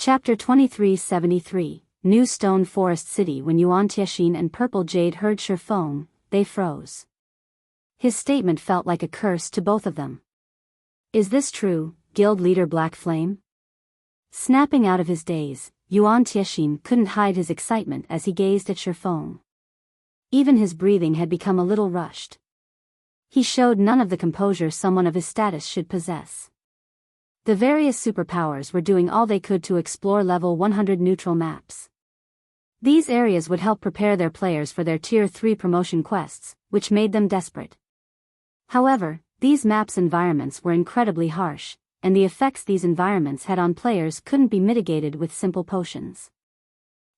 Chapter 2373, New Stone Forest City. When Yuan Tiexin and Purple Jade heard Shifeng, they froze. His statement felt like a curse to both of them. Is this true, Guild Leader Black Flame? Snapping out of his daze, Yuan Tiexin couldn't hide his excitement as he gazed at Shifeng. Even his breathing had become a little rushed. He showed none of the composure someone of his status should possess. The various superpowers were doing all they could to explore level 100 neutral maps. These areas would help prepare their players for their Tier 3 promotion quests, which made them desperate. However, these maps' environments were incredibly harsh, and the effects these environments had on players couldn't be mitigated with simple potions.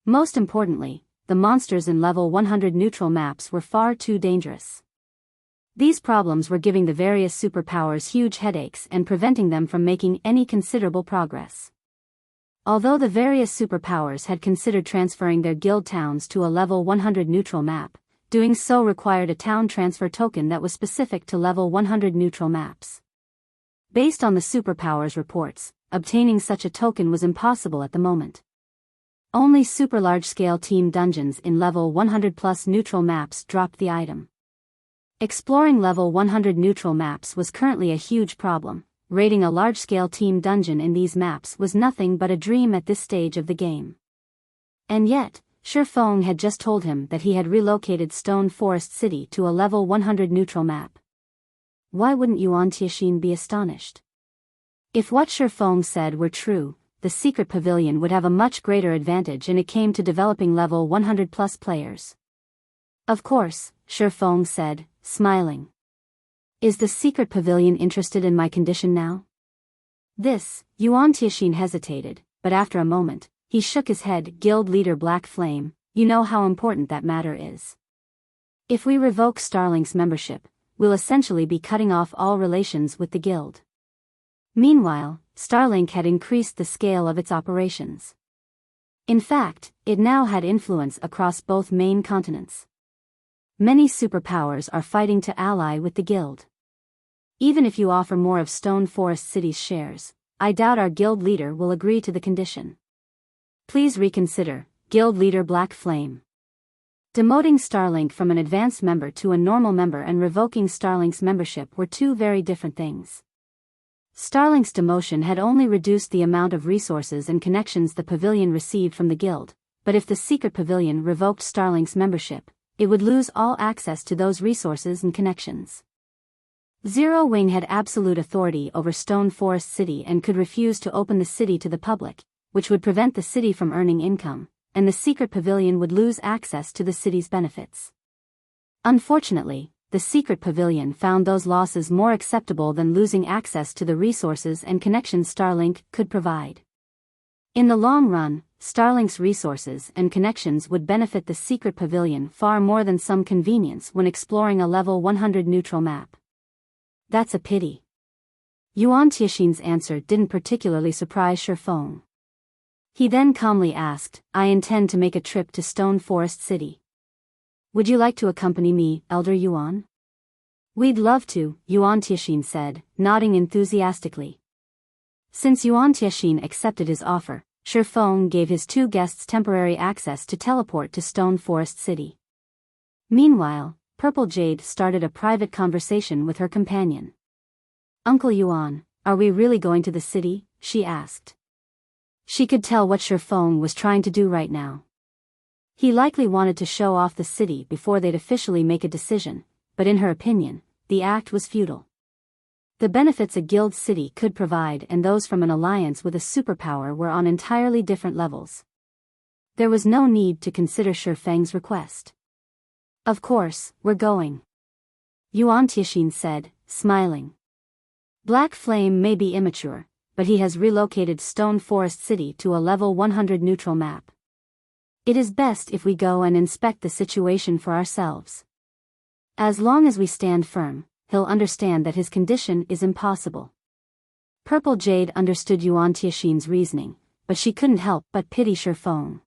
Most importantly, the monsters in level 100 neutral maps were far too dangerous. These problems were giving the various superpowers huge headaches and preventing them from making any considerable progress. Although the various superpowers had considered transferring their guild towns to a level 100 neutral map, doing so required a town transfer token that was specific to level 100 neutral maps. Based on the superpowers reports, obtaining such a token was impossible at the moment. Only super large-scale team dungeons in level 100+ neutral maps dropped the item. Exploring level 100 neutral maps was currently a huge problem. Raiding a large-scale team dungeon in these maps was nothing but a dream at this stage of the game. And yet, Shifeng had just told him that he had relocated Stone Forest City to a level 100 neutral map. Why wouldn't Yuan Tiexin be astonished? If what Shifeng said were true, the secret pavilion would have a much greater advantage when it came to developing level 100+ players. Of course, Shifeng said, smiling. Is the secret pavilion interested in my condition now? Yuan Tiexin hesitated, but after a moment, he shook his head. Guild Leader Black Flame, you know how important that matter is. If we revoke Starlink's membership, we'll essentially be cutting off all relations with the guild. Meanwhile, Starlink had increased the scale of its operations. In fact, it now had influence across both main continents. Many superpowers are fighting to ally with the guild. Even if you offer more of Stone Forest City's shares, I doubt our guild leader will agree to the condition. Please reconsider, Guild Leader Black Flame. Demoting Starlink from an advanced member to a normal member and revoking Starlink's membership were two very different things. Starlink's demotion had only reduced the amount of resources and connections the pavilion received from the guild, but if the secret pavilion revoked Starlink's membership, it would lose all access to those resources and connections. Zero Wing had absolute authority over Stone Forest City and could refuse to open the city to the public, which would prevent the city from earning income, and the secret pavilion would lose access to the city's benefits. Unfortunately, the secret pavilion found those losses more acceptable than losing access to the resources and connections Starlink could provide. In the long run, Starlink's resources and connections would benefit the secret pavilion far more than some convenience when exploring a level 100 neutral map. That's a pity. Yuan Tiexin's answer didn't particularly surprise Shifeng. He then calmly asked, I intend to make a trip to Stone Forest City. Would you like to accompany me, Elder Yuan? We'd love to, Yuan Tiexin said, nodding enthusiastically. Since Yuan Tiexin accepted his offer, Shifeng gave his two guests temporary access to teleport to Stone Forest City. Meanwhile, Purple Jade started a private conversation with her companion. Uncle Yuan, are we really going to the city? She asked. She could tell what Shifeng was trying to do right now. He likely wanted to show off the city before they'd officially make a decision, but in her opinion, the act was futile. The benefits a guild city could provide and those from an alliance with a superpower were on entirely different levels. There was no need to consider Shifeng's request. Of course, we're going. Yuan Tiexin said, smiling. Black Flame may be immature, but he has relocated Stone Forest City to a level 100 neutral map. It is best if we go and inspect the situation for ourselves. As long as we stand firm, he'll understand that his condition is impossible. Purple Jade understood Yuan Tiexin's reasoning, but she couldn't help but pity Shifeng.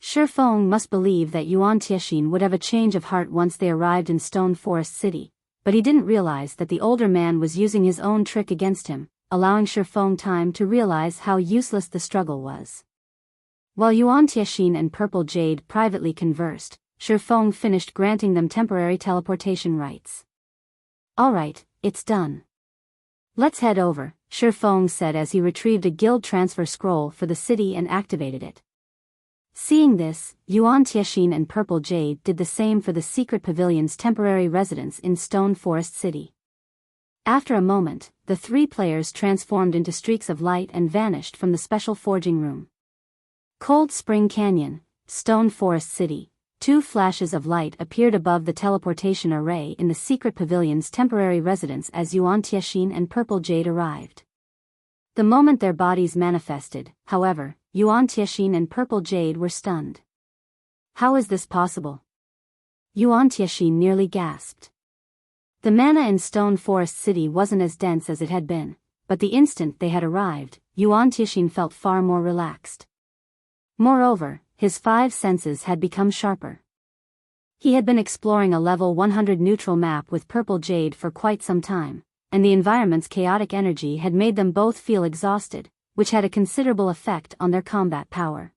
Shifeng must believe that Yuan Tiexin would have a change of heart once they arrived in Stone Forest City, but he didn't realize that the older man was using his own trick against him, allowing Shifeng time to realize how useless the struggle was. While Yuan Tianxin and Purple Jade privately conversed, Shifeng finished granting them temporary teleportation rights. "Alright, it's done. Let's head over," Shifeng said as he retrieved a guild transfer scroll for the city and activated it. Seeing this, Yuan Tianxin and Purple Jade did the same for the Secret Pavilion's temporary residence in Stone Forest City. After a moment, the three players transformed into streaks of light and vanished from the special forging room. Cold Spring Canyon, Stone Forest City. 2 flashes of light appeared above the teleportation array in the Secret Pavilion's temporary residence as Yuan Tianxin and Purple Jade arrived. The moment their bodies manifested, however, Yuan Tianxin and Purple Jade were stunned. "How is this possible?" Yuan Tianxin nearly gasped. The mana in Stone Forest City wasn't as dense as it had been, but the instant they had arrived, Yuan Tianxin felt far more relaxed. Moreover, his 5 senses had become sharper. He had been exploring a level 100 neutral map with Purple Jade for quite some time, and the environment's chaotic energy had made them both feel exhausted, which had a considerable effect on their combat power.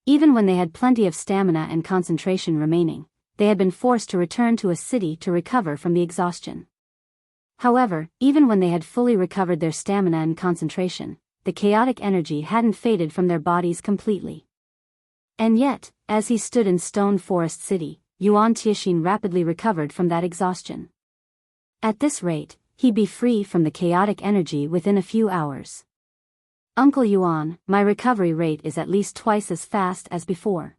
Even when they had plenty of stamina and concentration remaining, they had been forced to return to a city to recover from the exhaustion. However, even when they had fully recovered their stamina and concentration, the chaotic energy hadn't faded from their bodies completely. And yet, as he stood in Stone Forest City, Yuan Tianxin rapidly recovered from that exhaustion. At this rate, he'd be free from the chaotic energy within a few hours. "Uncle Yuan, my recovery rate is at least twice as fast as before.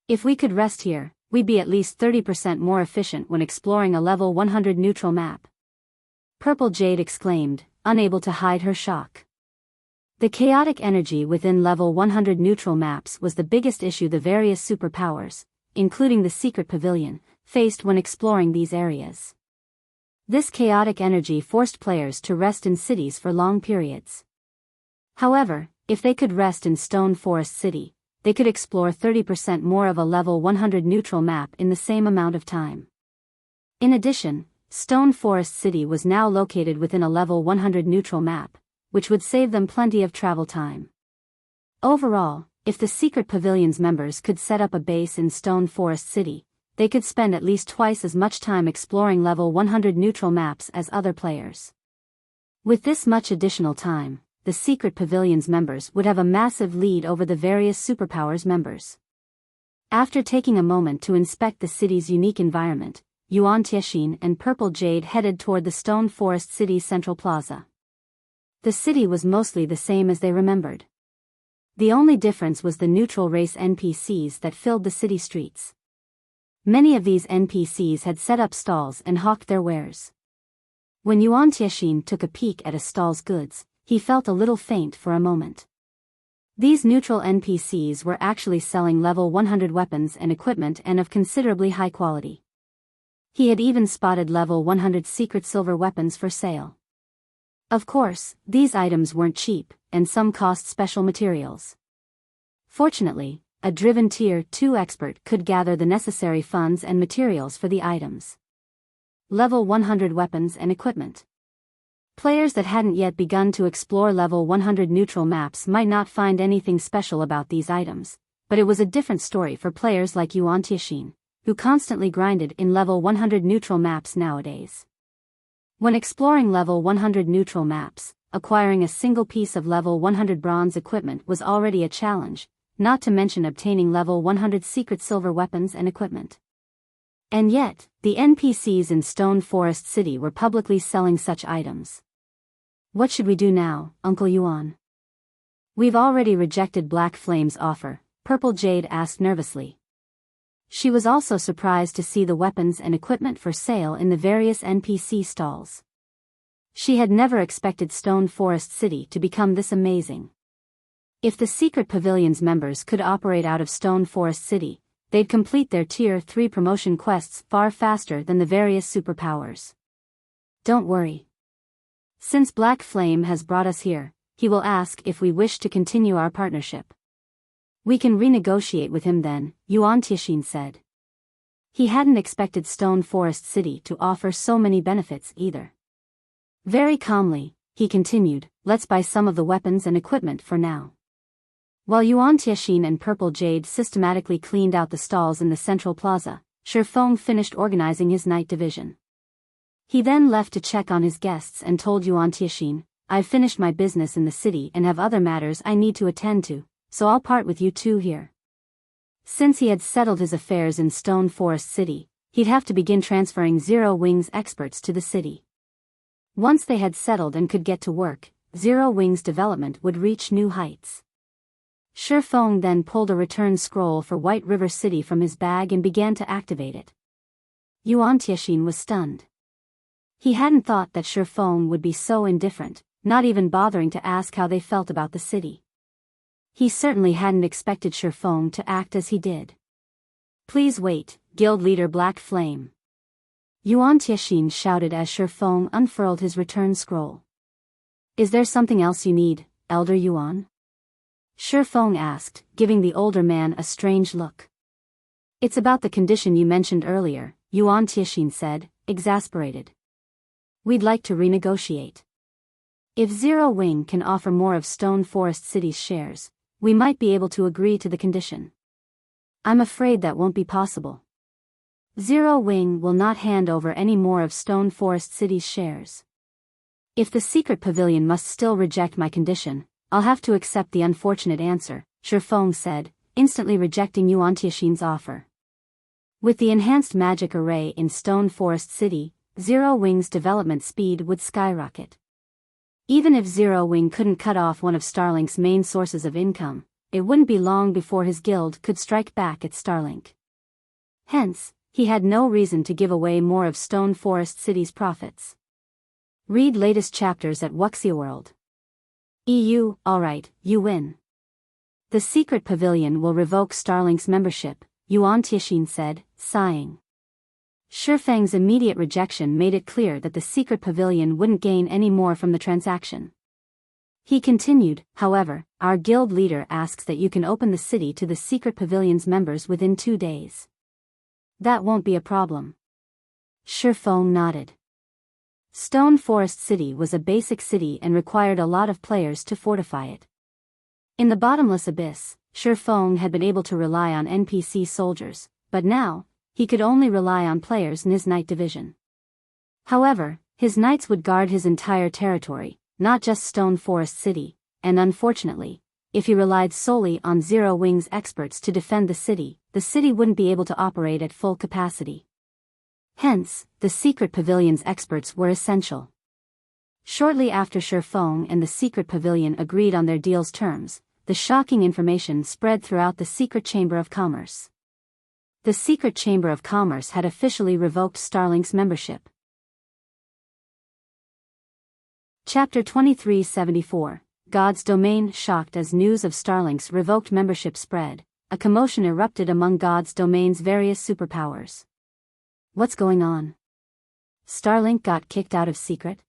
If we could rest here, we'd be at least 30% more efficient when exploring a level 100 neutral map." Purple Jade exclaimed, unable to hide her shock. The chaotic energy within level 100 neutral maps was the biggest issue the various superpowers, including the Secret Pavilion, faced when exploring these areas. This chaotic energy forced players to rest in cities for long periods. However, if they could rest in Stone Forest City, they could explore 30% more of a level 100 neutral map in the same amount of time. In addition, Stone Forest City was now located within a level 100 neutral map, which would save them plenty of travel time. Overall, if the Secret Pavilion's members could set up a base in Stone Forest City, they could spend at least twice as much time exploring level 100 neutral maps as other players. With this much additional time, the Secret Pavilion's members would have a massive lead over the various superpowers members. After taking a moment to inspect the city's unique environment, Yuan Tianxin and Purple Jade headed toward the Stone Forest City's central plaza. The city was mostly the same as they remembered. The only difference was the neutral race NPCs that filled the city streets. Many of these NPCs had set up stalls and hawked their wares. When Yuan Tianxin took a peek at a stall's goods, he felt a little faint for a moment. These neutral NPCs were actually selling level 100 weapons and equipment and of considerably high quality. He had even spotted level 100 secret silver weapons for sale. Of course, these items weren't cheap, and some cost special materials. Fortunately, a driven Tier 2 expert could gather the necessary funds and materials for the items. Level 100 weapons and equipment. Players that hadn't yet begun to explore level 100 neutral maps might not find anything special about these items, but it was a different story for players like Yuan Tianxin, who constantly grinded in level 100 neutral maps nowadays. When exploring level 100 neutral maps, acquiring a single piece of level 100 bronze equipment was already a challenge, not to mention obtaining level 100 secret silver weapons and equipment. And yet, the NPCs in Stone Forest City were publicly selling such items. "What should we do now, Uncle Yuan?" "We've already rejected Black Flame's offer," Purple Jade asked nervously. She was also surprised to see the weapons and equipment for sale in the various NPC stalls. She had never expected Stone Forest City to become this amazing. If the Secret Pavilion's members could operate out of Stone Forest City, they'd complete their Tier 3 promotion quests far faster than the various superpowers. "Don't worry. Since Black Flame has brought us here, he will ask if we wish to continue our partnership. We can renegotiate with him then," Yuan Tianxin said. He hadn't expected Stone Forest City to offer so many benefits either. Very calmly, he continued, let's buy some of the weapons and equipment for now. While Yuan Tianxin and Purple Jade systematically cleaned out the stalls in the central plaza, Shifeng finished organizing his night division. He then left to check on his guests and told Yuan Tianxin, I've finished my business in the city and have other matters I need to attend to, so I'll part with you two here. Since he had settled his affairs in Stone Forest City, he'd have to begin transferring Zero Wing's experts to the city. Once they had settled and could get to work, Zero Wing's development would reach new heights. Shifeng then pulled a return scroll for White River City from his bag and began to activate it. Yuan Tianxin was stunned. He hadn't thought that Shifeng would be so indifferent, not even bothering to ask how they felt about the city. He certainly hadn't expected Shifeng to act as he did. Please wait, Guild Leader Black Flame. Yuan Tianxin shouted as Shifeng unfurled his return scroll. Is there something else you need, Elder Yuan? Shifeng asked, giving the older man a strange look. It's about the condition you mentioned earlier, Yuan Tianxin said, exasperated. We'd like to renegotiate. If Zero Wing can offer more of Stone Forest City's shares, we might be able to agree to the condition. I'm afraid that won't be possible. Zero Wing will not hand over any more of Stone Forest City's shares. If the secret pavilion must still reject my condition, I'll have to accept the unfortunate answer, Shifeng said, instantly rejecting Yuan Tianxin's offer. With the enhanced magic array in Stone Forest City, Zero Wing's development speed would skyrocket. Even if Zero Wing couldn't cut off one of Starlink's main sources of income, it wouldn't be long before his guild could strike back at Starlink. Hence, he had no reason to give away more of Stone Forest City's profits. Read latest chapters at Wuxia World. EU, alright, you win. The secret pavilion will revoke Starlink's membership, Yuan Tianxin said, sighing. Shifeng's immediate rejection made it clear that the secret pavilion wouldn't gain any more from the transaction. He continued, however, our guild leader asks that you can open the city to the secret pavilion's members within 2 days. That won't be a problem. Shifeng nodded. Stone Forest City was a basic city and required a lot of players to fortify it. In the bottomless abyss, Shifeng had been able to rely on NPC soldiers, but now, he could only rely on players in his night division. However, his knights would guard his entire territory, not just Stone Forest City, and unfortunately, if he relied solely on Zero Wing's experts to defend the city wouldn't be able to operate at full capacity. Hence, the secret pavilion's experts were essential. Shortly after Shifeng and the secret pavilion agreed on their deal's terms, the shocking information spread throughout the Secret Chamber of Commerce. The Secret Chamber of Commerce had officially revoked Starlink's membership. Chapter 2374, God's Domain. Shocked as news of Starlink's revoked membership spread, a commotion erupted among God's Domain's various superpowers. What's going on? Starlink got kicked out of secret?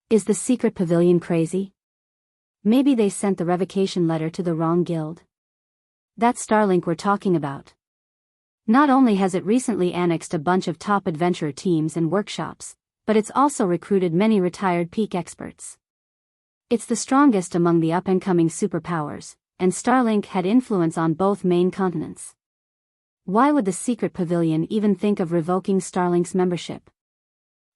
Is the secret pavilion crazy? Maybe they sent the revocation letter to the wrong guild. That's Starlink we're talking about. Not only has it recently annexed a bunch of top adventurer teams and workshops, but it's also recruited many retired peak experts. It's the strongest among the up-and-coming superpowers, and Starlink had influence on both main continents. Why would the secret pavilion even think of revoking Starlink's membership?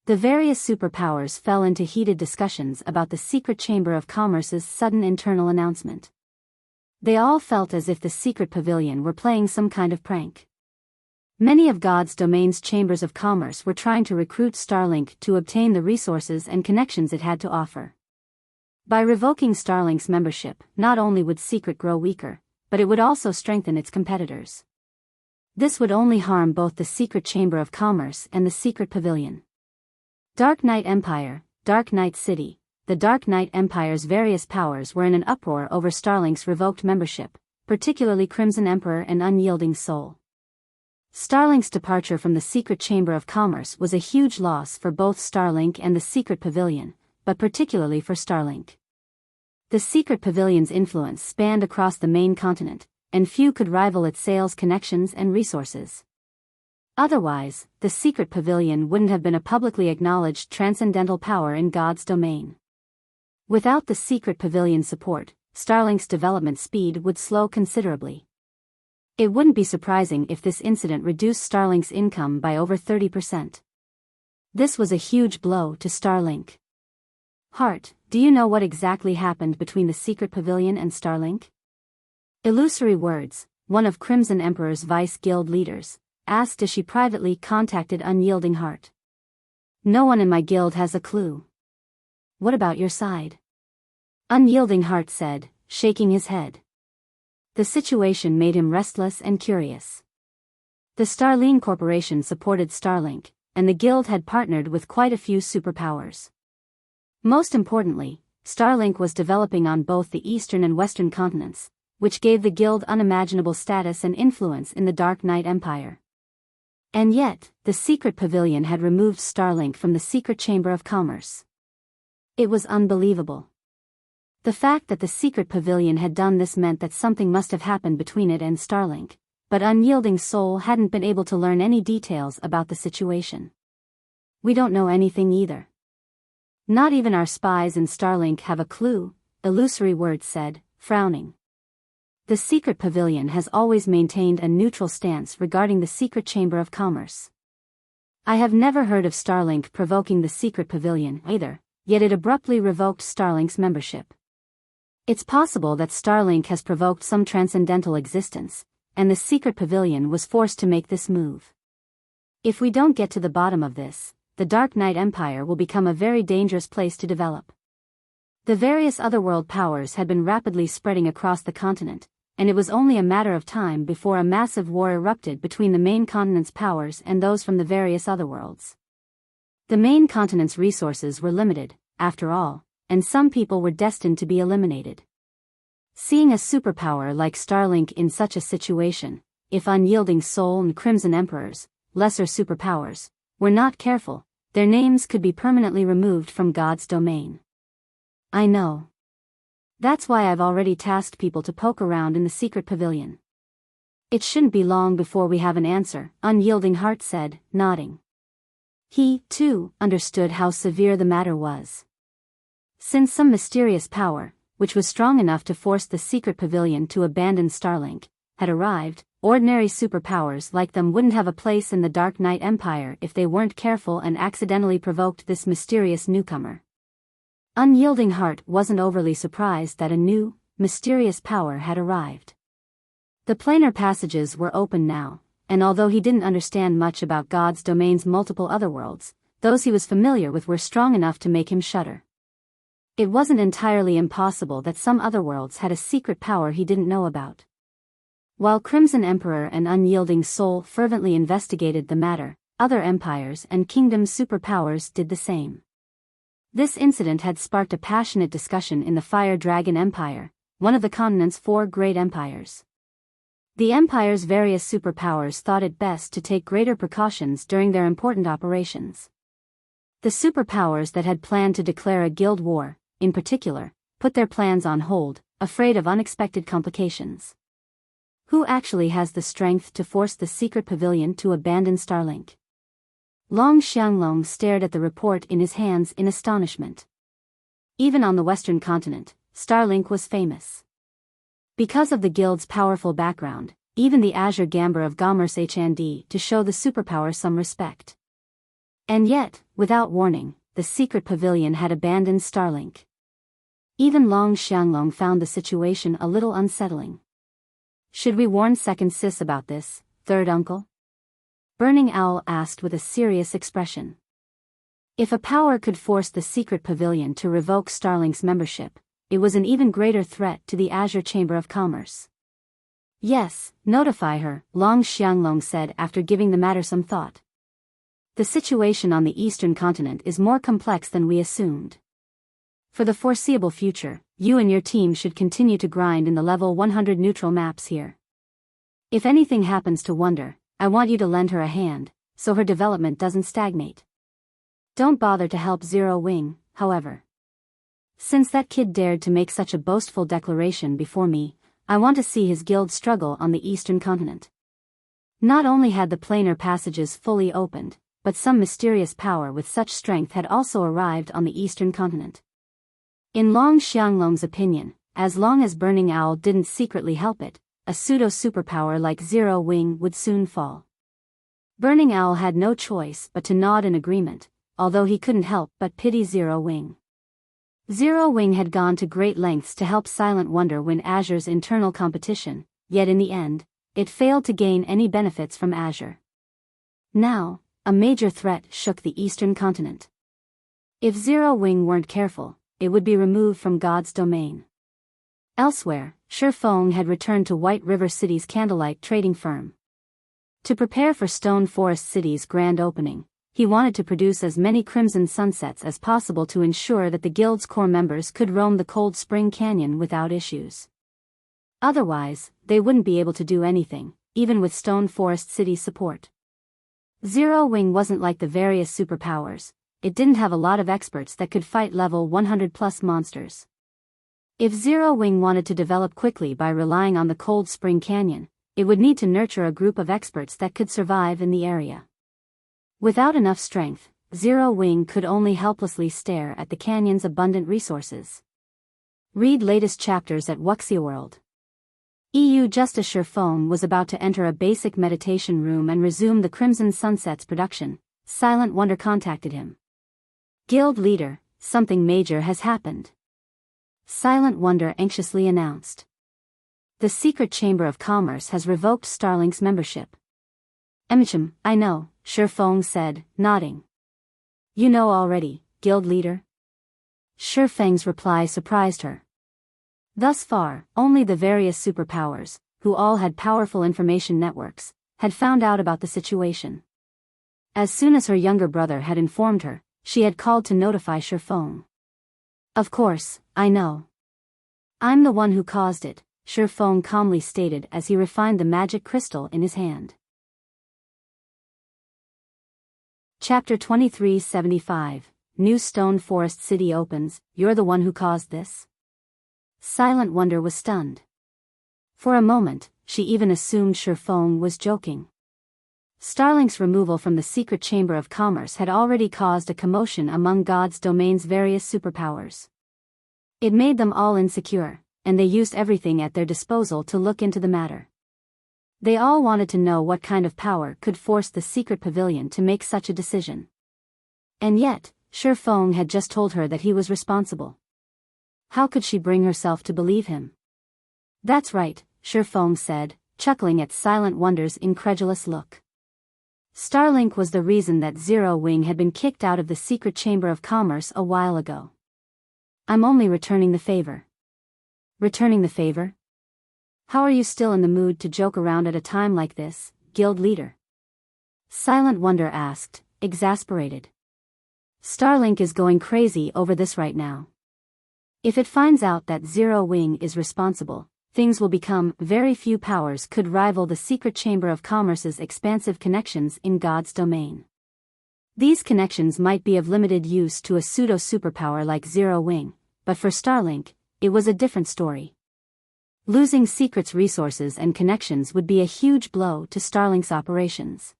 The various superpowers fell into heated discussions about the Secret Chamber of Commerce's sudden internal announcement. They all felt as if the secret pavilion were playing some kind of prank. Many of God's Domain's chambers of commerce were trying to recruit Starlink to obtain the resources and connections it had to offer. By revoking Starlink's membership, not only would Secret grow weaker, but it would also strengthen its competitors. This would only harm both the Secret Chamber of Commerce and the Secret Pavilion. Dark Knight Empire, Dark Knight City. The Dark Knight Empire's various powers were in an uproar over Starlink's revoked membership, particularly Crimson Emperor and Unyielding Soul. Starlink's departure from the Secret Chamber of Commerce was a huge loss for both Starlink and the Secret Pavilion, but particularly for Starlink. The Secret Pavilion's influence spanned across the main continent, and few could rival its sales connections and resources. Otherwise, the Secret Pavilion wouldn't have been a publicly acknowledged transcendental power in God's domain. Without the secret pavilion support, Starlink's development speed would slow considerably. It wouldn't be surprising if this incident reduced Starlink's income by over 30%. This was a huge blow to Starlink. Heart, do you know what exactly happened between the secret pavilion and Starlink? Illusory Words, one of Crimson Emperor's Vice Guild leaders, asked as she privately contacted Unyielding Heart. No one in my guild has a clue. What about your side? Unyielding Heart said, shaking his head. The situation made him restless and curious. The Starline Corporation supported Starlink, and the guild had partnered with quite a few superpowers. Most importantly, Starlink was developing on both the eastern and western continents, which gave the guild unimaginable status and influence in the Dark Knight Empire. And yet, the secret pavilion had removed Starlink from the secret chamber of commerce. It was unbelievable. The fact that the secret pavilion had done this meant that something must have happened between it and Starlink, but Unyielding Soul hadn't been able to learn any details about the situation. We don't know anything either. Not even our spies in Starlink have a clue, Illusory Words said, frowning. The secret pavilion has always maintained a neutral stance regarding the secret chamber of commerce. I have never heard of Starlink provoking the secret pavilion either, yet it abruptly revoked Starlink's membership. It's possible that Starlink has provoked some transcendental existence, and the secret pavilion was forced to make this move. If we don't get to the bottom of this, the Dark Knight Empire will become a very dangerous place to develop. The various otherworld powers had been rapidly spreading across the continent, and it was only a matter of time before a massive war erupted between the main continent's powers and those from the various otherworlds. The main continent's resources were limited, after all, and some people were destined to be eliminated. Seeing a superpower like Starlink in such a situation, if Unyielding Soul and Crimson Emperors, lesser superpowers, were not careful, their names could be permanently removed from God's domain. I know. That's why I've already tasked people to poke around in the secret pavilion. It shouldn't be long before we have an answer, Unyielding Heart said, nodding. He, too, understood how severe the matter was. Since some mysterious power, which was strong enough to force the secret pavilion to abandon Starlink, had arrived, ordinary superpowers like them wouldn't have a place in the Dark Knight Empire if they weren't careful and accidentally provoked this mysterious newcomer. Unyielding Heart wasn't overly surprised that a new, mysterious power had arrived. The planar passages were open now, and although he didn't understand much about God's domain's multiple otherworlds, those he was familiar with were strong enough to make him shudder. It wasn't entirely impossible that some otherworlds had a secret power he didn't know about. While Crimson Emperor and Unyielding Soul fervently investigated the matter, other empires and kingdom superpowers did the same. This incident had sparked a passionate discussion in the Fire Dragon Empire, one of the continent's 4 great empires. The empire's various superpowers thought it best to take greater precautions during their important operations. The superpowers that had planned to declare a guild war, in particular, put their plans on hold, afraid of unexpected complications. Who actually has the strength to force the secret pavilion to abandon Starlink? Long Xianglong stared at the report in his hands in astonishment. Even on the western continent, Starlink was famous. Because of the guild's powerful background, even the Azure Gamber of Gomers HND to show the superpower some respect. And yet, without warning, the secret pavilion had abandoned Starlink. Even Long Xianglong found the situation a little unsettling. Should we warn Second Sis about this, Third Uncle? Burning Owl asked with a serious expression. If a power could force the secret pavilion to revoke Starlink's membership, it was an even greater threat to the Azure Chamber of Commerce. Yes, notify her, Long Xianglong said after giving the matter some thought. The situation on the eastern continent is more complex than we assumed. For the foreseeable future, you and your team should continue to grind in the level 100 neutral maps here. If anything happens to Wonder, I want you to lend her a hand, so her development doesn't stagnate. Don't bother to help Zero Wing, however. Since that kid dared to make such a boastful declaration before me, I want to see his guild struggle on the eastern continent. Not only had the planar passages fully opened, but some mysterious power with such strength had also arrived on the eastern continent. In Long Xianglong's opinion, as long as Burning Owl didn't secretly help it, a pseudo-superpower like Zero Wing would soon fall. Burning Owl had no choice but to nod in agreement, although he couldn't help but pity Zero Wing. Zero Wing had gone to great lengths to help Silent Wonder win Azure's internal competition, yet in the end, it failed to gain any benefits from Azure. Now, a major threat shook the eastern continent. If Zero Wing weren't careful, it would be removed from God's domain. Elsewhere, Shifeng had returned to White River City's Candlelight trading firm. To prepare for Stone Forest City's grand opening, he wanted to produce as many Crimson Sunsets as possible to ensure that the guild's core members could roam the Cold Spring Canyon without issues. Otherwise, they wouldn't be able to do anything, even with Stone Forest City's support. Zero Wing wasn't like the various superpowers. It didn't have a lot of experts that could fight level 100+ monsters. If Zero Wing wanted to develop quickly by relying on the Cold Spring Canyon, it would need to nurture a group of experts that could survive in the area. Without enough strength, Zero Wing could only helplessly stare at the canyon's abundant resources. Read latest chapters at Wuxia World. Just as Shifeng was about to enter a basic meditation room and resume the Crimson Sunsets production, Silent Wonder contacted him. Guild leader, something major has happened. Silent Wonder anxiously announced. The Secret Chamber of Commerce has revoked Starlink's membership. I know, Shifeng said, nodding. You know already, guild leader? Shifeng's reply surprised her. Thus far, only the various superpowers, who all had powerful information networks, had found out about the situation. As soon as her younger brother had informed her, she had called to notify Shifeng. Of course, I know. I'm the one who caused it, Shifeng calmly stated as he refined the magic crystal in his hand. Chapter 2375, New Stone Forest City opens. You're the one who caused this? Silent Wonder was stunned. For a moment, she even assumed Shifeng was joking. Starlink's removal from the Secret Chamber of Commerce had already caused a commotion among God's domain's various superpowers. It made them all insecure, and they used everything at their disposal to look into the matter. They all wanted to know what kind of power could force the secret pavilion to make such a decision. And yet, Shifeng had just told her that he was responsible. How could she bring herself to believe him? That's right, Shifeng said, chuckling at Silent Wonder's incredulous look. Starlink was the reason that Zero Wing had been kicked out of the Secret Chamber of Commerce a while ago. I'm only returning the favor. Returning the favor? How are you still in the mood to joke around at a time like this, guild leader? Silent Wonder asked, exasperated. Starlink is going crazy over this right now. If it finds out that Zero Wing is responsible, things will become. Very few powers could rival the Secret Chamber of Commerce's expansive connections in God's domain. These connections might be of limited use to a pseudo-superpower like Zero Wing, but for Starlink, it was a different story. Losing Secret's resources and connections would be a huge blow to Starlink's operations.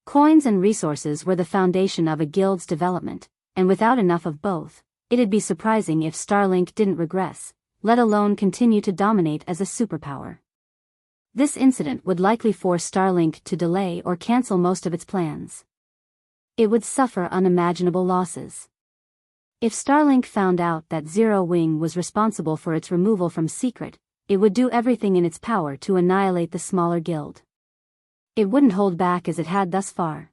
Coins and resources were the foundation of a guild's development, and without enough of both, it'd be surprising if Starlink didn't regress, let alone continue to dominate as a superpower. This incident would likely force Starlink to delay or cancel most of its plans. It would suffer unimaginable losses. If Starlink found out that Zero Wing was responsible for its removal from Secret, it would do everything in its power to annihilate the smaller guild. It wouldn't hold back as it had thus far.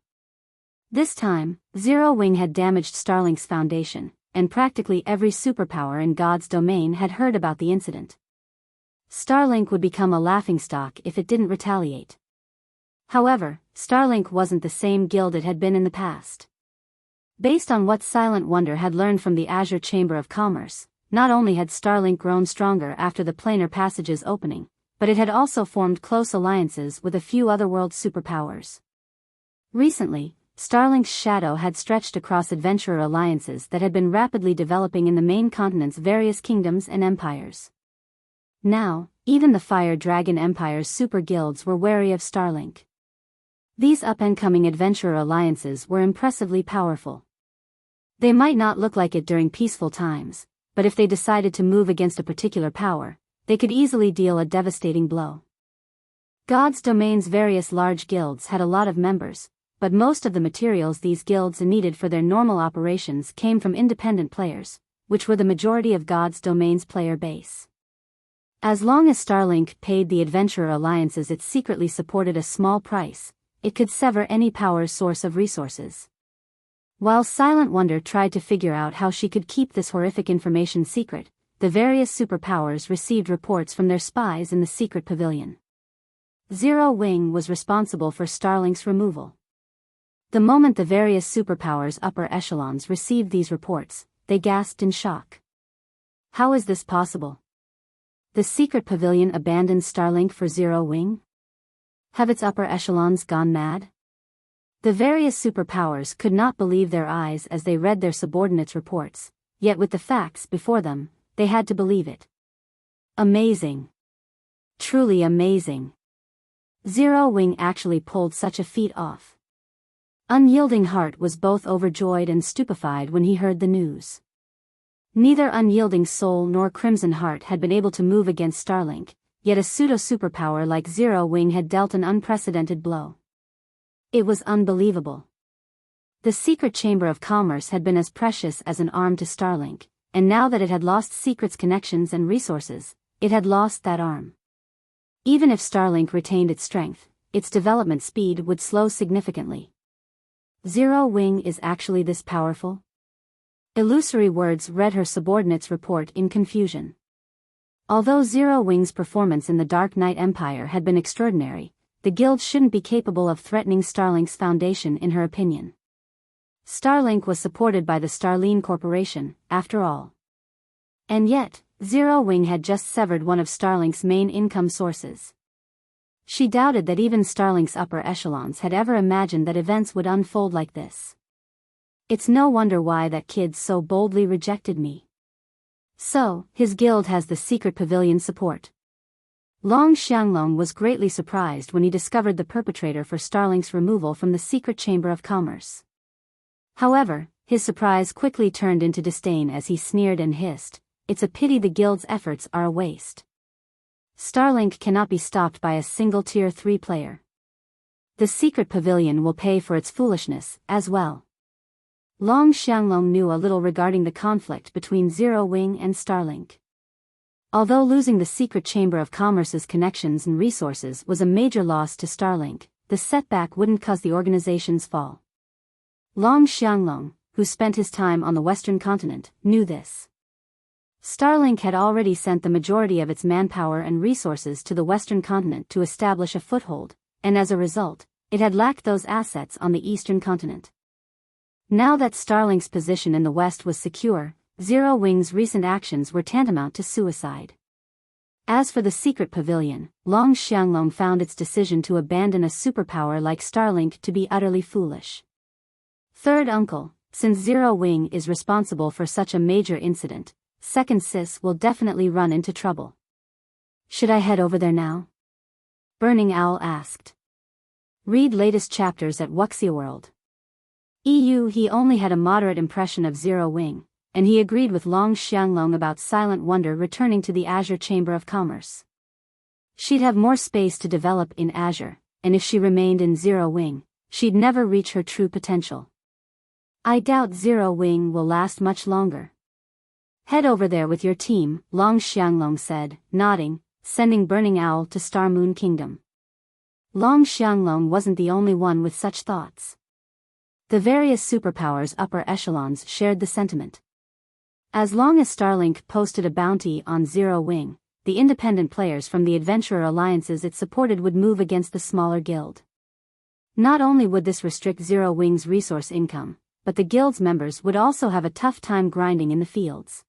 This time, Zero Wing had damaged Starlink's foundation, and practically every superpower in God's domain had heard about the incident. Starlink would become a laughingstock if it didn't retaliate. However, Starlink wasn't the same guild it had been in the past. Based on what Silent Wonder had learned from the Azure Chamber of Commerce, not only had Starlink grown stronger after the planar passage's opening, but it had also formed close alliances with a few otherworld superpowers. Recently, Starlink's shadow had stretched across adventurer alliances that had been rapidly developing in the main continent's various kingdoms and empires. Now, even the Fire Dragon Empire's super guilds were wary of Starlink. These up-and-coming adventurer alliances were impressively powerful. They might not look like it during peaceful times, but if they decided to move against a particular power, they could easily deal a devastating blow. God's Domain's various large guilds had a lot of members, but most of the materials these guilds needed for their normal operations came from independent players, which were the majority of God's Domain's player base. As long as Starlink paid the Adventurer Alliances it secretly supported a small price, it could sever any power's source of resources. While Silent Wonder tried to figure out how she could keep this horrific information secret, the various superpowers received reports from their spies in the secret pavilion. Zero Wing was responsible for Starlink's removal. The moment the various superpowers' upper echelons received these reports, they gasped in shock. How is this possible? The secret pavilion abandoned Starlink for Zero Wing? Have its upper echelons gone mad? The various superpowers could not believe their eyes as they read their subordinates' reports, yet with the facts before them, they had to believe it. Amazing. Truly amazing. Zero Wing actually pulled such a feat off. Unyielding Heart was both overjoyed and stupefied when he heard the news. Neither Unyielding Soul nor Crimson Heart had been able to move against Starlink, yet a pseudo-superpower like Zero Wing had dealt an unprecedented blow. It was unbelievable. The secret chamber of commerce had been as precious as an arm to Starlink, and now that it had lost Secret's connections and resources, it had lost that arm. Even if Starlink retained its strength, its development speed would slow significantly. Zero Wing is actually this powerful? Illusory words read her subordinate's report in confusion. Although Zero Wing's performance in the Dark Knight Empire had been extraordinary, the guild shouldn't be capable of threatening Starlink's foundation in her opinion. Starlink was supported by the Starline Corporation, after all. And yet, Zero Wing had just severed one of Starlink's main income sources. She doubted that even Starlink's upper echelons had ever imagined that events would unfold like this. It's no wonder why that kid so boldly rejected me. So, his guild has the secret pavilion support. Long Xianglong was greatly surprised when he discovered the perpetrator for Starlink's removal from the secret chamber of commerce. However, his surprise quickly turned into disdain as he sneered and hissed, "It's a pity the guild's efforts are a waste. Starlink cannot be stopped by a single Tier 3 player. The secret pavilion will pay for its foolishness, as well." Long Xianglong knew a little regarding the conflict between Zero Wing and Starlink. Although losing the secret chamber of commerce's connections and resources was a major loss to Starlink, the setback wouldn't cause the organization's fall. Long Xianglong, who spent his time on the Western continent, knew this. Starlink had already sent the majority of its manpower and resources to the Western continent to establish a foothold, and as a result, it had lacked those assets on the Eastern continent. Now that Starlink's position in the West was secure, Zero Wing's recent actions were tantamount to suicide. As for the secret pavilion, Long Xianglong found its decision to abandon a superpower like Starlink to be utterly foolish. Third uncle, since Zero Wing is responsible for such a major incident, second sis will definitely run into trouble. Should I head over there now? Burning Owl asked. Read latest chapters at Wuxia World. He only had a moderate impression of Zero Wing, and he agreed with Long Xianglong about Silent Wonder returning to the Azure Chamber of Commerce. She'd have more space to develop in Azure, and if she remained in Zero Wing, she'd never reach her true potential. I doubt Zero Wing will last much longer. Head over there with your team, Long Xianglong said, nodding, sending Burning Owl to Star Moon Kingdom. Long Xianglong wasn't the only one with such thoughts. The various superpowers' upper echelons shared the sentiment. As long as Starlink posted a bounty on Zero Wing, the independent players from the Adventurer Alliances it supported would move against the smaller guild. Not only would this restrict Zero Wing's resource income, but the guild's members would also have a tough time grinding in the fields.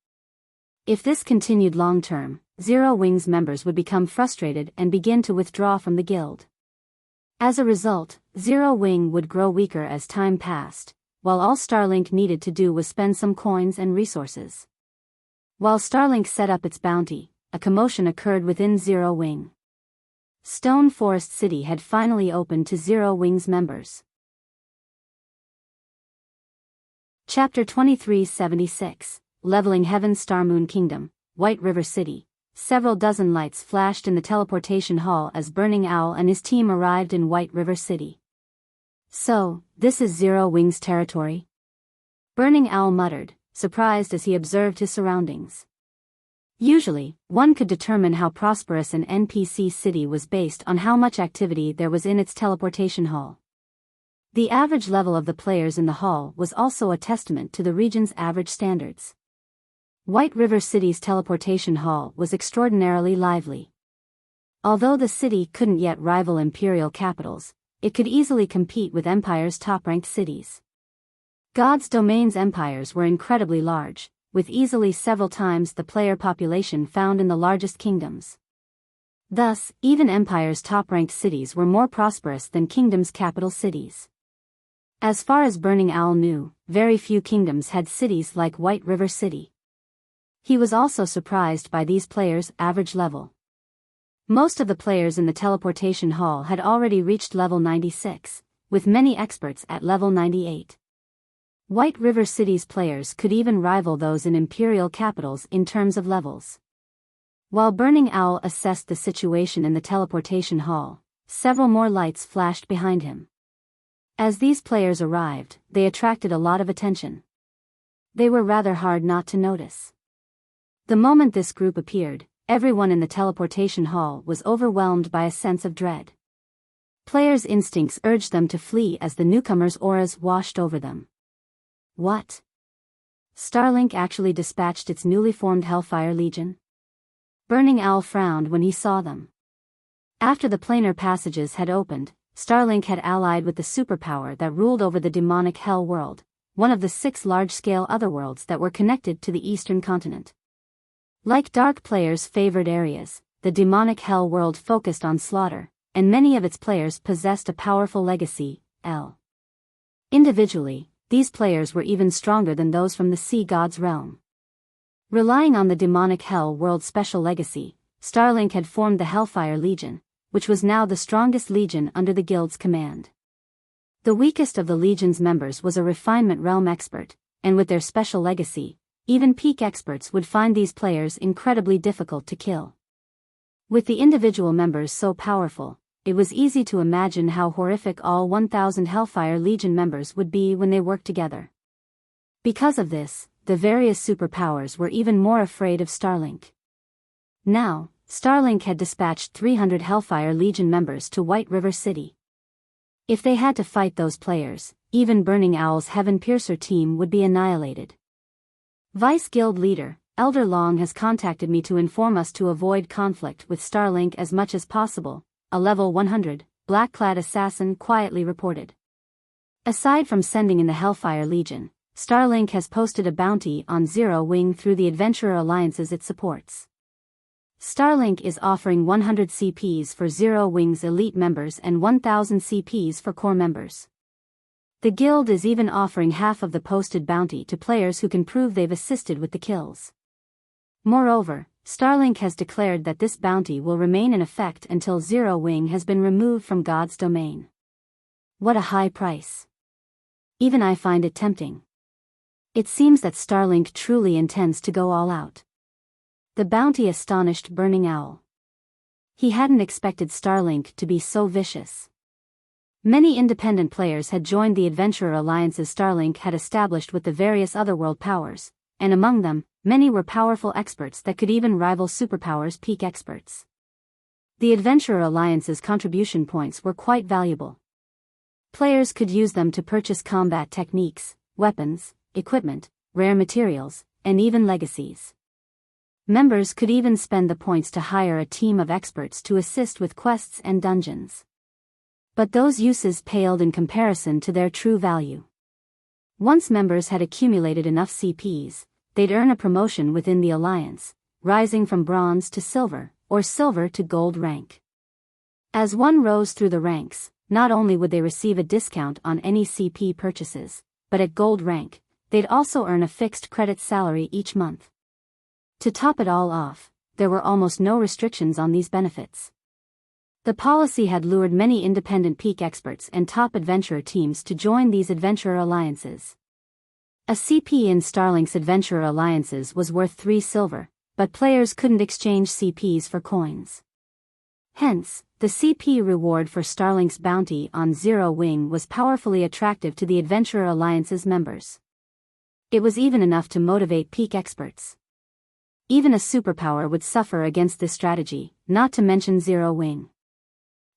If this continued long-term, Zero Wing's members would become frustrated and begin to withdraw from the guild. As a result, Zero Wing would grow weaker as time passed, while all Starlink needed to do was spend some coins and resources. While Starlink set up its bounty, a commotion occurred within Zero Wing. Stone Forest City had finally opened to Zero Wing's members. Chapter 2376, leveling Heaven's Star Moon Kingdom, White River City. Several dozen lights flashed in the teleportation hall as Burning Owl and his team arrived in White River City. So, this is Zero Wings territory? Burning Owl muttered, surprised as he observed his surroundings. Usually, one could determine how prosperous an NPC city was based on how much activity there was in its teleportation hall. The average level of the players in the hall was also a testament to the region's average standards. White River City's teleportation hall was extraordinarily lively. Although the city couldn't yet rival imperial capitals, it could easily compete with Empire's top-ranked cities. God's Domain's empires were incredibly large, with easily several times the player population found in the largest kingdoms. Thus, even Empire's top-ranked cities were more prosperous than kingdoms' capital cities. As far as Burning Owl knew, very few kingdoms had cities like White River City. He was also surprised by these players' average level. Most of the players in the teleportation hall had already reached level 96, with many experts at level 98. White River City's players could even rival those in imperial capitals in terms of levels. While Burning Owl assessed the situation in the teleportation hall, several more lights flashed behind him. As these players arrived, they attracted a lot of attention. They were rather hard not to notice. The moment this group appeared, everyone in the teleportation hall was overwhelmed by a sense of dread. Players' instincts urged them to flee as the newcomers' auras washed over them. What? Starlink actually dispatched its newly formed Hellfire Legion? Burning Owl frowned when he saw them. After the planar passages had opened, Starlink had allied with the superpower that ruled over the demonic Hell World, one of the 6 large-scale otherworlds that were connected to the eastern continent. Like Dark players' favored areas, the demonic Hell World focused on slaughter, and many of its players possessed a powerful legacy, L. Individually, these players were even stronger than those from the Sea God's realm. Relying on the demonic Hell World's special legacy, Starlink had formed the Hellfire Legion, which was now the strongest legion under the guild's command. The weakest of the legion's members was a refinement realm expert, and with their special legacy, even peak experts would find these players incredibly difficult to kill. With the individual members so powerful, it was easy to imagine how horrific all 1,000 Hellfire Legion members would be when they worked together. Because of this, the various superpowers were even more afraid of Starlink. Now, Starlink had dispatched 300 Hellfire Legion members to White River City. If they had to fight those players, even Burning Owl's Heaven Piercer team would be annihilated. Vice Guild Leader, Elder Long has contacted me to inform us to avoid conflict with Starlink as much as possible, a level 100, black-clad assassin quietly reported. Aside from sending in the Hellfire Legion, Starlink has posted a bounty on Zero Wing through the adventurer alliances it supports. Starlink is offering 100 CPs for Zero Wing's elite members and 1,000 CPs for core members. The guild is even offering half of the posted bounty to players who can prove they've assisted with the kills. Moreover, Starlink has declared that this bounty will remain in effect until Zero Wing has been removed from God's domain. What a high price. Even I find it tempting. It seems that Starlink truly intends to go all out. The bounty astonished Burning Owl. He hadn't expected Starlink to be so vicious. Many independent players had joined the adventurer alliances Starlink had established with the various otherworld powers, and among them, many were powerful experts that could even rival superpowers' peak experts. The adventurer alliance's contribution points were quite valuable. Players could use them to purchase combat techniques, weapons, equipment, rare materials, and even legacies. Members could even spend the points to hire a team of experts to assist with quests and dungeons. But those uses paled in comparison to their true value. Once members had accumulated enough CPs, they'd earn a promotion within the alliance, rising from bronze to silver, or silver to gold rank. As one rose through the ranks, not only would they receive a discount on any CP purchases, but at gold rank, they'd also earn a fixed credit salary each month. To top it all off, there were almost no restrictions on these benefits. The policy had lured many independent peak experts and top adventurer teams to join these adventurer alliances. A CP in Starlink's Adventurer Alliances was worth 3 silver, but players couldn't exchange CPs for coins. Hence, the CP reward for Starlink's bounty on Zero Wing was powerfully attractive to the Adventurer Alliance's members. It was even enough to motivate peak experts. Even a superpower would suffer against this strategy, not to mention Zero Wing.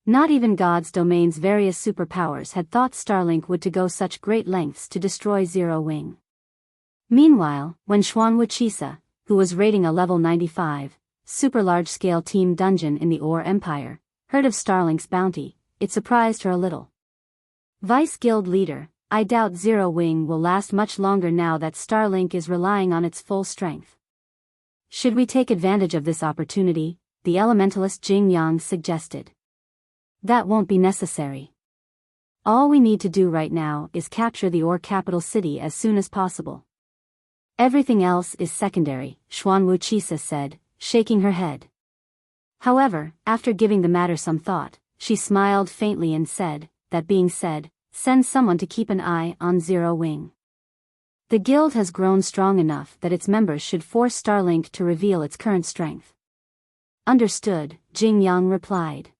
Not even God's Domain's various superpowers had thought Starlink would to go such great lengths to destroy Zero Wing. Meanwhile, when Wuxia, who was raiding a level 95, super large-scale team dungeon in the Ore Empire, heard of Starlink's bounty, it surprised her a little. Vice Guild Leader, I doubt Zero Wing will last much longer now that Starlink is relying on its full strength. Should we take advantage of this opportunity? The elementalist Jing Yang suggested. That won't be necessary. All we need to do right now is capture the Ore capital city as soon as possible. Everything else is secondary, Wuxia said, shaking her head. However, after giving the matter some thought, she smiled faintly and said, that being said, send someone to keep an eye on Zero Wing. The guild has grown strong enough that its members should force Starlink to reveal its current strength. Understood, Jing Yang replied.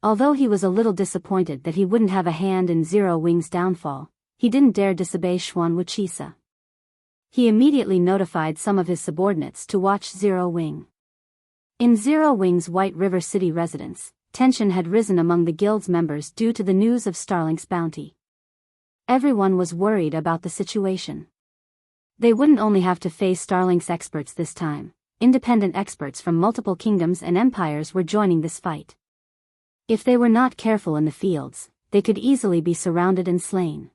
Although he was a little disappointed that he wouldn't have a hand in Zero Wing's downfall, he didn't dare disobey Wuxia. He immediately notified some of his subordinates to watch Zero Wing. In Zero Wing's White River City residence, tension had risen among the guild's members due to the news of Starlink's bounty. Everyone was worried about the situation. They wouldn't only have to face Starlink's experts this time, independent experts from multiple kingdoms and empires were joining this fight. If they were not careful in the fields, they could easily be surrounded and slain.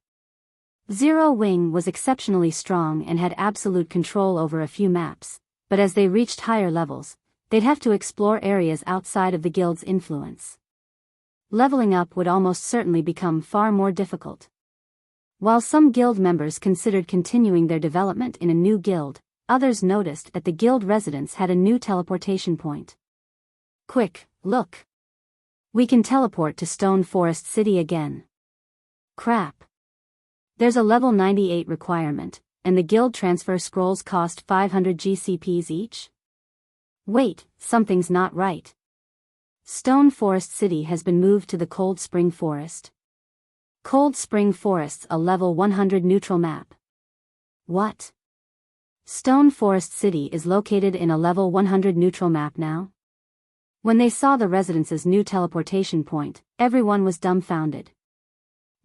Zero Wing was exceptionally strong and had absolute control over a few maps, but as they reached higher levels, they'd have to explore areas outside of the guild's influence. Leveling up would almost certainly become far more difficult. While some guild members considered continuing their development in a new guild, others noticed that the guild residence had a new teleportation point. Quick, look! We can teleport to Stone Forest City again. Crap! There's a level 98 requirement, and the guild transfer scrolls cost 500 GCPs each? Wait, something's not right. Stone Forest City has been moved to the Cold Spring Forest. Cold Spring Forest's a level 100 neutral map. What? Stone Forest City is located in a level 100 neutral map now? When they saw the residence's new teleportation point, everyone was dumbfounded.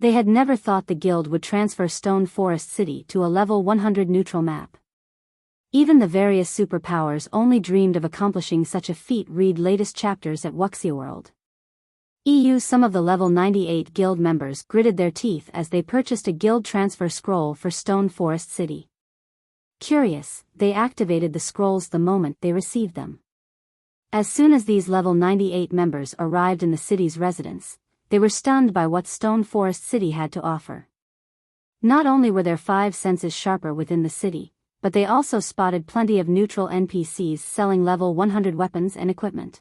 They had never thought the guild would transfer Stone Forest City to a level 100 neutral map. Even the various superpowers only dreamed of accomplishing such a feat. Read latest chapters at Wuxia World. Some of the level 98 guild members gritted their teeth as they purchased a guild transfer scroll for Stone Forest City. Curious, they activated the scrolls the moment they received them. As soon as these level 98 members arrived in the city's residence, they were stunned by what Stone Forest City had to offer. Not only were their 5 senses sharper within the city, but they also spotted plenty of neutral NPCs selling level 100 weapons and equipment.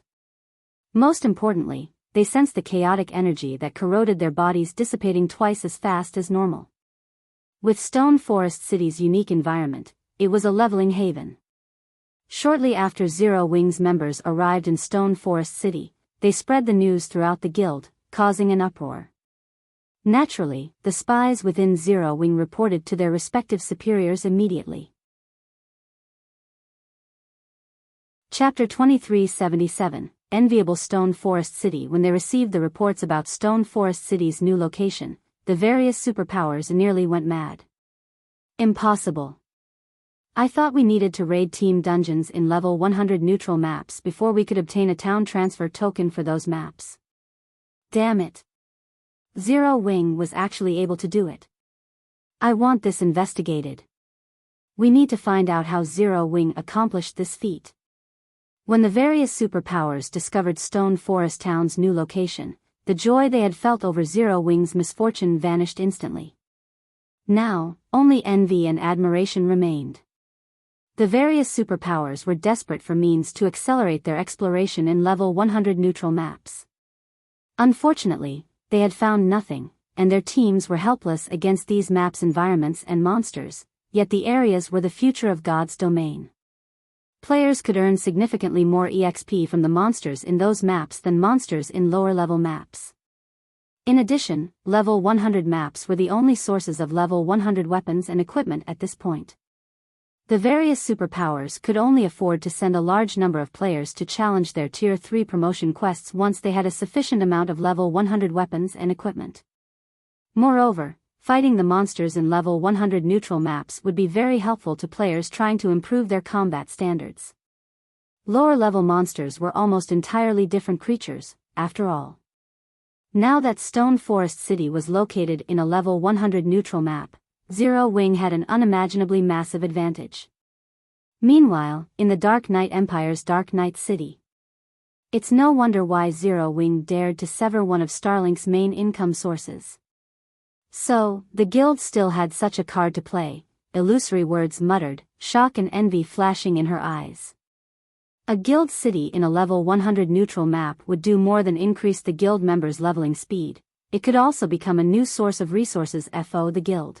Most importantly, they sensed the chaotic energy that corroded their bodies dissipating twice as fast as normal. With Stone Forest City's unique environment, it was a leveling haven. Shortly after Zero Wing's members arrived in Stone Forest City, they spread the news throughout the guild, causing an uproar. Naturally, the spies within Zero Wing reported to their respective superiors immediately. Chapter 2377, Enviable Stone Forest City. When they received the reports about Stone Forest City's new location, the various superpowers nearly went mad. Impossible. I thought we needed to raid team dungeons in level 100 neutral maps before we could obtain a town transfer token for those maps. Damn it. Zero Wing was actually able to do it. I want this investigated. We need to find out how Zero Wing accomplished this feat. When the various superpowers discovered Stone Forest Town's new location, the joy they had felt over Zero Wing's misfortune vanished instantly. Now, only envy and admiration remained. The various superpowers were desperate for means to accelerate their exploration in level 100 neutral maps. Unfortunately, they had found nothing, and their teams were helpless against these maps' environments and monsters, yet the areas were the future of God's domain. Players could earn significantly more EXP from the monsters in those maps than monsters in lower-level maps. In addition, level 100 maps were the only sources of level 100 weapons and equipment at this point. The various superpowers could only afford to send a large number of players to challenge their Tier 3 promotion quests once they had a sufficient amount of level 100 weapons and equipment. Moreover, fighting the monsters in level 100 neutral maps would be very helpful to players trying to improve their combat standards. Lower-level monsters were almost entirely different creatures, after all. Now that Stone Forest City was located in a level 100 neutral map, Zero Wing had an unimaginably massive advantage. Meanwhile, in the Dark Knight Empire's Dark Knight City, it's no wonder why Zero Wing dared to sever one of Starlink's main income sources. So, the guild still had such a card to play, illusory words muttered, shock and envy flashing in her eyes. A guild city in a level 100 neutral map would do more than increase the guild members' leveling speed, it could also become a new source of resources for the guild.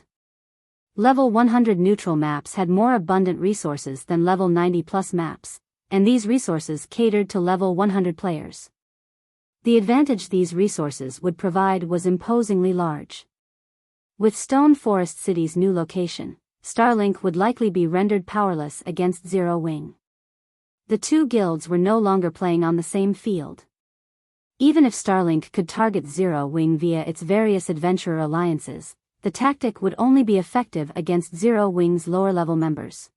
Level 100 neutral maps had more abundant resources than level 90 plus maps, and these resources catered to level 100 players. The advantage these resources would provide was imposingly large. With Stone Forest City's new location, Starlink would likely be rendered powerless against Zero Wing. The two guilds were no longer playing on the same field. Even if Starlink could target Zero Wing via its various adventurer alliances, the tactic would only be effective against Zero Wing's lower-level members.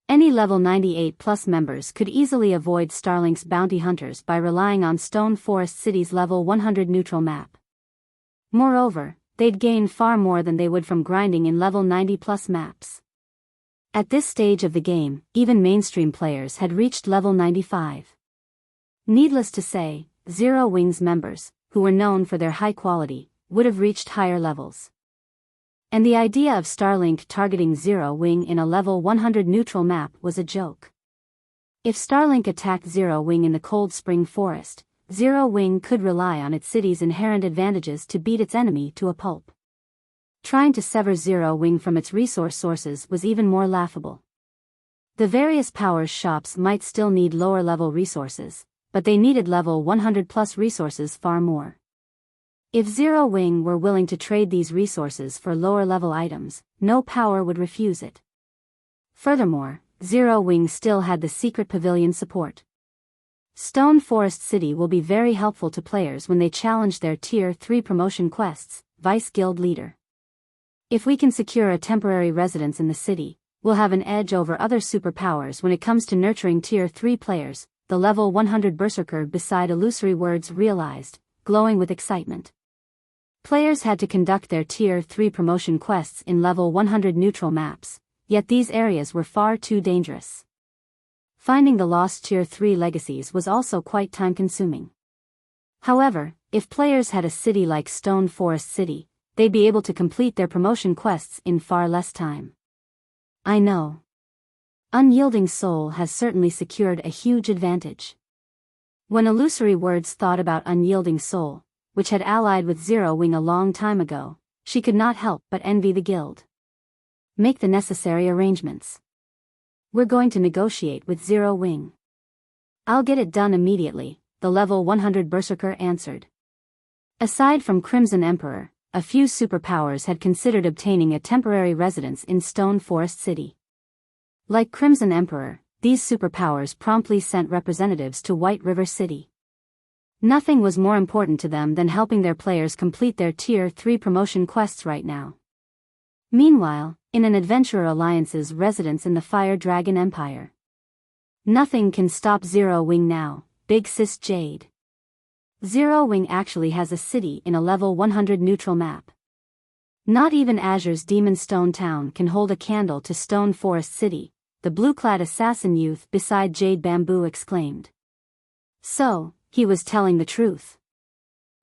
Any level 98 plus members could easily avoid Starlink's bounty hunters by relying on Stone Forest City's level 100 neutral map. Moreover, they'd gain far more than they would from grinding in level 90 plus maps. At this stage of the game, even mainstream players had reached level 95. Needless to say, Zero Wing's members, who were known for their high quality, would have reached higher levels. And the idea of Starlink targeting Zero Wing in a level 100 neutral map was a joke. If Starlink attacked Zero Wing in the Cold Spring Forest, Zero Wing could rely on its city's inherent advantages to beat its enemy to a pulp. Trying to sever Zero Wing from its resource sources was even more laughable. The various powers shops might still need lower-level resources, but they needed level 100 plus resources far more. If Zero Wing were willing to trade these resources for lower-level items, no power would refuse it. Furthermore, Zero Wing still had the secret pavilion support. Stone Forest City will be very helpful to players when they challenge their Tier 3 promotion quests, Vice Guild Leader. If we can secure a temporary residence in the city, we'll have an edge over other superpowers when it comes to nurturing Tier 3 players, the level 100 berserker beside illusory words realized, glowing with excitement. Players had to conduct their Tier 3 promotion quests in level 100 neutral maps, yet these areas were far too dangerous. Finding the lost Tier 3 legacies was also quite time-consuming. However, if players had a city like Stone Forest City, they'd be able to complete their promotion quests in far less time. I know. Unyielding Soul has certainly secured a huge advantage. When illusory words thought about Unyielding Soul, which had allied with Zero Wing a long time ago, she could not help but envy the guild. Make the necessary arrangements. We're going to negotiate with Zero Wing. I'll get it done immediately, the level 100 berserker answered. Aside from Crimson Emperor, a few superpowers had considered obtaining a temporary residence in Stone Forest City. Like Crimson Emperor, these superpowers promptly sent representatives to White River City. Nothing was more important to them than helping their players complete their Tier 3 promotion quests right now. Meanwhile, in an Adventurer Alliance's residence in the Fire Dragon Empire, nothing can stop Zero Wing now, Big Sis Jade. Zero Wing actually has a city in a level 100 neutral map. Not even Azure's Demon Stone Town can hold a candle to Stone Forest City, the blue-clad assassin youth beside Jade Bamboo exclaimed. So, he was telling the truth.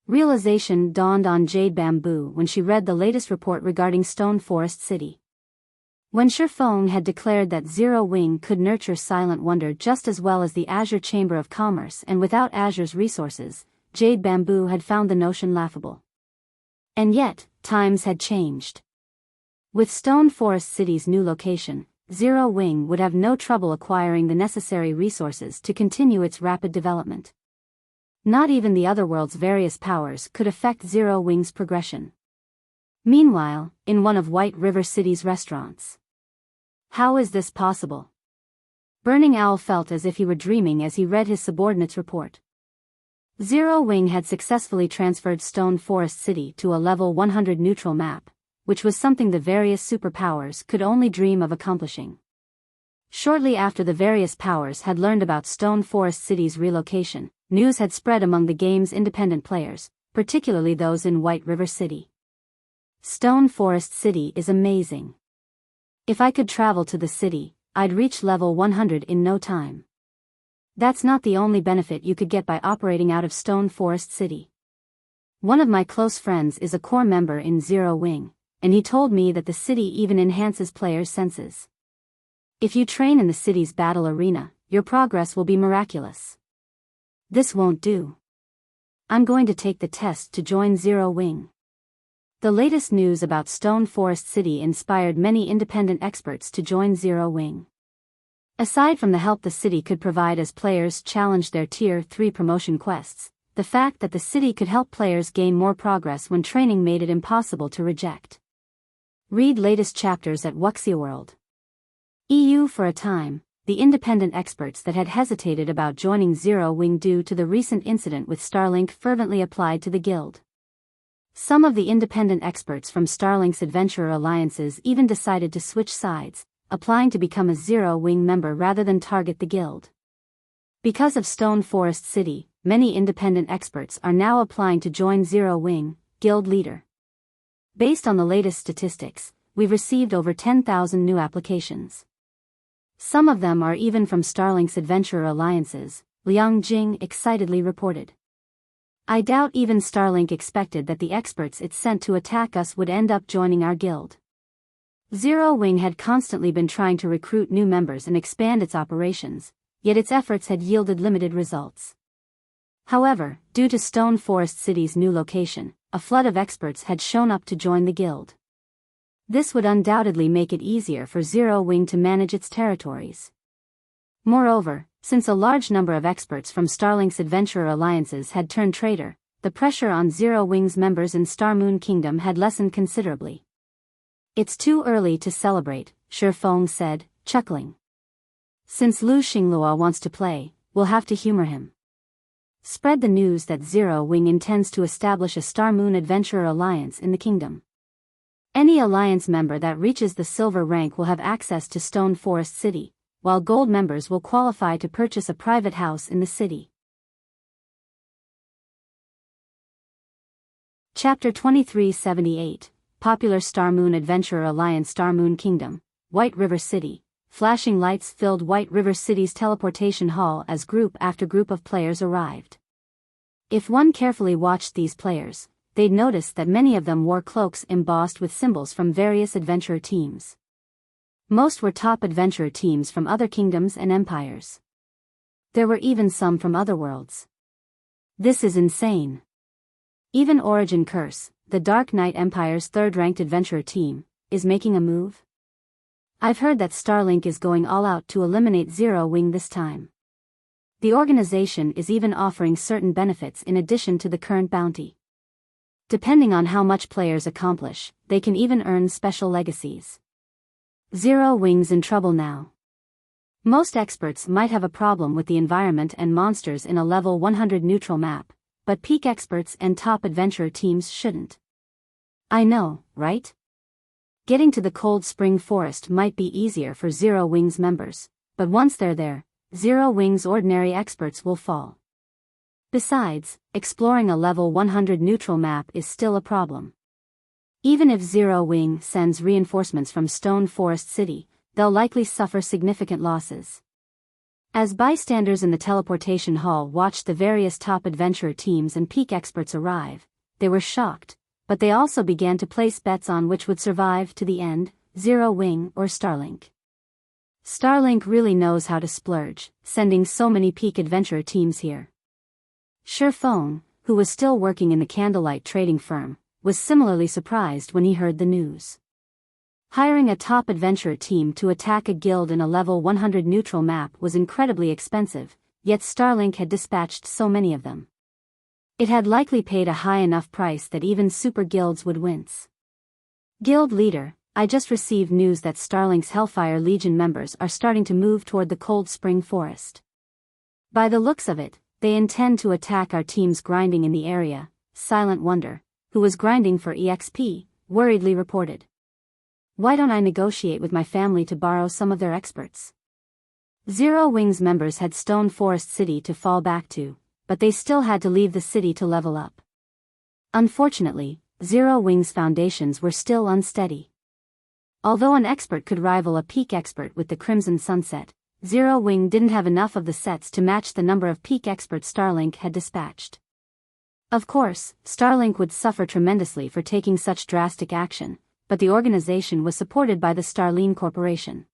Realization dawned on Jade Bamboo when she read the latest report regarding Stone Forest City. When Shifeng had declared that Zero Wing could nurture Silent Wonder just as well as the Azure Chamber of Commerce and without Azure's resources, Jade Bamboo had found the notion laughable. And yet, times had changed. With Stone Forest City's new location, Zero Wing would have no trouble acquiring the necessary resources to continue its rapid development. Not even the Otherworld's various powers could affect Zero Wing's progression. Meanwhile, in one of White River City's restaurants. How is this possible? Burning Owl felt as if he were dreaming as he read his subordinate's report. Zero Wing had successfully transferred Stone Forest City to a level 100 neutral map, which was something the various superpowers could only dream of accomplishing. Shortly after the various powers had learned about Stone Forest City's relocation, news had spread among the game's independent players, particularly those in White River City. Stone Forest City is amazing. If I could travel to the city, I'd reach level 100 in no time. That's not the only benefit you could get by operating out of Stone Forest City. One of my close friends is a core member in Zero Wing, and he told me that the city even enhances players' senses. If you train in the city's battle arena, your progress will be miraculous. This won't do. I'm going to take the test to join Zero Wing. The latest news about Stone Forest City inspired many independent experts to join Zero Wing. Aside from the help the city could provide as players challenged their Tier 3 promotion quests, the fact that the city could help players gain more progress when training made it impossible to reject. Read latest chapters at Wuxia World. EU. For a time, the independent experts that had hesitated about joining Zero Wing due to the recent incident with Starlink fervently applied to the guild. Some of the independent experts from Starlink's adventurer alliances even decided to switch sides, applying to become a Zero Wing member rather than target the guild. Because of Stone Forest City, many independent experts are now applying to join Zero Wing, guild leader. Based on the latest statistics, we've received over 10,000 new applications. Some of them are even from Starlink's adventurer alliances, Liang Jing excitedly reported. I doubt even Starlink expected that the experts it sent to attack us would end up joining our guild. Zero Wing had constantly been trying to recruit new members and expand its operations, yet its efforts had yielded limited results. However, due to Stone Forest City's new location, a flood of experts had shown up to join the guild. This would undoubtedly make it easier for Zero Wing to manage its territories. Moreover, since a large number of experts from Starlink's adventurer alliances had turned traitor, the pressure on Zero Wing's members in Star Moon Kingdom had lessened considerably. It's too early to celebrate, Shifeng said, chuckling. Since Lu Xinglua wants to play, we'll have to humor him. Spread the news that Zero Wing intends to establish a Star Moon Adventurer Alliance in the kingdom. Any alliance member that reaches the silver rank will have access to Stone Forest City, while gold members will qualify to purchase a private house in the city. Chapter 2378, Popular Star Moon Adventurer Alliance. Star Moon Kingdom, White River City. Flashing lights filled White River City's teleportation hall as group after group of players arrived. If one carefully watched these players, they'd notice that many of them wore cloaks embossed with symbols from various adventurer teams. Most were top adventurer teams from other kingdoms and empires. There were even some from other worlds. This is insane. Even Origin Curse, the Dark Knight Empire's third-ranked adventurer team, is making a move. I've heard that Starlink is going all out to eliminate Zero Wing this time. The organization is even offering certain benefits in addition to the current bounty. Depending on how much players accomplish, they can even earn special legacies. Zero Wing's in trouble now. Most experts might have a problem with the environment and monsters in a level 100 neutral map, but peak experts and top adventurer teams shouldn't. I know, right? Getting to the Cold Spring Forest might be easier for Zero Wing's members, but once they're there, Zero Wing's ordinary experts will fall. Besides, exploring a level 100 neutral map is still a problem. Even if Zero Wing sends reinforcements from Stone Forest City, they'll likely suffer significant losses. As bystanders in the teleportation hall watched the various top adventurer teams and peak experts arrive, they were shocked, but they also began to place bets on which would survive to the end, Zero Wing or Starlink. Starlink really knows how to splurge, sending so many peak adventurer teams here. Shifeng, who was still working in the Candlelight trading firm, was similarly surprised when he heard the news. Hiring a top adventurer team to attack a guild in a level 100 neutral map was incredibly expensive, yet Starlink had dispatched so many of them. It had likely paid a high enough price that even super guilds would wince. Guild leader, I just received news that Starlink's Hellfire Legion members are starting to move toward the Cold Spring Forest. By the looks of it, they intend to attack our teams grinding in the area, Silent Wonder, who was grinding for EXP, worriedly reported. Why don't I negotiate with my family to borrow some of their experts? Zero Wings members had Stone Forest City to fall back to, but they still had to leave the city to level up. Unfortunately, Zero Wings' foundations were still unsteady. Although an expert could rival a peak expert with the Crimson Sunset, Zero Wing didn't have enough of the sets to match the number of peak experts Starlink had dispatched. Of course, Starlink would suffer tremendously for taking such drastic action, but the organization was supported by the Starline Corporation.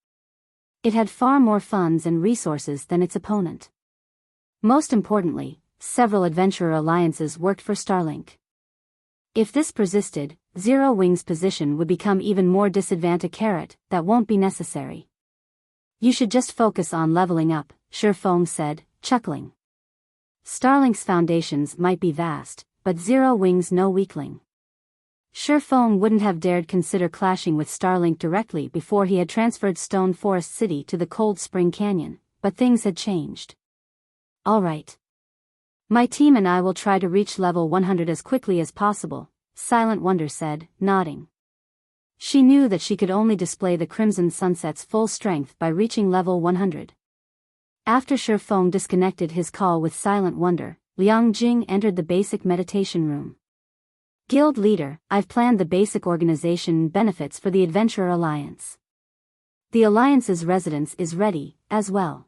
It had far more funds and resources than its opponent. Most importantly, several adventurer alliances worked for Starlink. If this persisted, Zero Wing's position would become even more disadvantaged. That won't be necessary. You should just focus on leveling up, Shifeng said, chuckling. Starlink's foundations might be vast, but Zero Wing's no weakling. Shifeng wouldn't have dared consider clashing with Starlink directly before he had transferred Stone Forest City to the Cold Spring Canyon, but things had changed. All right. My team and I will try to reach level 100 as quickly as possible, Silent Wonder said, nodding. She knew that she could only display the Crimson Sunset's full strength by reaching level 100. After Shifeng disconnected his call with Silent Wonder, Liang Jing entered the basic meditation room. Guild leader, I've planned the basic organization benefits for the Adventurer Alliance. The Alliance's residence is ready, as well.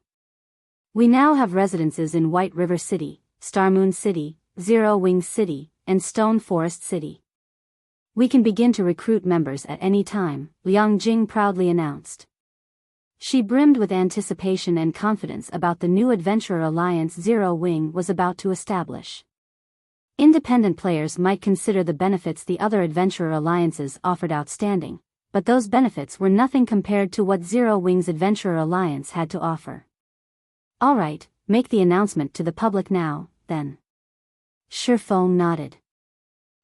We now have residences in White River City, Starmoon City, Zero Wings City, and Stone Forest City. We can begin to recruit members at any time, Liang Jing proudly announced. She brimmed with anticipation and confidence about the new Adventurer Alliance Zero Wing was about to establish. Independent players might consider the benefits the other Adventurer Alliances offered outstanding, but those benefits were nothing compared to what Zero Wings Adventurer Alliance had to offer. All right, make the announcement to the public now, then. Shifeng nodded.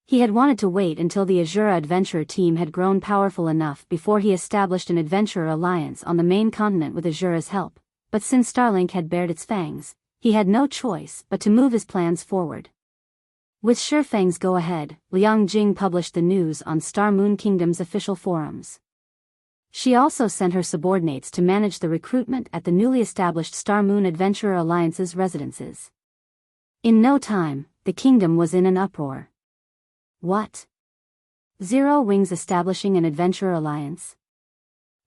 He had wanted to wait until the Azura Adventurer team had grown powerful enough before he established an Adventurer Alliance on the main continent with Azura's help, but since Starlink had bared its fangs, he had no choice but to move his plans forward. With Shifeng's go-ahead, Liang Jing published the news on Star Moon Kingdom's official forums. She also sent her subordinates to manage the recruitment at the newly established Star Moon Adventurer Alliance's residences. In no time, the kingdom was in an uproar. What? Zero Wings establishing an Adventurer Alliance?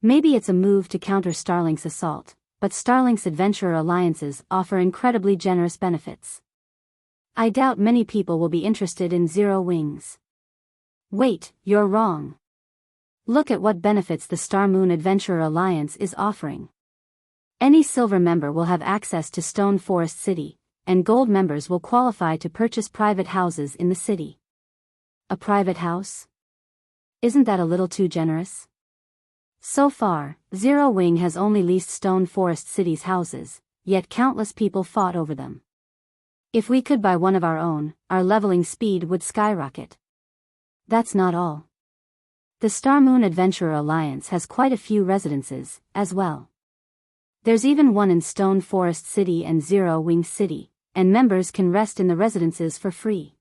Maybe it's a move to counter Starlink's assault, but Starlink's Adventurer Alliances offer incredibly generous benefits. I doubt many people will be interested in Zero Wings. Wait, you're wrong. Look at what benefits the Star Moon Adventurer Alliance is offering. Any silver member will have access to Stone Forest City, and gold members will qualify to purchase private houses in the city. A private house? Isn't that a little too generous? So far, Zero Wing has only leased Stone Forest City's houses, yet countless people fought over them. If we could buy one of our own, our leveling speed would skyrocket. That's not all. The Star Moon Adventurer Alliance has quite a few residences, as well. There's even one in Stone Forest City and Zero Wing City, and members can rest in the residences for free.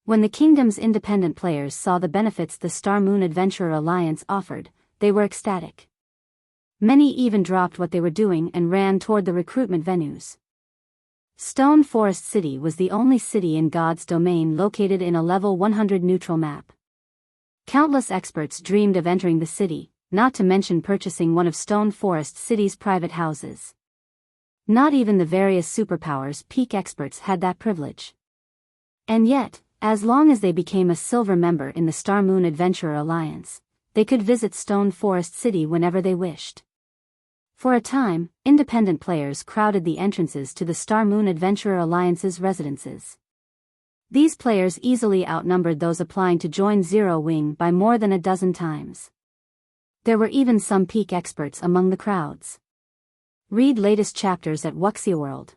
When the kingdom's independent players saw the benefits the Star Moon Adventurer Alliance offered, they were ecstatic. Many even dropped what they were doing and ran toward the recruitment venues. Stone Forest City was the only city in God's domain located in a level 100 neutral map. Countless experts dreamed of entering the city, not to mention purchasing one of Stone Forest City's private houses. Not even the various superpowers peak experts had that privilege. And yet, as long as they became a silver member in the Star Moon Adventurer Alliance, they could visit Stone Forest City whenever they wished. For a time, independent players crowded the entrances to the Star Moon Adventurer Alliance's residences. These players easily outnumbered those applying to join Zero Wing by more than a dozen times. There were even some peak experts among the crowds. Read latest chapters at Wuxia World.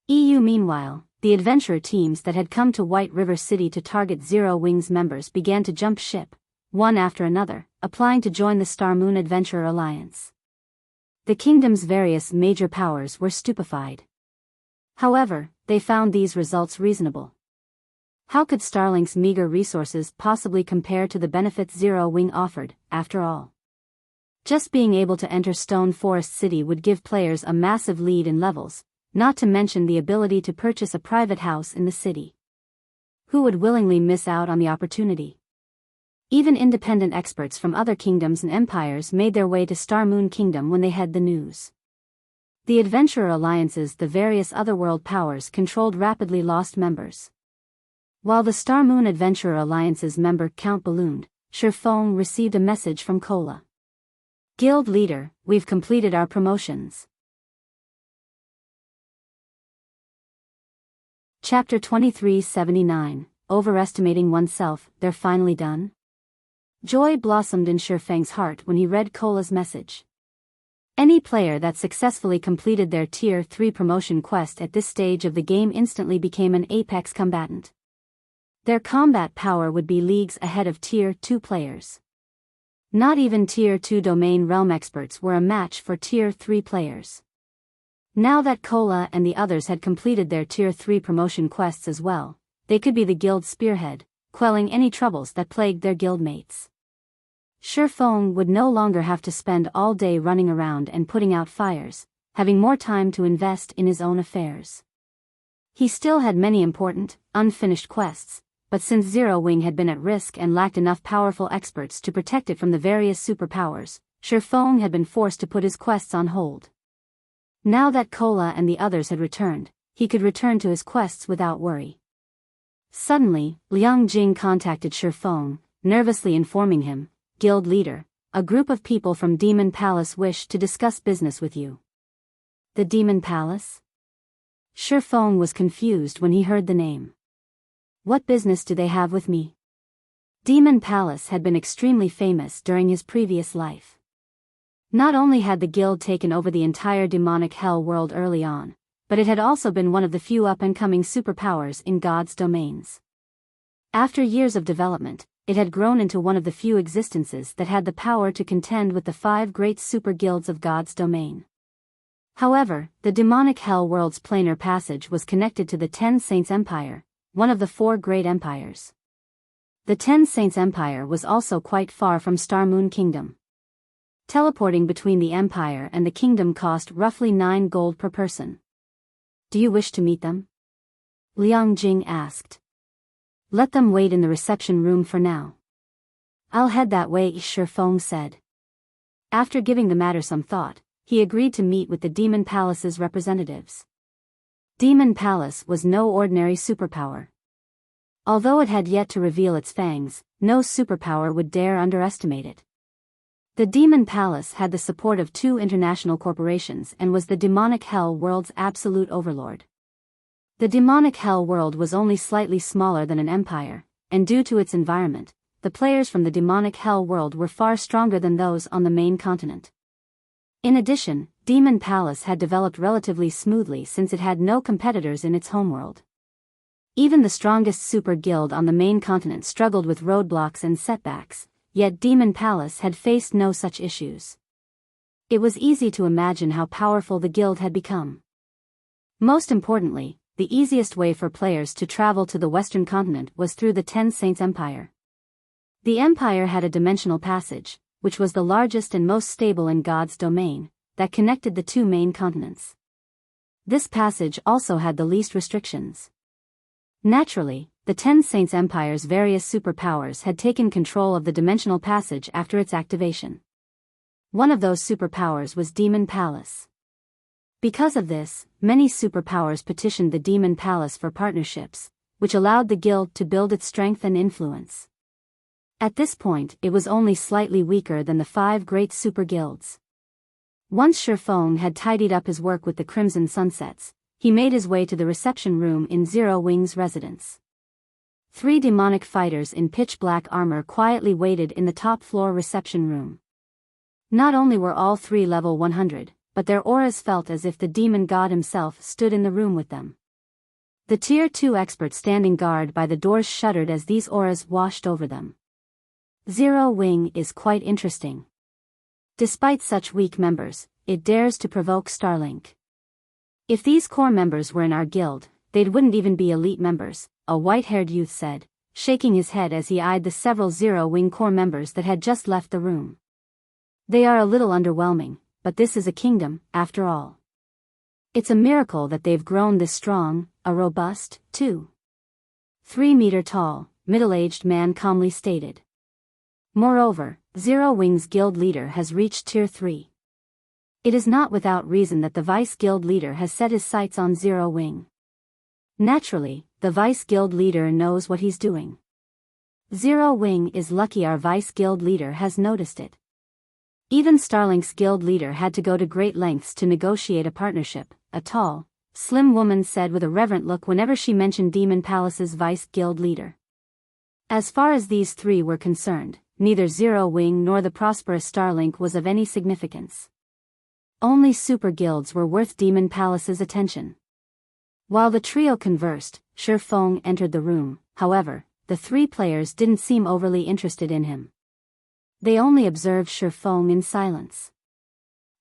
EU. Meanwhile, the adventurer teams that had come to White River City to target Zero Wings members began to jump ship, one after another, applying to join the Star Moon Adventurer Alliance. The kingdom's various major powers were stupefied. However, they found these results reasonable. How could Starlink's meager resources possibly compare to the benefits Zero Wing offered, after all? Just being able to enter Stone Forest City would give players a massive lead in levels, not to mention the ability to purchase a private house in the city. Who would willingly miss out on the opportunity? Even independent experts from other kingdoms and empires made their way to Star Moon Kingdom when they had the news. The adventurer alliances, the various otherworld powers, controlled rapidly lost members. While the Star Moon Adventurer Alliance's member count ballooned, Shifeng received a message from Kola. Guild leader, we've completed our promotions. Chapter 2379, Overestimating Oneself, They're Finally Done? Joy blossomed in Shifeng's heart when he read Kola's message. Any player that successfully completed their Tier 3 promotion quest at this stage of the game instantly became an apex combatant. Their combat power would be leagues ahead of Tier 2 players. Not even Tier 2 domain realm experts were a match for Tier 3 players. Now that Kola and the others had completed their Tier 3 promotion quests as well, they could be the guild spearhead, quelling any troubles that plagued their guildmates. Shifeng would no longer have to spend all day running around and putting out fires, having more time to invest in his own affairs. He still had many important, unfinished quests, but since Zero Wing had been at risk and lacked enough powerful experts to protect it from the various superpowers, Shifeng had been forced to put his quests on hold. Now that Kola and the others had returned, he could return to his quests without worry. Suddenly, Liang Jing contacted Shifeng, nervously informing him, Guild leader, a group of people from Demon Palace wish to discuss business with you. The Demon Palace? Shifeng was confused when he heard the name. What business do they have with me? Demon Palace had been extremely famous during his previous life. Not only had the guild taken over the entire demonic hell world early on, but it had also been one of the few up-and-coming superpowers in God's domains. After years of development, it had grown into one of the few existences that had the power to contend with the 5 great super guilds of God's domain. However, the demonic hell world's planar passage was connected to the Ten Saints Empire, one of the 4 great empires. The Ten Saints Empire was also quite far from Star Moon Kingdom. Teleporting between the empire and the kingdom cost roughly 9 gold per person. Do you wish to meet them? Liang Jing asked. Let them wait in the reception room for now. I'll head that way, Shifeng said. After giving the matter some thought, he agreed to meet with the Demon Palace's representatives. Demon Palace was no ordinary superpower. Although it had yet to reveal its fangs, no superpower would dare underestimate it. The Demon Palace had the support of 2 international corporations and was the demonic hell world's absolute overlord. The demonic hell world was only slightly smaller than an empire, and due to its environment, the players from the demonic hell world were far stronger than those on the main continent. In addition, Demon Palace had developed relatively smoothly since it had no competitors in its homeworld. Even the strongest super guild on the main continent struggled with roadblocks and setbacks, yet Demon Palace had faced no such issues. It was easy to imagine how powerful the guild had become. Most importantly, the easiest way for players to travel to the western continent was through the Ten Saints Empire. The empire had a dimensional passage, which was the largest and most stable in God's domain, that connected the 2 main continents. This passage also had the least restrictions. Naturally, the Ten Saints Empire's various superpowers had taken control of the dimensional passage after its activation. One of those superpowers was Demon Palace. Because of this, many superpowers petitioned the Demon Palace for partnerships, which allowed the guild to build its strength and influence. At this point, it was only slightly weaker than the 5 great super guilds. Once Shifeng had tidied up his work with the Crimson Sunsets, he made his way to the reception room in Zero Wing's residence. 3 demonic fighters in pitch-black armor quietly waited in the top-floor reception room. Not only were all three level 100, but their auras felt as if the demon god himself stood in the room with them. The Tier 2 expert standing guard by the doors shuddered as these auras washed over them. Zero Wing is quite interesting. Despite such weak members, it dares to provoke Starlink. If these core members were in our guild, they wouldn't even be elite members, a white-haired youth said, shaking his head as he eyed the several Zero Wing core members that had just left the room. They are a little underwhelming, but this is a kingdom, after all. It's a miracle that they've grown this strong, a robust, 3-meter tall, middle-aged man calmly stated. Moreover, Zero Wing's guild leader has reached Tier 3. It is not without reason that the vice guild leader has set his sights on Zero Wing. Naturally, the vice guild leader knows what he's doing. Zero Wing is lucky our vice guild leader has noticed it. Even Starlink's guild leader had to go to great lengths to negotiate a partnership, a tall, slim woman said with a reverent look whenever she mentioned Demon Palace's vice guild leader. As far as these three were concerned, neither Zero Wing nor the prosperous Starlink was of any significance. Only super guilds were worth Demon Palace's attention. While the trio conversed, Shi Feng entered the room. However, the three players didn't seem overly interested in him. They only observed Shi Feng in silence.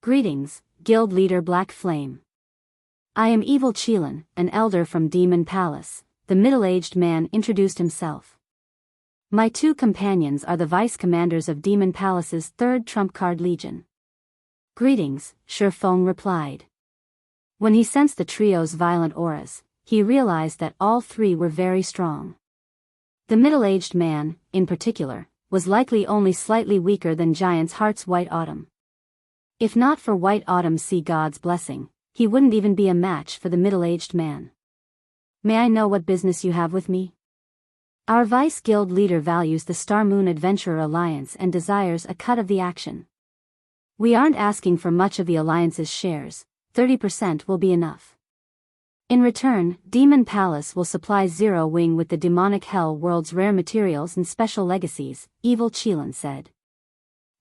Greetings, Guild Leader Black Flame. I am Evil Qilin, an elder from Demon Palace, the middle-aged man introduced himself. My two companions are the vice-commanders of Demon Palace's 3rd Trump Card Legion. Greetings, Shi Feng replied. When he sensed the trio's violent auras, he realized that all three were very strong. The middle-aged man, in particular, was likely only slightly weaker than Giant's Heart's White Autumn. If not for White Autumn's Sea God's blessing, he wouldn't even be a match for the middle-aged man. May I know what business you have with me? Our vice guild leader values the Star Moon Adventurer Alliance and desires a cut of the action. We aren't asking for much of the Alliance's shares, 30% will be enough. In return, Demon Palace will supply Zero Wing with the demonic hell world's rare materials and special legacies, Evil Qilin said.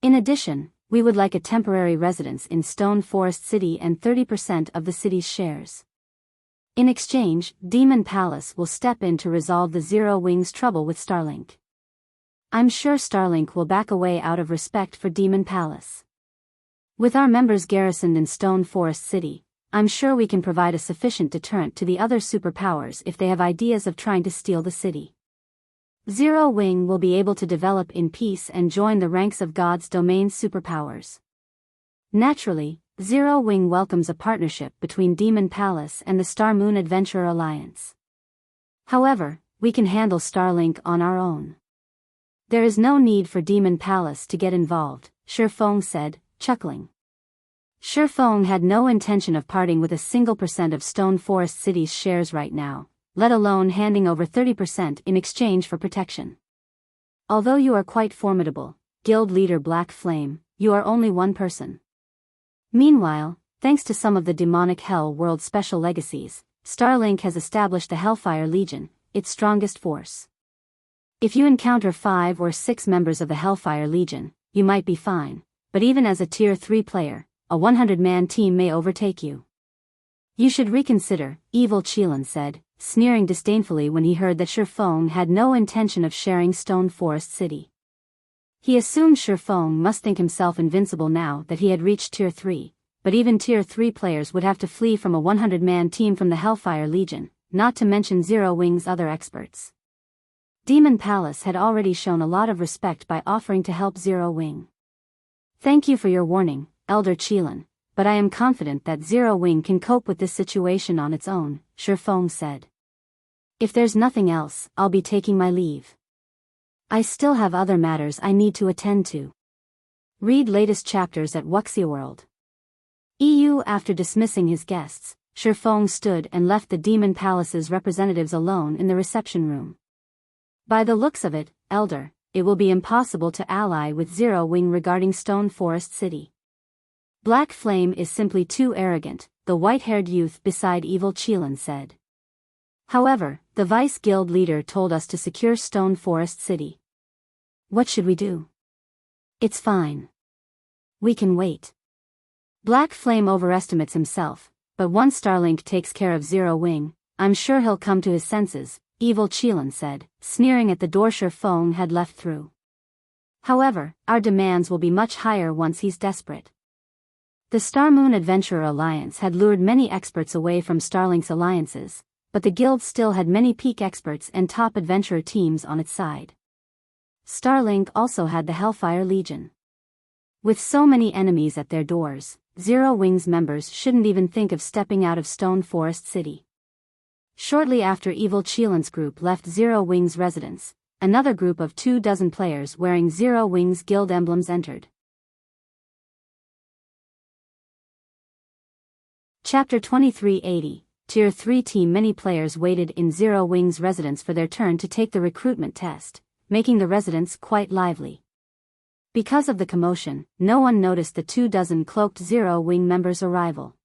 In addition, we would like a temporary residence in Stone Forest City and 30% of the city's shares. In exchange, Demon Palace will step in to resolve the Zero Wing's trouble with Starlink. I'm sure Starlink will back away out of respect for Demon Palace. With our members garrisoned in Stone Forest City, I'm sure we can provide a sufficient deterrent to the other superpowers if they have ideas of trying to steal the city. Zero Wing will be able to develop in peace and join the ranks of God's domain superpowers. Naturally, Zero Wing welcomes a partnership between Demon Palace and the Star Moon Adventurer Alliance. However, we can handle Starlink on our own. There is no need for Demon Palace to get involved, Shi Feng said, chuckling. Shi Feng had no intention of parting with a single % of Stone Forest City's shares right now, let alone handing over 30% in exchange for protection. Although you are quite formidable, Guild Leader Black Flame, you are only one person. Meanwhile, thanks to some of the demonic Hell World special legacies, Starlink has established the Hellfire Legion, its strongest force. If you encounter 5 or 6 members of the Hellfire Legion, you might be fine, but even as a Tier 3 player, a 100-man team may overtake you. You should reconsider, Evil Qilin said, sneering disdainfully when he heard that Shi Feng had no intention of sharing Stone Forest City. He assumed Shi Feng must think himself invincible now that he had reached Tier 3, but even Tier 3 players would have to flee from a 100-man team from the Hellfire Legion, not to mention Zero Wing's other experts. Demon Palace had already shown a lot of respect by offering to help Zero Wing. Thank you for your warning, Elder Qilin, but I am confident that Zero Wing can cope with this situation on its own, Shi Feng said. If there's nothing else, I'll be taking my leave. I still have other matters I need to attend to. Read latest chapters at Wuxia World. EU. After dismissing his guests, Shi Feng stood and left the Demon Palace's representatives alone in the reception room. By the looks of it, Elder, it will be impossible to ally with Zero Wing regarding Stone Forest City. Black Flame is simply too arrogant, the white-haired youth beside Evil Qilin said. However, the Vice Guild leader told us to secure Stone Forest City. What should we do? It's fine. We can wait. Black Flame overestimates himself, but once Starlink takes care of Zero Wing, I'm sure he'll come to his senses, Evil Qilin said, sneering at the door Feng had left through. However, our demands will be much higher once he's desperate. The Star Moon Adventurer Alliance had lured many experts away from Starlink's alliances, but the guild still had many peak experts and top adventurer teams on its side. Starlink also had the Hellfire Legion. With so many enemies at their doors, Zero Wing's members shouldn't even think of stepping out of Stone Forest City. Shortly after Evil Qilin's group left Zero Wing's residence, another group of 24 players wearing Zero Wing's guild emblems entered. Chapter 2380, Tier 3 team. Many players waited in Zero Wing's residence for their turn to take the recruitment test, making the residence quite lively. Because of the commotion, no one noticed the 24 cloaked Zero Wing members' arrival.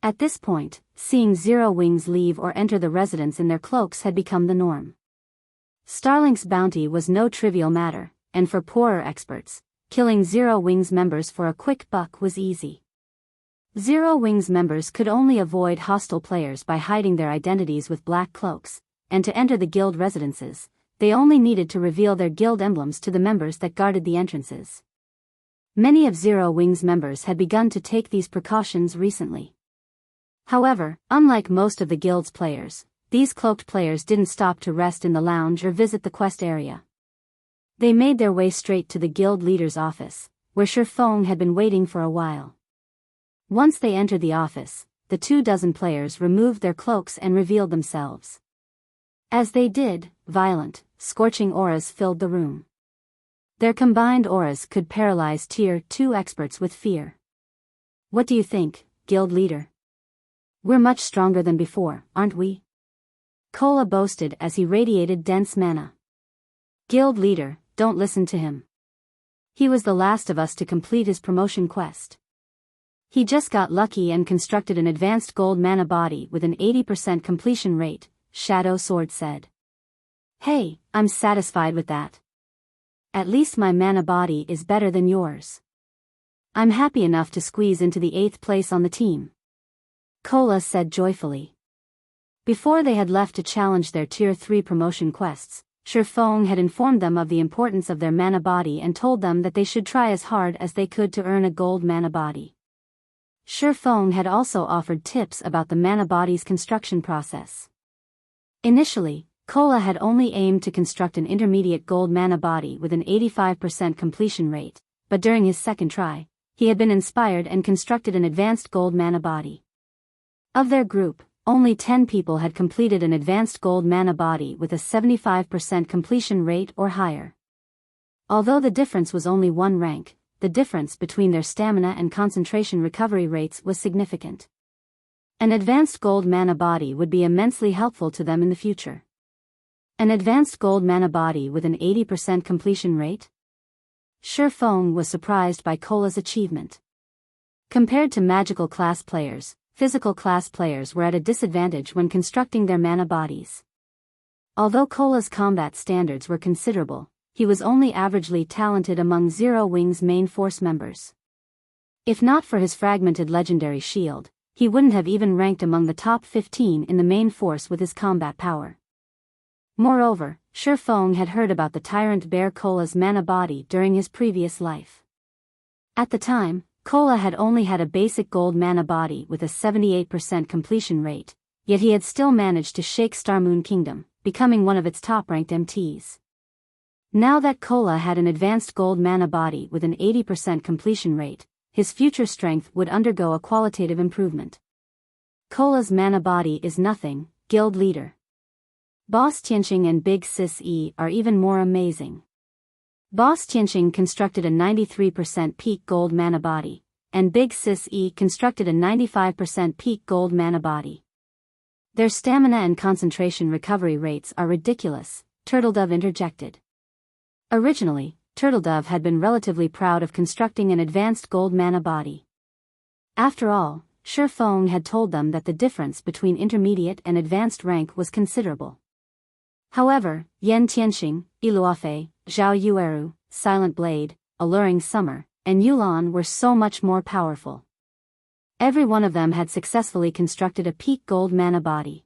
At this point, seeing Zero Wings leave or enter the residence in their cloaks had become the norm. Starlink's bounty was no trivial matter, and for poorer experts, killing Zero Wings members for a quick buck was easy. Zero Wings members could only avoid hostile players by hiding their identities with black cloaks, and to enter the guild residences, they only needed to reveal their guild emblems to the members that guarded the entrances. Many of Zero Wings members had begun to take these precautions recently. However, unlike most of the guild's players, these cloaked players didn't stop to rest in the lounge or visit the quest area. They made their way straight to the guild leader's office, where Feng had been waiting for a while. Once they entered the office, the 24 players removed their cloaks and revealed themselves. As they did, violent, scorching auras filled the room. Their combined auras could paralyze Tier 2 experts with fear. What do you think, guild leader? We're much stronger than before, aren't we? Kola boasted as he radiated dense mana. Guild leader, don't listen to him. He was the last of us to complete his promotion quest. He just got lucky and constructed an advanced gold mana body with an 80% completion rate, Shadow Sword said. Hey, I'm satisfied with that. At least my mana body is better than yours. I'm happy enough to squeeze into the 8th place on the team. Kola said joyfully. Before they had left to challenge their Tier 3 promotion quests, Feng had informed them of the importance of their mana body and told them that they should try as hard as they could to earn a gold mana body. Feng had also offered tips about the mana body's construction process. Initially, Kola had only aimed to construct an intermediate gold mana body with an 85% completion rate, but during his second try, he had been inspired and constructed an advanced gold mana body. Of their group, only 10 people had completed an advanced gold mana body with a 75% completion rate or higher. Although the difference was only 1 rank, the difference between their stamina and concentration recovery rates was significant. An advanced gold mana body would be immensely helpful to them in the future. An advanced gold mana body with an 80% completion rate? Feng was surprised by Kola's achievement. Compared to magical class players, physical class players were at a disadvantage when constructing their mana bodies. Although Kola's combat standards were considerable, he was only averagely talented among Zero Wing's main force members. If not for his fragmented legendary shield, he wouldn't have even ranked among the top 15 in the main force with his combat power. Moreover, Feng had heard about the tyrant bear Kola's mana body during his previous life. At the time, Kola had only had a basic gold mana body with a 78% completion rate, yet he had still managed to shake Starmoon Kingdom, becoming one of its top-ranked MTs. Now that Kola had an advanced gold mana body with an 80% completion rate, his future strength would undergo a qualitative improvement. Kola's mana body is nothing, guild leader. Boss Tianqing and Big Sis E are even more amazing. Boss Tianqing constructed a 93% peak gold mana body, and Big Sis E constructed a 95% peak gold mana body. Their stamina and concentration recovery rates are ridiculous, Turtledove interjected. Originally, Turtledove had been relatively proud of constructing an advanced gold mana body. After all, Feng had told them that the difference between intermediate and advanced rank was considerable. However, Yan Tianxing, Iluafe, Zhao Yueru, Silent Blade, Alluring Summer, and Yulan were so much more powerful. Every one of them had successfully constructed a peak gold mana body.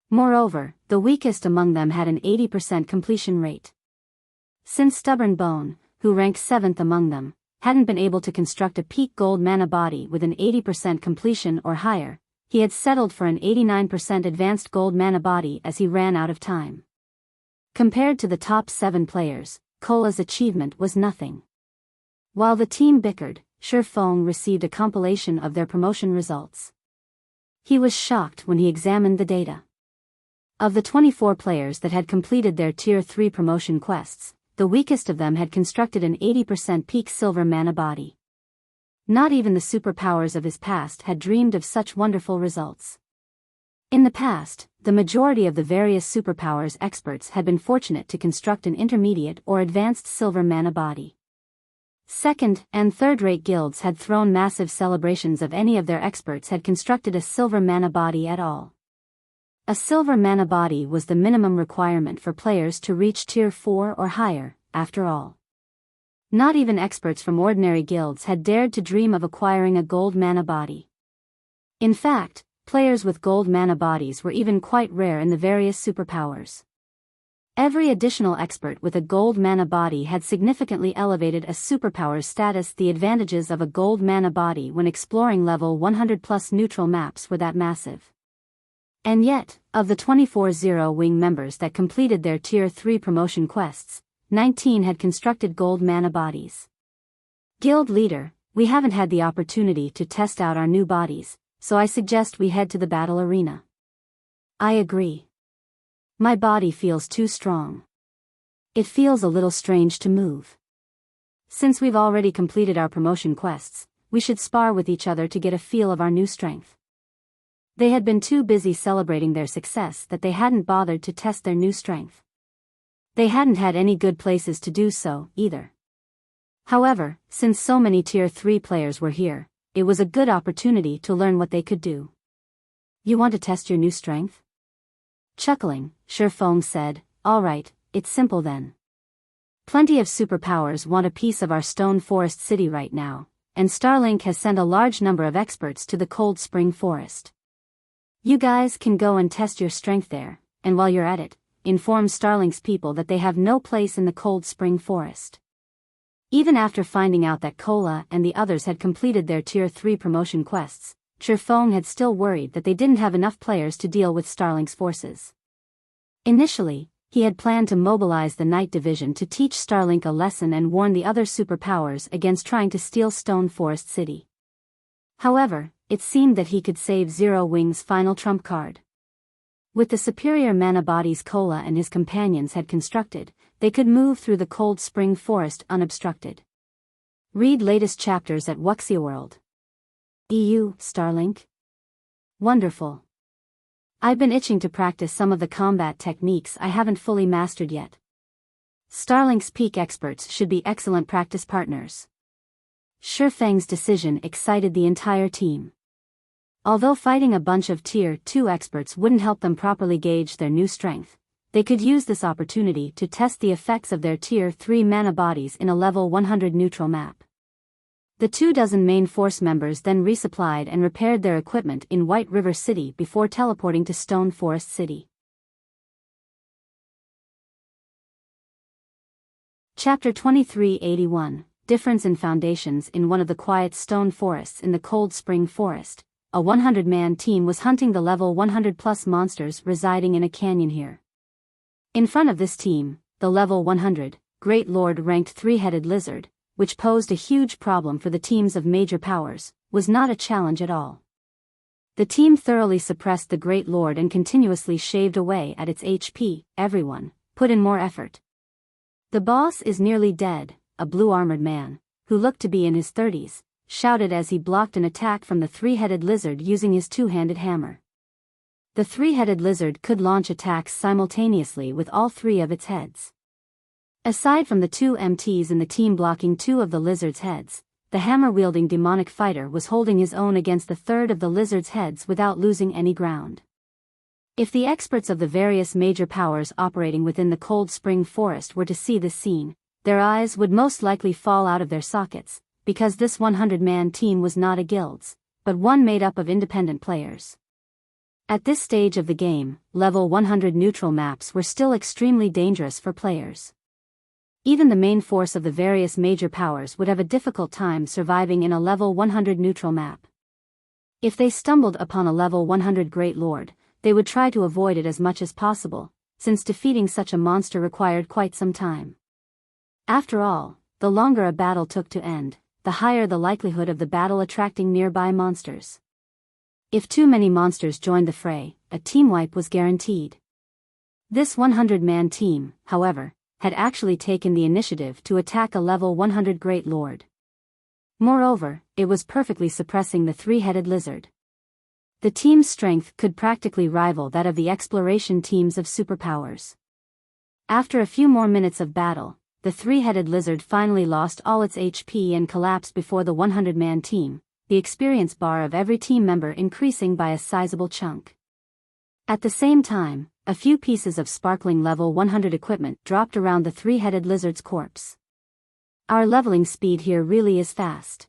Moreover, the weakest among them had an 80% completion rate. Since Stubborn Bone, who ranked 7th among them, hadn't been able to construct a peak gold mana body with an 80% completion or higher, he had settled for an 89% advanced gold mana body as he ran out of time. Compared to the top 7 players, Cola's achievement was nothing. While the team bickered, Shifeng received a compilation of their promotion results. He was shocked when he examined the data. Of the 24 players that had completed their Tier 3 promotion quests, the weakest of them had constructed an 80% peak silver mana body. Not even the superpowers of his past had dreamed of such wonderful results. In the past, the majority of the various superpowers experts had been fortunate to construct an intermediate or advanced silver mana body. Second- and third-rate guilds had thrown massive celebrations if any of their experts had constructed a silver mana body at all. A silver mana body was the minimum requirement for players to reach Tier 4 or higher, after all. Not even experts from ordinary guilds had dared to dream of acquiring a gold mana body. In fact, players with gold mana bodies were even quite rare in the various superpowers. Every additional expert with a gold mana body had significantly elevated a superpower's status. The advantages of a gold mana body when exploring level 100+ neutral maps were that massive. And yet, of the 24 Zero-Wing members that completed their Tier 3 promotion quests, 19 had constructed gold mana bodies. Guild leader, we haven't had the opportunity to test out our new bodies, so I suggest we head to the battle arena. I agree. My body feels too strong. It feels a little strange to move. Since we've already completed our promotion quests, we should spar with each other to get a feel of our new strength. They had been too busy celebrating their success that they hadn't bothered to test their new strength. They hadn't had any good places to do so, either. However, since so many Tier 3 players were here, it was a good opportunity to learn what they could do. You want to test your new strength? Chuckling, Shifeng said, all right, it's simple then. Plenty of superpowers want a piece of our stone forest city right now, and Starlink has sent a large number of experts to the Cold Spring Forest. You guys can go and test your strength there, and while you're at it, inform Starlink's people that they have no place in the Cold Spring Forest. Even after finding out that Cola and the others had completed their Tier 3 promotion quests, Shifeng had still worried that they didn't have enough players to deal with Starlink's forces. Initially, he had planned to mobilize the Night Division to teach Starlink a lesson and warn the other superpowers against trying to steal Stone Forest City. However, it seemed that he could save Zero-Wing's final trump card. With the superior mana bodies Cola and his companions had constructed, they could move through the Cold Spring Forest unobstructed. Read latest chapters at Wuxia World. EU, Starlink? Wonderful. I've been itching to practice some of the combat techniques I haven't fully mastered yet. Starlink's peak experts should be excellent practice partners. Shifeng's decision excited the entire team. Although fighting a bunch of Tier 2 experts wouldn't help them properly gauge their new strength, they could use this opportunity to test the effects of their Tier 3 mana bodies in a level 100 neutral map. The 24 main force members then resupplied and repaired their equipment in White River City before teleporting to Stone Forest City. Chapter 2381, Difference in Foundations. In one of the quiet stone forests in the Cold Spring Forest, a 100-man team was hunting the level 100+ monsters residing in a canyon here. In front of this team, the level 100, Great Lord ranked three-headed lizard, which posed a huge problem for the teams of major powers, was not a challenge at all. The team thoroughly suppressed the Great Lord and continuously shaved away at its HP. Everyone put in more effort. The boss is nearly dead, a blue-armored man, who looked to be in his 30s, shouted as he blocked an attack from the three-headed lizard using his two-handed hammer. The three-headed lizard could launch attacks simultaneously with all three of its heads. Aside from the two MTs in the team blocking two of the lizard's heads, the hammer-wielding demonic fighter was holding his own against the third of the lizard's heads without losing any ground. If the experts of the various major powers operating within the Cold Spring Forest were to see this scene, their eyes would most likely fall out of their sockets, because this 100-man team was not a guild's, but one made up of independent players. At this stage of the game, level 100 neutral maps were still extremely dangerous for players. Even the main force of the various major powers would have a difficult time surviving in a level 100 neutral map. If they stumbled upon a level 100 Great Lord, they would try to avoid it as much as possible, since defeating such a monster required quite some time. After all, the longer a battle took to end, the higher the likelihood of the battle attracting nearby monsters. If too many monsters joined the fray, a team wipe was guaranteed. This 100-man team, however, had actually taken the initiative to attack a level 100 Great Lord. Moreover, it was perfectly suppressing the three-headed lizard. The team's strength could practically rival that of the exploration teams of superpowers. After a few more minutes of battle, the three-headed lizard finally lost all its HP and collapsed before the 100-man team, the experience bar of every team member increasing by a sizable chunk. At the same time, a few pieces of sparkling level 100 equipment dropped around the three-headed lizard's corpse. Our leveling speed here really is fast.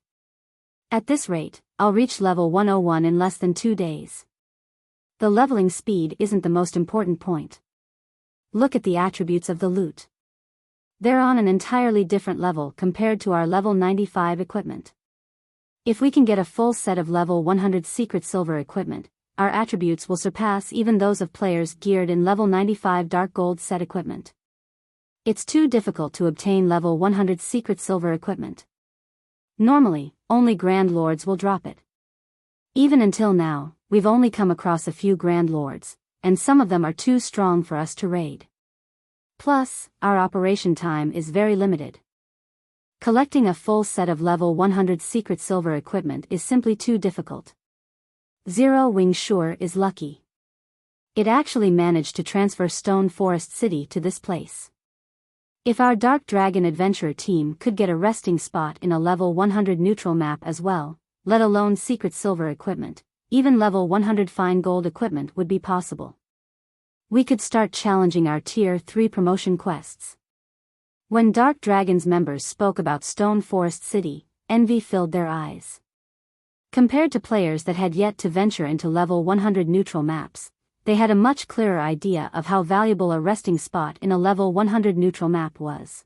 At this rate, I'll reach level 101 in less than 2 days. The leveling speed isn't the most important point. Look at the attributes of the loot. They're on an entirely different level compared to our level 95 equipment. If we can get a full set of level 100 secret silver equipment, our attributes will surpass even those of players geared in level 95 dark gold set equipment. It's too difficult to obtain level 100 secret silver equipment. Normally, only Grand Lords will drop it. Even until now, we've only come across a few Grand Lords, and some of them are too strong for us to raid. Plus, our operation time is very limited. Collecting a full set of level 100 secret silver equipment is simply too difficult. Zero Wing sure is lucky. It actually managed to transfer Stone Forest City to this place. If our Dark Dragon adventurer team could get a resting spot in a level 100 neutral map as well, let alone secret silver equipment, even level 100 fine gold equipment would be possible. We could start challenging our Tier 3 promotion quests. When Dark Dragon's members spoke about Stone Forest City, envy filled their eyes. Compared to players that had yet to venture into level 100 neutral maps, they had a much clearer idea of how valuable a resting spot in a level 100 neutral map was.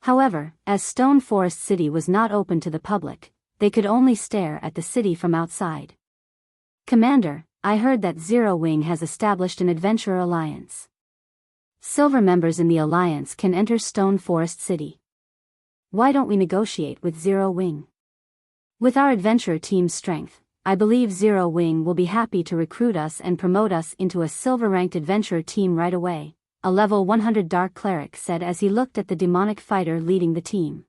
However, as Stone Forest City was not open to the public, they could only stare at the city from outside. Commander, I heard that Zero Wing has established an adventurer alliance. Silver members in the alliance can enter Stone Forest City. Why don't we negotiate with Zero Wing? With our adventurer team's strength, I believe Zero Wing will be happy to recruit us and promote us into a silver-ranked adventurer team right away, a level 100 Dark Cleric said as he looked at the demonic fighter leading the team.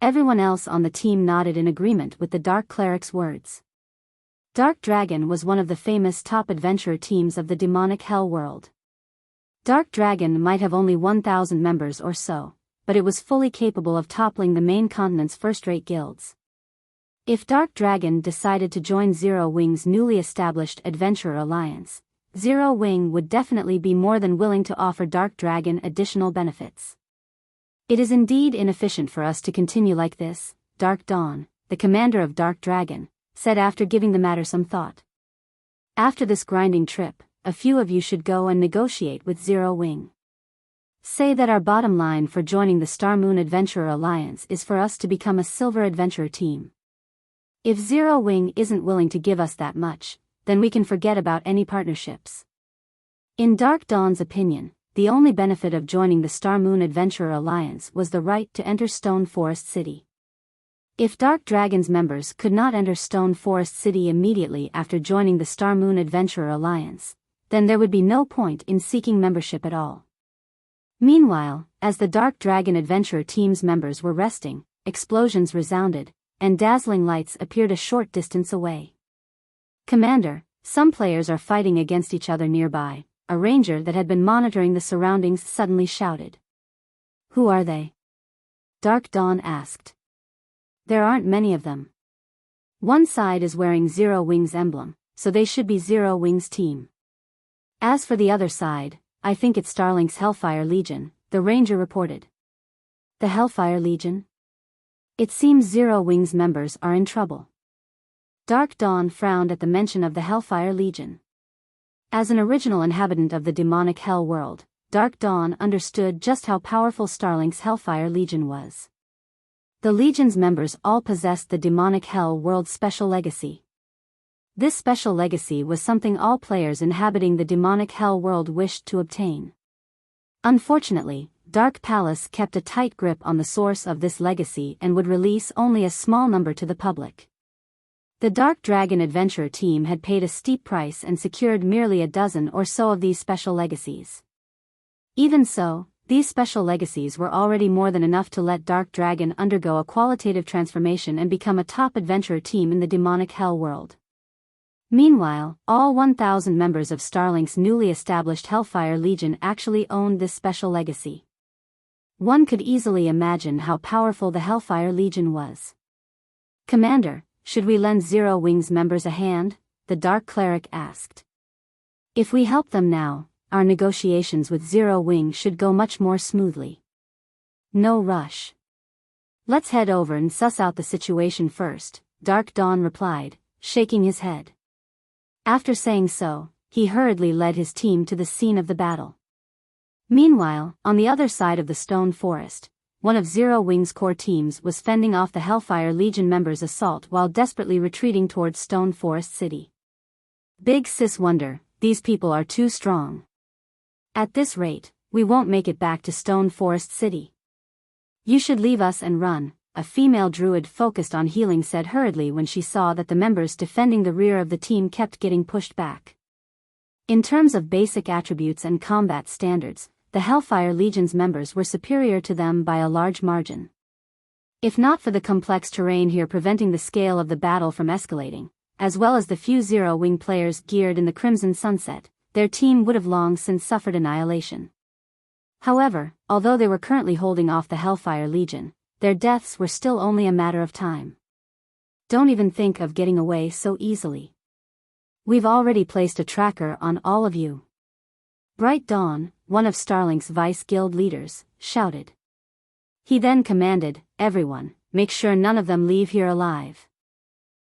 Everyone else on the team nodded in agreement with the Dark Cleric's words. Dark Dragon was one of the famous top adventurer teams of the demonic hell world. Dark Dragon might have only 1,000 members or so, but it was fully capable of toppling the main continent's first-rate guilds. If Dark Dragon decided to join Zero Wing's newly established Adventurer Alliance, Zero Wing would definitely be more than willing to offer Dark Dragon additional benefits. It is indeed inefficient for us to continue like this, Dark Dawn, the commander of Dark Dragon, said after giving the matter some thought. After this grinding trip, a few of you should go and negotiate with Zero Wing. Say that our bottom line for joining the Star Moon Adventurer Alliance is for us to become a silver adventurer team. If Zero Wing isn't willing to give us that much, then we can forget about any partnerships. In Dark Dawn's opinion, the only benefit of joining the Star Moon Adventurer Alliance was the right to enter Stone Forest City. If Dark Dragon's members could not enter Stone Forest City immediately after joining the Star Moon Adventurer Alliance, then there would be no point in seeking membership at all. Meanwhile, as the Dark Dragon Adventurer team's members were resting, explosions resounded, and dazzling lights appeared a short distance away. Commander, some players are fighting against each other nearby, a ranger that had been monitoring the surroundings suddenly shouted. Who are they? Dark Dawn asked. There aren't many of them. One side is wearing Zero Wing's emblem, so they should be Zero Wing's team. As for the other side, I think it's Starlink's Hellfire Legion, the ranger reported. The Hellfire Legion? It seems Zero Wing's members are in trouble. Dark Dawn frowned at the mention of the Hellfire Legion. As an original inhabitant of the demonic Hell world, Dark Dawn understood just how powerful Starlink's Hellfire Legion was. The Legion's members all possessed the demonic Hell world's special legacy. This special legacy was something all players inhabiting the demonic Hell world wished to obtain. Unfortunately, Dark Palace kept a tight grip on the source of this legacy and would release only a small number to the public. The Dark Dragon Adventure team had paid a steep price and secured merely a dozen or so of these special legacies. Even so, these special legacies were already more than enough to let Dark Dragon undergo a qualitative transformation and become a top adventure team in the demonic Hell world. Meanwhile, all 1,000 members of Starlink's newly established Hellfire Legion actually owned this special legacy. One could easily imagine how powerful the Hellfire Legion was. "Commander, should we lend Zero Wing's members a hand?" the Dark Cleric asked. "If we help them now, our negotiations with Zero Wing should go much more smoothly. No rush. Let's head over and suss out the situation first," Dark Dawn replied, shaking his head. After saying so, he hurriedly led his team to the scene of the battle. Meanwhile, on the other side of the stone forest, one of Zero Wing's core teams was fending off the Hellfire Legion members' assault while desperately retreating towards Stone Forest City. "Big Sis Wonder, these people are too strong. At this rate, we won't make it back to Stone Forest City. You should leave us and run," a female druid focused on healing said hurriedly when she saw that the members defending the rear of the team kept getting pushed back. In terms of basic attributes and combat standards, the Hellfire Legion's members were superior to them by a large margin. If not for the complex terrain here preventing the scale of the battle from escalating, as well as the few Zero Wing players geared in the Crimson Sunset, their team would have long since suffered annihilation. However, although they were currently holding off the Hellfire Legion, their deaths were still only a matter of time. "Don't even think of getting away so easily. We've already placed a tracker on all of you." Bright Dawn, one of Starlink's vice guild leaders, shouted. He then commanded, "Everyone, make sure none of them leave here alive."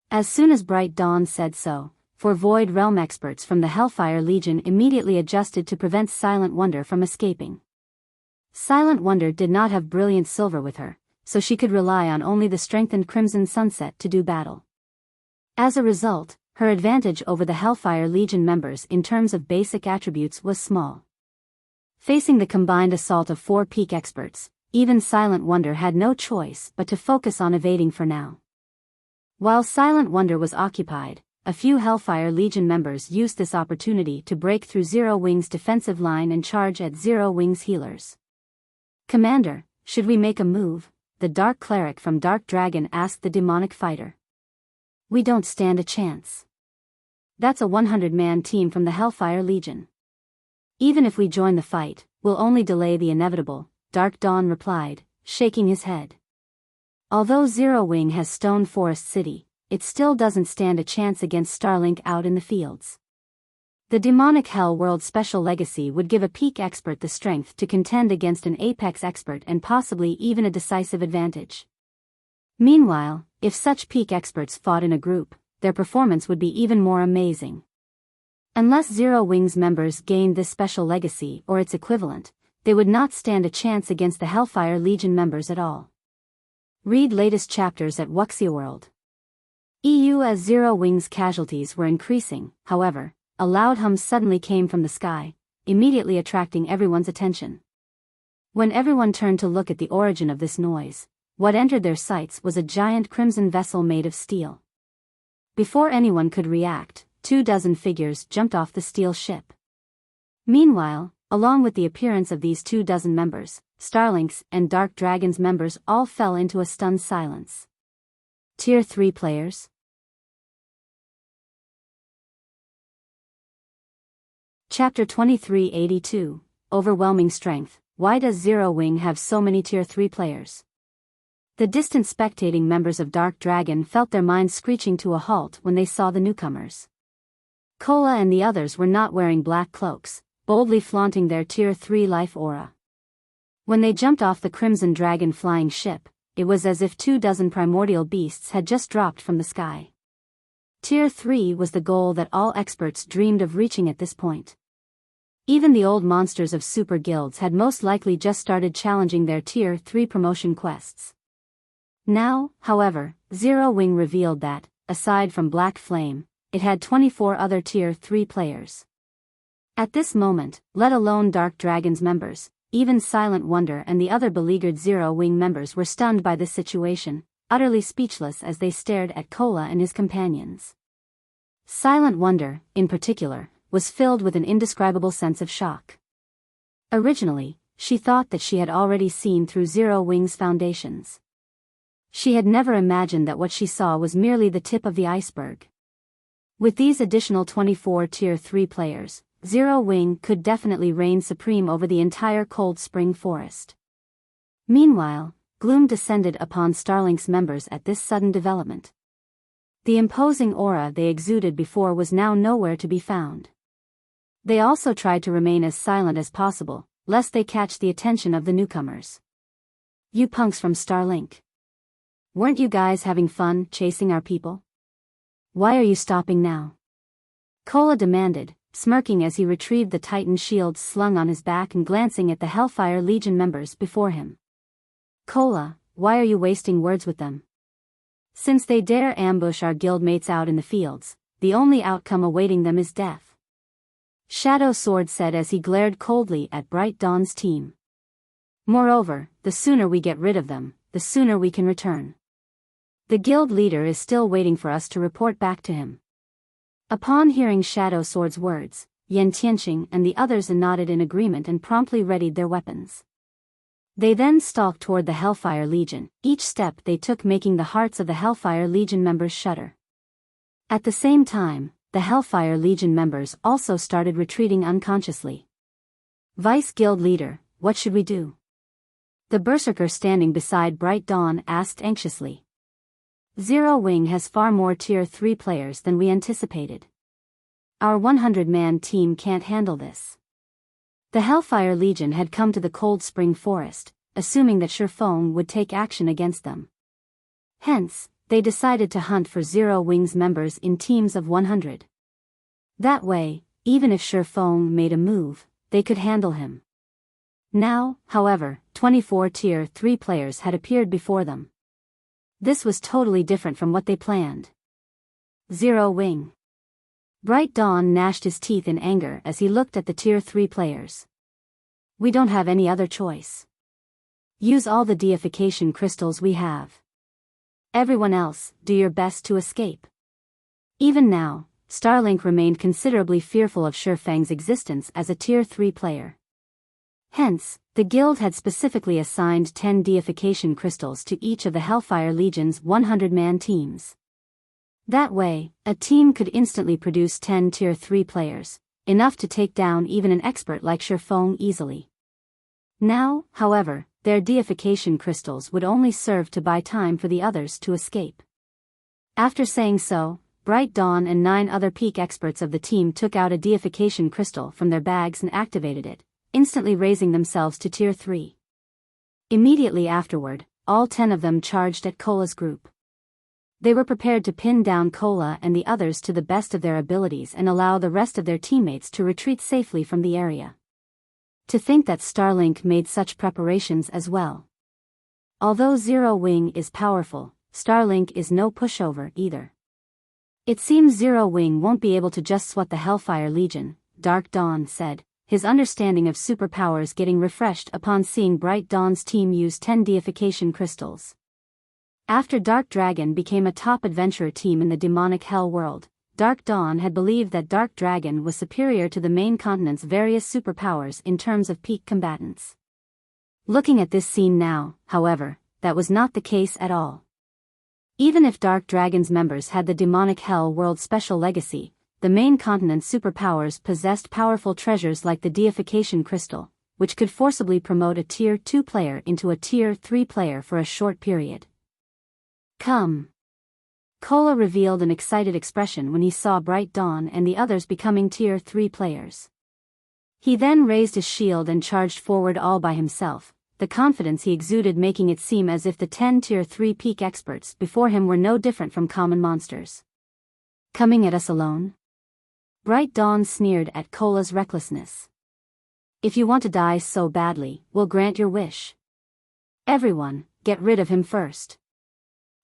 As soon as Bright Dawn said so, 4 Void Realm experts from the Hellfire Legion immediately adjusted to prevent Silent Wonder from escaping. Silent Wonder did not have brilliant silver with her, so she could rely on only the strengthened Crimson Sunset to do battle. As a result, her advantage over the Hellfire Legion members in terms of basic attributes was small. Facing the combined assault of 4 peak experts, even Silent Wonder had no choice but to focus on evading for now. While Silent Wonder was occupied, a few Hellfire Legion members used this opportunity to break through Zero Wing's defensive line and charge at Zero Wing's healers. "Commander, should we make a move?" the Dark Cleric from Dark Dragon asked the demonic fighter. "We don't stand a chance. That's a 100-man team from the Hellfire Legion. Even if we join the fight, we'll only delay the inevitable," Dark Dawn replied, shaking his head. "Although Zero Wing has Stone Forest City, it still doesn't stand a chance against Starlink out in the fields. The demonic Hell World special legacy would give a peak expert the strength to contend against an apex expert and possibly even a decisive advantage. Meanwhile, if such peak experts fought in a group, their performance would be even more amazing. Unless Zero Wing's members gained this special legacy or its equivalent, they would not stand a chance against the Hellfire Legion members at all." Read latest chapters at Wuxia World. EU. As Zero Wing's casualties were increasing, however, a loud hum suddenly came from the sky, immediately attracting everyone's attention. When everyone turned to look at the origin of this noise, what entered their sights was a giant crimson vessel made of steel. Before anyone could react, 24 figures jumped off the steel ship. Meanwhile, along with the appearance of these 24 members, Starlink's and Dark Dragon's members all fell into a stunned silence. Tier 3 players. Chapter 2382, Overwhelming Strength. Why does Zero Wing have so many Tier 3 players? The distant spectating members of Dark Dragon felt their minds screeching to a halt when they saw the newcomers. Kola and the others were not wearing black cloaks, boldly flaunting their Tier 3 life aura. When they jumped off the Crimson Dragon flying ship, it was as if 24 primordial beasts had just dropped from the sky. Tier 3 was the goal that all experts dreamed of reaching at this point. Even the old monsters of super guilds had most likely just started challenging their Tier 3 promotion quests. Now, however, Zero Wing revealed that, aside from Black Flame, it had 24 other Tier 3 players. At this moment, let alone Dark Dragon's members, even Silent Wonder and the other beleaguered Zero Wing members were stunned by this situation, utterly speechless as they stared at Cola and his companions. Silent Wonder, in particular, was filled with an indescribable sense of shock. Originally, she thought that she had already seen through Zero Wing's foundations. She had never imagined that what she saw was merely the tip of the iceberg. With these additional 24 Tier 3 players, Zero Wing could definitely reign supreme over the entire Cold Spring Forest. Meanwhile, gloom descended upon Starlink's members at this sudden development. The imposing aura they exuded before was now nowhere to be found. They also tried to remain as silent as possible, lest they catch the attention of the newcomers. "You punks from Starlink. Weren't you guys having fun chasing our people? Why are you stopping now?" Cola demanded, smirking as he retrieved the Titan shield slung on his back and glancing at the Hellfire Legion members before him. "Cola, why are you wasting words with them? Since they dare ambush our guildmates out in the fields, the only outcome awaiting them is death," Shadow Sword said as he glared coldly at Bright Dawn's team. "Moreover, the sooner we get rid of them, the sooner we can return. The guild leader is still waiting for us to report back to him." Upon hearing Shadow Sword's words, Yen Tianqing and the others nodded in agreement and promptly readied their weapons. They then stalked toward the Hellfire Legion, each step they took making the hearts of the Hellfire Legion members shudder. At the same time, the Hellfire Legion members also started retreating unconsciously. "Vice Guild Leader, what should we do?" The berserker standing beside Bright Dawn asked anxiously. "Zero Wing has far more Tier 3 players than we anticipated. Our 100-man team can't handle this." The Hellfire Legion had come to the Cold Spring Forest, assuming that Shifeng would take action against them. Hence, they decided to hunt for Zero Wing's members in teams of 100. That way, even if Shifeng made a move, they could handle him. Now, however, 24 Tier 3 players had appeared before them. This was totally different from what they planned. Zero Wing. Bright Dawn gnashed his teeth in anger as he looked at the Tier 3 players. "We don't have any other choice. Use all the deification crystals we have. Everyone else, do your best to escape." Even now, Starlink remained considerably fearful of Shifeng's existence as a Tier 3 player. Hence, the guild had specifically assigned 10 deification crystals to each of the Hellfire Legion's 100-man teams. That way, a team could instantly produce 10 Tier 3 players, enough to take down even an expert like Shifeng easily. Now, however, their deification crystals would only serve to buy time for the others to escape. After saying so, Bright Dawn and 9 other peak experts of the team took out a deification crystal from their bags and activated it, instantly raising themselves to Tier 3. Immediately afterward, all 10 of them charged at Cola's group. They were prepared to pin down Cola and the others to the best of their abilities and allow the rest of their teammates to retreat safely from the area. To think that Starlink made such preparations as well. Although Zero Wing is powerful, Starlink is no pushover either. "It seems Zero Wing won't be able to just swat the Hellfire Legion," Dark Dawn said, his understanding of superpowers getting refreshed upon seeing Bright Dawn's team use 10 deification crystals. After Dark Dragon became a top adventurer team in the demonic hell world, Dark Dawn had believed that Dark Dragon was superior to the main continent's various superpowers in terms of peak combatants. Looking at this scene now, however, that was not the case at all. Even if Dark Dragon's members had the demonic hell world special legacy, the main continent's superpowers possessed powerful treasures like the deification crystal, which could forcibly promote a Tier 2 player into a Tier 3 player for a short period. "Come." Cola revealed an excited expression when he saw Bright Dawn and the others becoming Tier 3 players. He then raised his shield and charged forward all by himself, the confidence he exuded making it seem as if the 10 Tier 3 peak experts before him were no different from common monsters. Coming at us alone? Bright Dawn sneered at Cola's recklessness. If you want to die so badly, we'll grant your wish. Everyone, get rid of him first.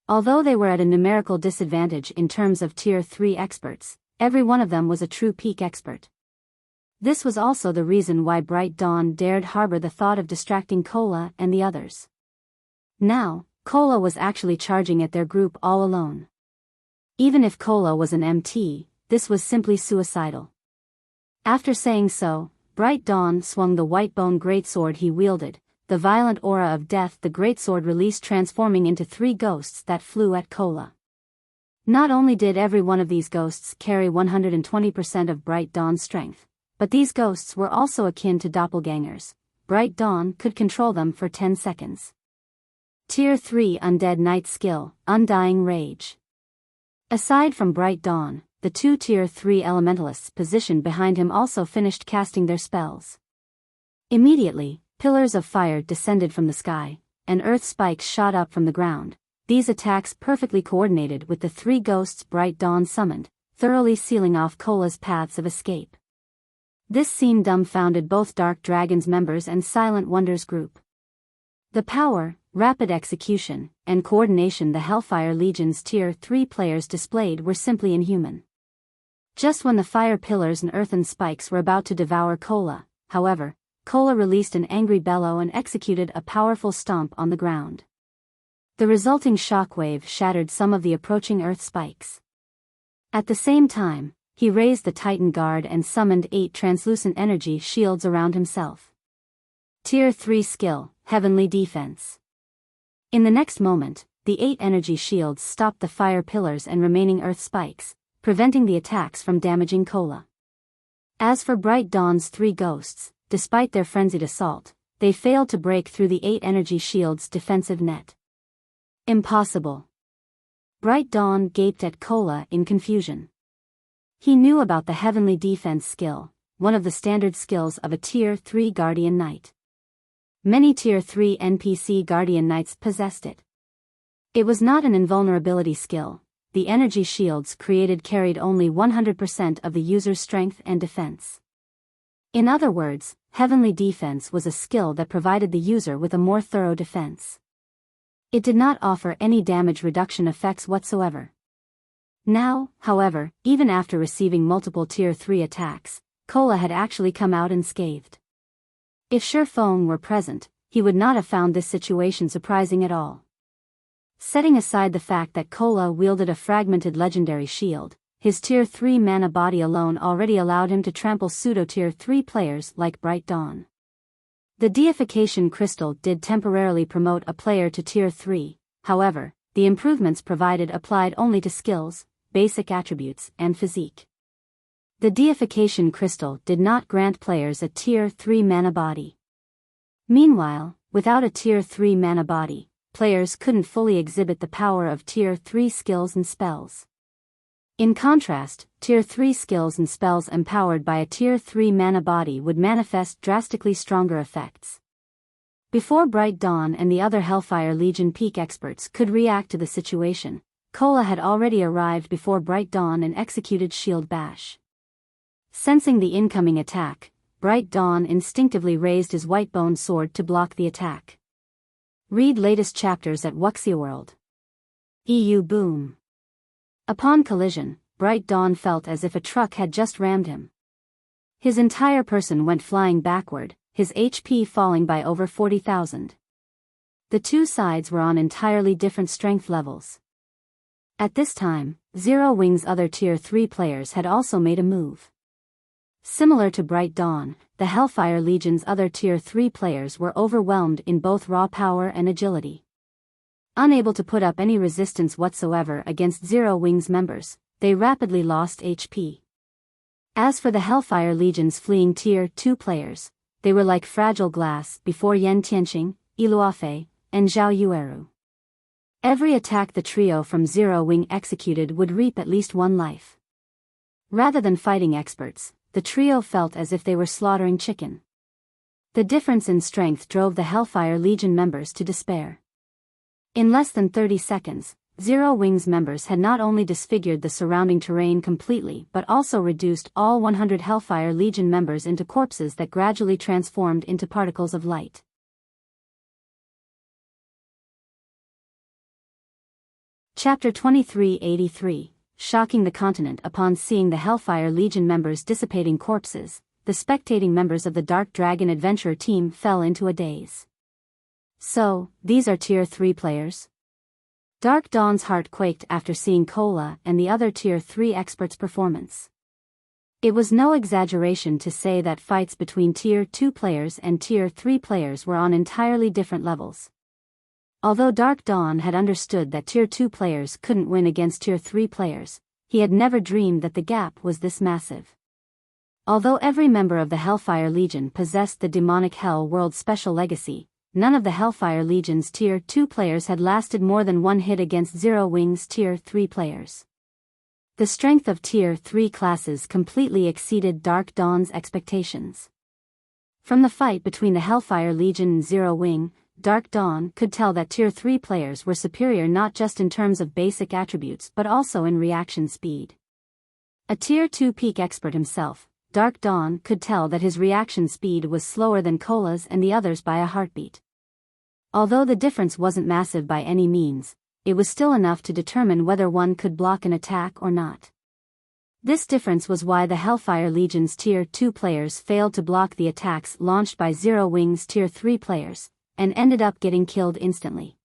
Although they were at a numerical disadvantage in terms of Tier 3 experts, every one of them was a true peak expert. This was also the reason why Bright Dawn dared harbor the thought of distracting Cola and the others. Now, Cola was actually charging at their group all alone. Even if Cola was an MT, this was simply suicidal. After saying so, Bright Dawn swung the white-bone greatsword he wielded, the violent aura of death the greatsword released transforming into 3 ghosts that flew at Cola. Not only did every one of these ghosts carry 120% of Bright Dawn's strength, but these ghosts were also akin to doppelgangers. Bright Dawn could control them for 10 seconds. Tier 3 Undead Knight skill, Undying Rage. Aside from Bright Dawn, the 2 Tier 3 elementalists positioned behind him also finished casting their spells. Immediately, pillars of fire descended from the sky, and earth spikes shot up from the ground, these attacks perfectly coordinated with the 3 ghosts Bright Dawn summoned, thoroughly sealing off Cola's paths of escape. This scene dumbfounded both Dark Dragon's members and Silent Wonder's group. The power, rapid execution, and coordination the Hellfire Legion's Tier 3 players displayed were simply inhuman. Just when the fire pillars and earthen spikes were about to devour Cola, however, Cola released an angry bellow and executed a powerful stomp on the ground. The resulting shockwave shattered some of the approaching earth spikes. At the same time, he raised the Titan Guard and summoned 8 translucent energy shields around himself. Tier 3 skill, Heavenly Defense. In the next moment, the 8 energy shields stopped the fire pillars and remaining earth spikes, preventing the attacks from damaging Cola. As for Bright Dawn's 3 ghosts, despite their frenzied assault, they failed to break through the 8 energy shields' defensive net. Impossible. Bright Dawn gaped at Cola in confusion. He knew about the Heavenly Defense skill, one of the standard skills of a Tier 3 Guardian Knight. Many Tier 3 NPC Guardian Knights possessed it. It was not an invulnerability skill, the energy shields created carried only 100% of the user's strength and defense. In other words, Heavenly Defense was a skill that provided the user with a more thorough defense. It did not offer any damage reduction effects whatsoever. Now, however, even after receiving multiple Tier 3 attacks, Cola had actually come out unscathed. If Shurfeng were present, he would not have found this situation surprising at all. Setting aside the fact that Cola wielded a fragmented legendary shield, his Tier 3 mana body alone already allowed him to trample pseudo-Tier 3 players like Bright Dawn. The deification crystal did temporarily promote a player to Tier 3, however, the improvements provided applied only to skills, basic attributes, and physique. The deification crystal did not grant players a Tier 3 mana body. Meanwhile, without a Tier 3 mana body, players couldn't fully exhibit the power of Tier 3 skills and spells. In contrast, Tier 3 skills and spells empowered by a Tier 3 mana body would manifest drastically stronger effects. Before Bright Dawn and the other Hellfire Legion peak experts could react to the situation, Cola had already arrived before Bright Dawn and executed Shield Bash. Sensing the incoming attack, Bright Dawn instinctively raised his white-boned sword to block the attack. Read latest chapters at Wuxia World. EU Boom. Upon collision, Bright Dawn felt as if a truck had just rammed him. His entire person went flying backward, his HP falling by over 40,000. The two sides were on entirely different strength levels. At this time, Zero Wing's other Tier 3 players had also made a move. Similar to Bright Dawn, the Hellfire Legion's other Tier 3 players were overwhelmed in both raw power and agility. Unable to put up any resistance whatsoever against Zero Wing's members, they rapidly lost HP. As for the Hellfire Legion's fleeing Tier 2 players, they were like fragile glass before Yen Tianqing, Iluafei, and Zhao Yueru. Every attack the trio from Zero Wing executed would reap at least 1 life. Rather than fighting experts, the trio felt as if they were slaughtering chicken. The difference in strength drove the Hellfire Legion members to despair. In less than 30 seconds, Zero Wings members had not only disfigured the surrounding terrain completely but also reduced all 100 Hellfire Legion members into corpses that gradually transformed into particles of light. Chapter 2383, Shocking the Continent. Upon seeing the Hellfire Legion members dissipating corpses, the spectating members of the Dark Dragon Adventurer team fell into a daze. So, these are Tier 3 players? Dark Dawn's heart quaked after seeing Cola and the other Tier 3 experts' performance. It was no exaggeration to say that fights between Tier 2 players and Tier 3 players were on entirely different levels. Although Dark Dawn had understood that Tier 2 players couldn't win against Tier 3 players, he had never dreamed that the gap was this massive. Although every member of the Hellfire Legion possessed the demonic Hell World Special Legacy, none of the Hellfire Legion's Tier 2 players had lasted more than one hit against Zero Wings' Tier 3 players. The strength of Tier 3 classes completely exceeded Dark Dawn's expectations. From the fight between the Hellfire Legion and Zero Wing, Dark Dawn could tell that Tier 3 players were superior not just in terms of basic attributes but also in reaction speed. A Tier 2 peak expert himself, Dark Dawn could tell that his reaction speed was slower than Cola's and the others by a heartbeat. Although the difference wasn't massive by any means, it was still enough to determine whether one could block an attack or not. This difference was why the Hellfire Legion's Tier 2 players failed to block the attacks launched by Zero Wing's Tier 3 players, and ended up getting killed instantly.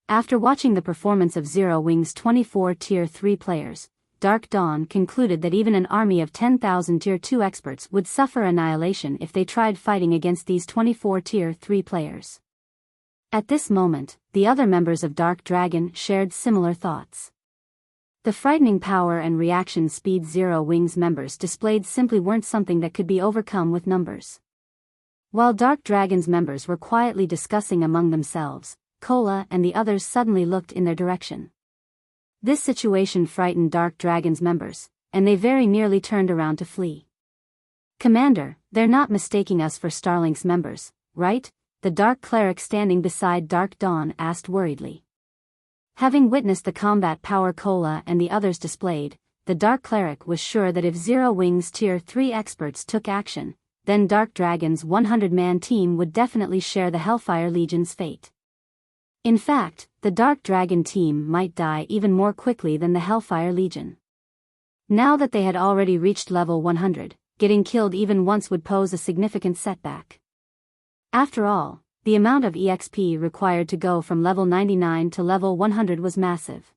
After watching the performance of Zero Wing's 24 Tier 3 players, Dark Dawn concluded that even an army of 10,000 Tier 2 experts would suffer annihilation if they tried fighting against these 24 Tier 3 players. At this moment, the other members of Dark Dragon shared similar thoughts. The frightening power and reaction speed Zero Wings members displayed simply weren't something that could be overcome with numbers. While Dark Dragon's members were quietly discussing among themselves, Cola and the others suddenly looked in their direction. This situation frightened Dark Dragon's members, and they very nearly turned around to flee. "Commander, they're not mistaking us for Starlink's members, right?" the Dark Cleric standing beside Dark Dawn asked worriedly. Having witnessed the combat power Cola and the others displayed, the Dark Cleric was sure that if Zero Wing's Tier 3 experts took action, then Dark Dragon's 100-man team would definitely share the Hellfire Legion's fate. In fact, the Dark Dragon team might die even more quickly than the Hellfire Legion. Now that they had already reached level 100, getting killed even once would pose a significant setback. After all, the amount of EXP required to go from level 99 to level 100 was massive.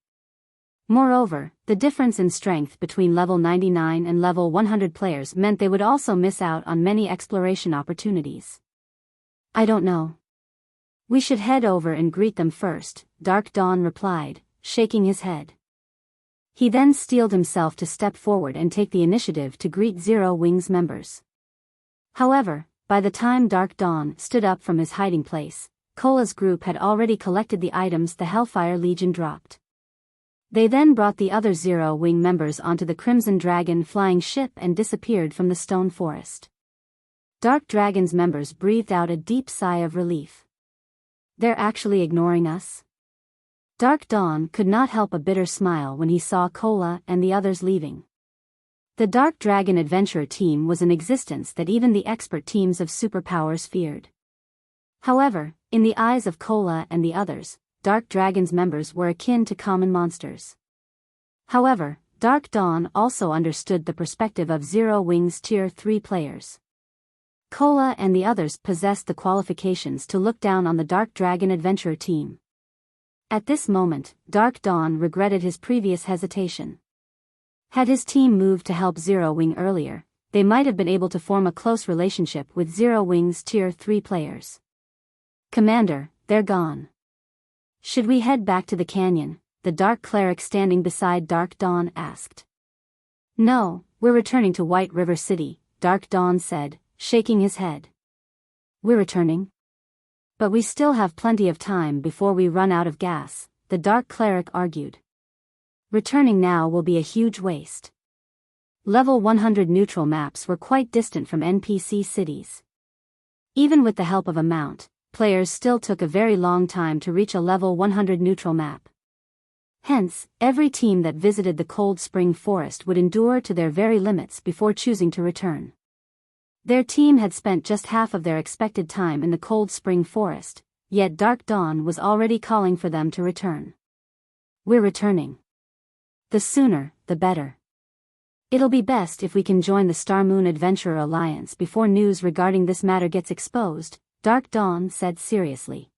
Moreover, the difference in strength between level 99 and level 100 players meant they would also miss out on many exploration opportunities. "I don't know. We should head over and greet them first," Dark Dawn replied, shaking his head. He then steeled himself to step forward and take the initiative to greet Zero Wings members. However, by the time Dark Dawn stood up from his hiding place, Cola's group had already collected the items the Hellfire Legion dropped. They then brought the other Zero Wing members onto the Crimson Dragon flying ship and disappeared from the stone forest. Dark Dragon's members breathed out a deep sigh of relief. "They're actually ignoring us?" Dark Dawn could not help a bitter smile when he saw Cola and the others leaving. The Dark Dragon Adventurer team was an existence that even the expert teams of superpowers feared. However, in the eyes of Cola and the others, Dark Dragon's members were akin to common monsters. However, Dark Dawn also understood the perspective of Zero Wing's Tier 3 players. Cola and the others possessed the qualifications to look down on the Dark Dragon Adventurer team. At this moment, Dark Dawn regretted his previous hesitation. Had his team moved to help Zero Wing earlier, they might have been able to form a close relationship with Zero Wing's Tier 3 players. "Commander, they're gone. Should we head back to the canyon?" the Dark Cleric standing beside Dark Dawn asked. "No, we're returning to White River City," Dark Dawn said, shaking his head. "We're returning? But we still have plenty of time before we run out of gas," the Dark Cleric argued. "Returning now will be a huge waste. Level 100 neutral maps were quite distant from NPC cities. Even with the help of a mount, players still took a very long time to reach a level 100 neutral map. Hence, every team that visited the Cold Spring Forest would endure to their very limits before choosing to return. Their team had spent just half of their expected time in the Cold Spring Forest, yet Dark Dawn was already calling for them to return. We're returning. The sooner, the better. It'll be best if we can join the Star Moon Adventurer Alliance before news regarding this matter gets exposed, Dark Dawn said seriously.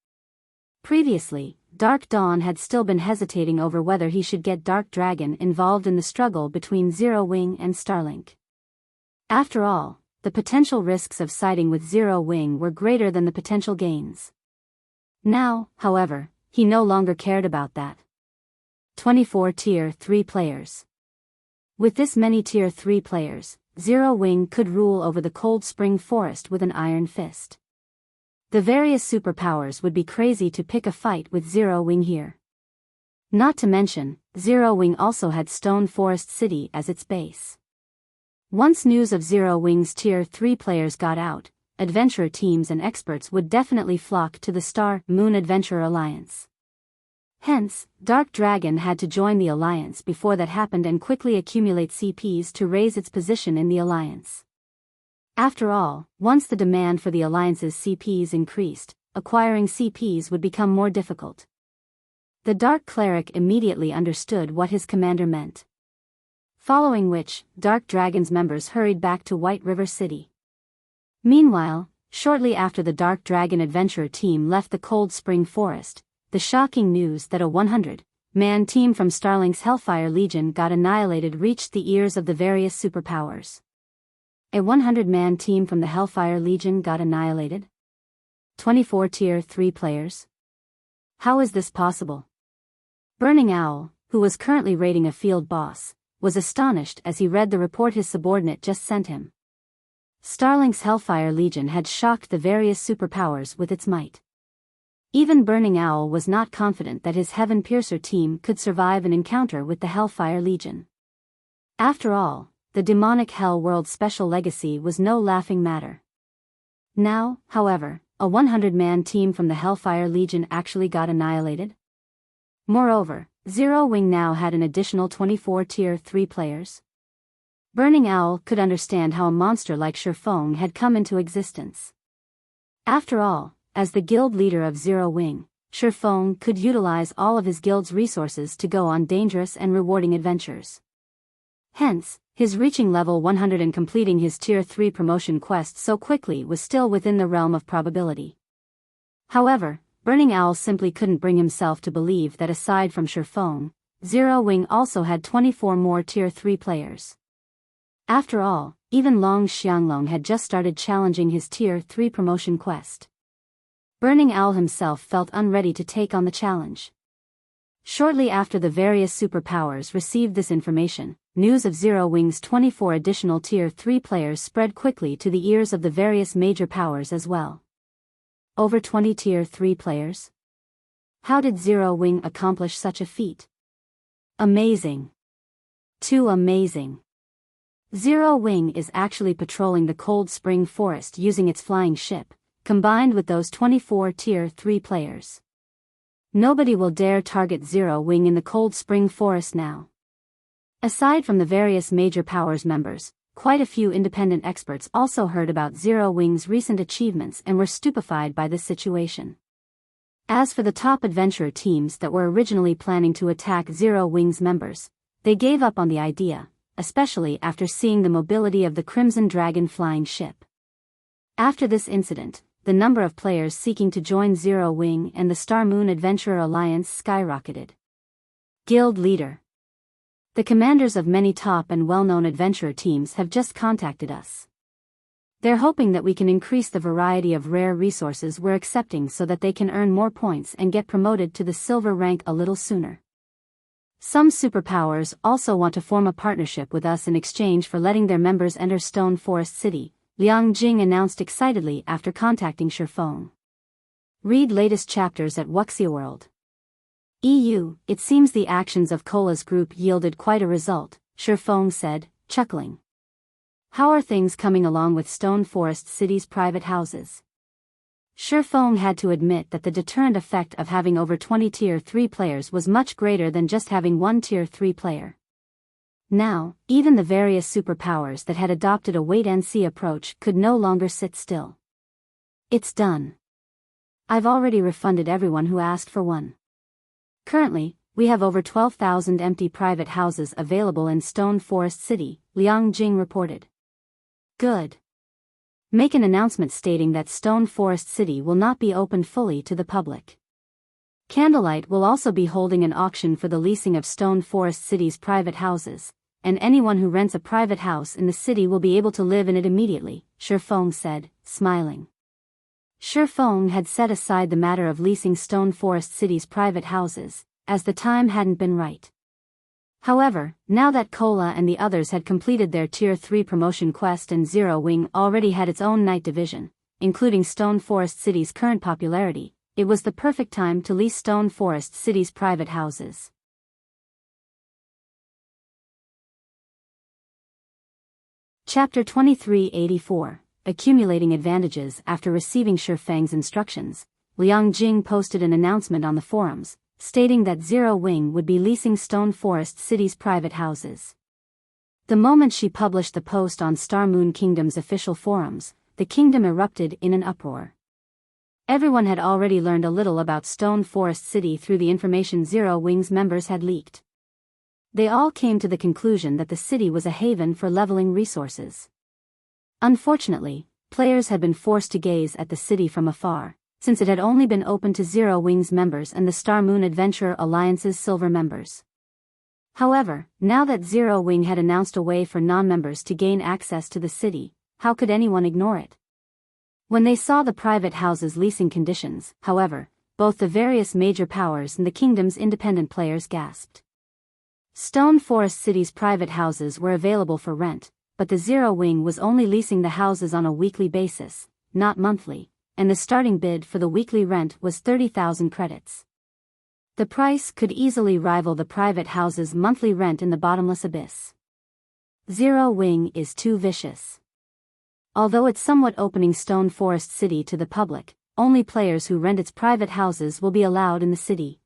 Previously, Dark Dawn had still been hesitating over whether he should get Dark Dragon involved in the struggle between Zero Wing and Starlink. After all, the potential risks of siding with Zero Wing were greater than the potential gains. Now, however, he no longer cared about that. 24 Tier 3 players. With this many Tier 3 players, Zero Wing could rule over the Cold Spring Forest with an iron fist. The various superpowers would be crazy to pick a fight with Zero Wing here. Not to mention, Zero Wing also had Stone Forest City as its base. Once news of Zero Wing's Tier 3 players got out, adventurer teams and experts would definitely flock to the Star Moon Adventurer Alliance. Hence, Dark Dragon had to join the alliance before that happened and quickly accumulate CPs to raise its position in the alliance. After all, once the demand for the alliance's CPs increased, acquiring CPs would become more difficult. The Dark Cleric immediately understood what his commander meant. Following which, Dark Dragon's members hurried back to White River City. Meanwhile, shortly after the Dark Dragon adventurer team left the Cold Spring Forest, the shocking news that a 100-man team from Starlink's Hellfire Legion got annihilated reached the ears of the various superpowers. A 100-man team from the Hellfire Legion got annihilated? 24 Tier 3 players? How is this possible? Burning Owl, who was currently raiding a field boss, was astonished as he read the report his subordinate just sent him. Starlink's Hellfire Legion had shocked the various superpowers with its might. Even Burning Owl was not confident that his Heaven Piercer team could survive an encounter with the Hellfire Legion. After all, the demonic Hell World Special Legacy was no laughing matter. Now, however, a 100-man team from the Hellfire Legion actually got annihilated. Moreover, Zero Wing now had an additional 24 Tier 3 players. Burning Owl could understand how a monster like Shifeng had come into existence. After all, as the guild leader of Zero Wing, Shifeng could utilize all of his guild's resources to go on dangerous and rewarding adventures. Hence, his reaching level 100 and completing his Tier 3 promotion quest so quickly was still within the realm of probability. However, Burning Owl simply couldn't bring himself to believe that aside from Shifeng, Zero Wing also had 24 more Tier 3 players. After all, even Long Xianglong had just started challenging his Tier 3 promotion quest. Burning Owl himself felt unready to take on the challenge. Shortly after the various superpowers received this information, news of Zero Wing's 24 additional Tier 3 players spread quickly to the ears of the various major powers as well. Over 20 Tier 3 players? How did Zero Wing accomplish such a feat? Amazing. Too amazing. Zero Wing is actually patrolling the Cold Spring Forest using its flying ship, combined with those 24 Tier 3 players. Nobody will dare target Zero Wing in the Cold Spring Forest now. Aside from the various major powers members, quite a few independent experts also heard about Zero Wing's recent achievements and were stupefied by this situation. As for the top adventurer teams that were originally planning to attack Zero Wing's members, they gave up on the idea, especially after seeing the mobility of the Crimson Dragon flying ship. After this incident, the number of players seeking to join Zero Wing and the Star Moon Adventurer Alliance skyrocketed. Guild Leader. The commanders of many top and well-known adventurer teams have just contacted us. They're hoping that we can increase the variety of rare resources we're accepting so that they can earn more points and get promoted to the silver rank a little sooner. Some superpowers also want to form a partnership with us in exchange for letting their members enter Stone Forest City, Liang Jing announced excitedly after contacting Shifeng. Read latest chapters at Wuxia World. EU, it seems the actions of Cola's group yielded quite a result, Shifeng said, chuckling. How are things coming along with Stone Forest City's private houses? Shifeng had to admit that the deterrent effect of having over 20 Tier 3 players was much greater than just having one Tier 3 player. Now, even the various superpowers that had adopted a wait-and-see approach could no longer sit still. It's done. I've already refunded everyone who asked for one. Currently, we have over 12,000 empty private houses available in Stone Forest City, Liang Jing reported. Good. Make an announcement stating that Stone Forest City will not be opened fully to the public. Candlelight will also be holding an auction for the leasing of Stone Forest City's private houses, and anyone who rents a private house in the city will be able to live in it immediately, Shifeng said, smiling. Shifeng had set aside the matter of leasing Stone Forest City's private houses, as the time hadn't been right. However, now that Cola and the others had completed their Tier 3 promotion quest and Zero Wing already had its own night division, including Stone Forest City's current popularity, it was the perfect time to lease Stone Forest City's private houses. Chapter 2384, Accumulating Advantages. After receiving Shifeng's instructions, Liang Jing posted an announcement on the forums, stating that Zero Wing would be leasing Stone Forest City's private houses. The moment she published the post on Star Moon Kingdom's official forums, the kingdom erupted in an uproar. Everyone had already learned a little about Stone Forest City through the information Zero Wing's members had leaked. They all came to the conclusion that the city was a haven for leveling resources. Unfortunately, players had been forced to gaze at the city from afar, since it had only been open to Zero Wing's members and the Star Moon Adventure Alliance's silver members. However, now that Zero Wing had announced a way for non-members to gain access to the city, how could anyone ignore it? When they saw the private houses' leasing conditions, however, both the various major powers and the kingdom's independent players gasped. Stone Forest City's private houses were available for rent, but the Zero Wing was only leasing the houses on a weekly basis, not monthly, and the starting bid for the weekly rent was 30,000 credits. The price could easily rival the private house's monthly rent in the bottomless abyss. Zero Wing is too vicious. Although it's somewhat opening Stone Forest City to the public, only players who rent its private houses will be allowed in the city,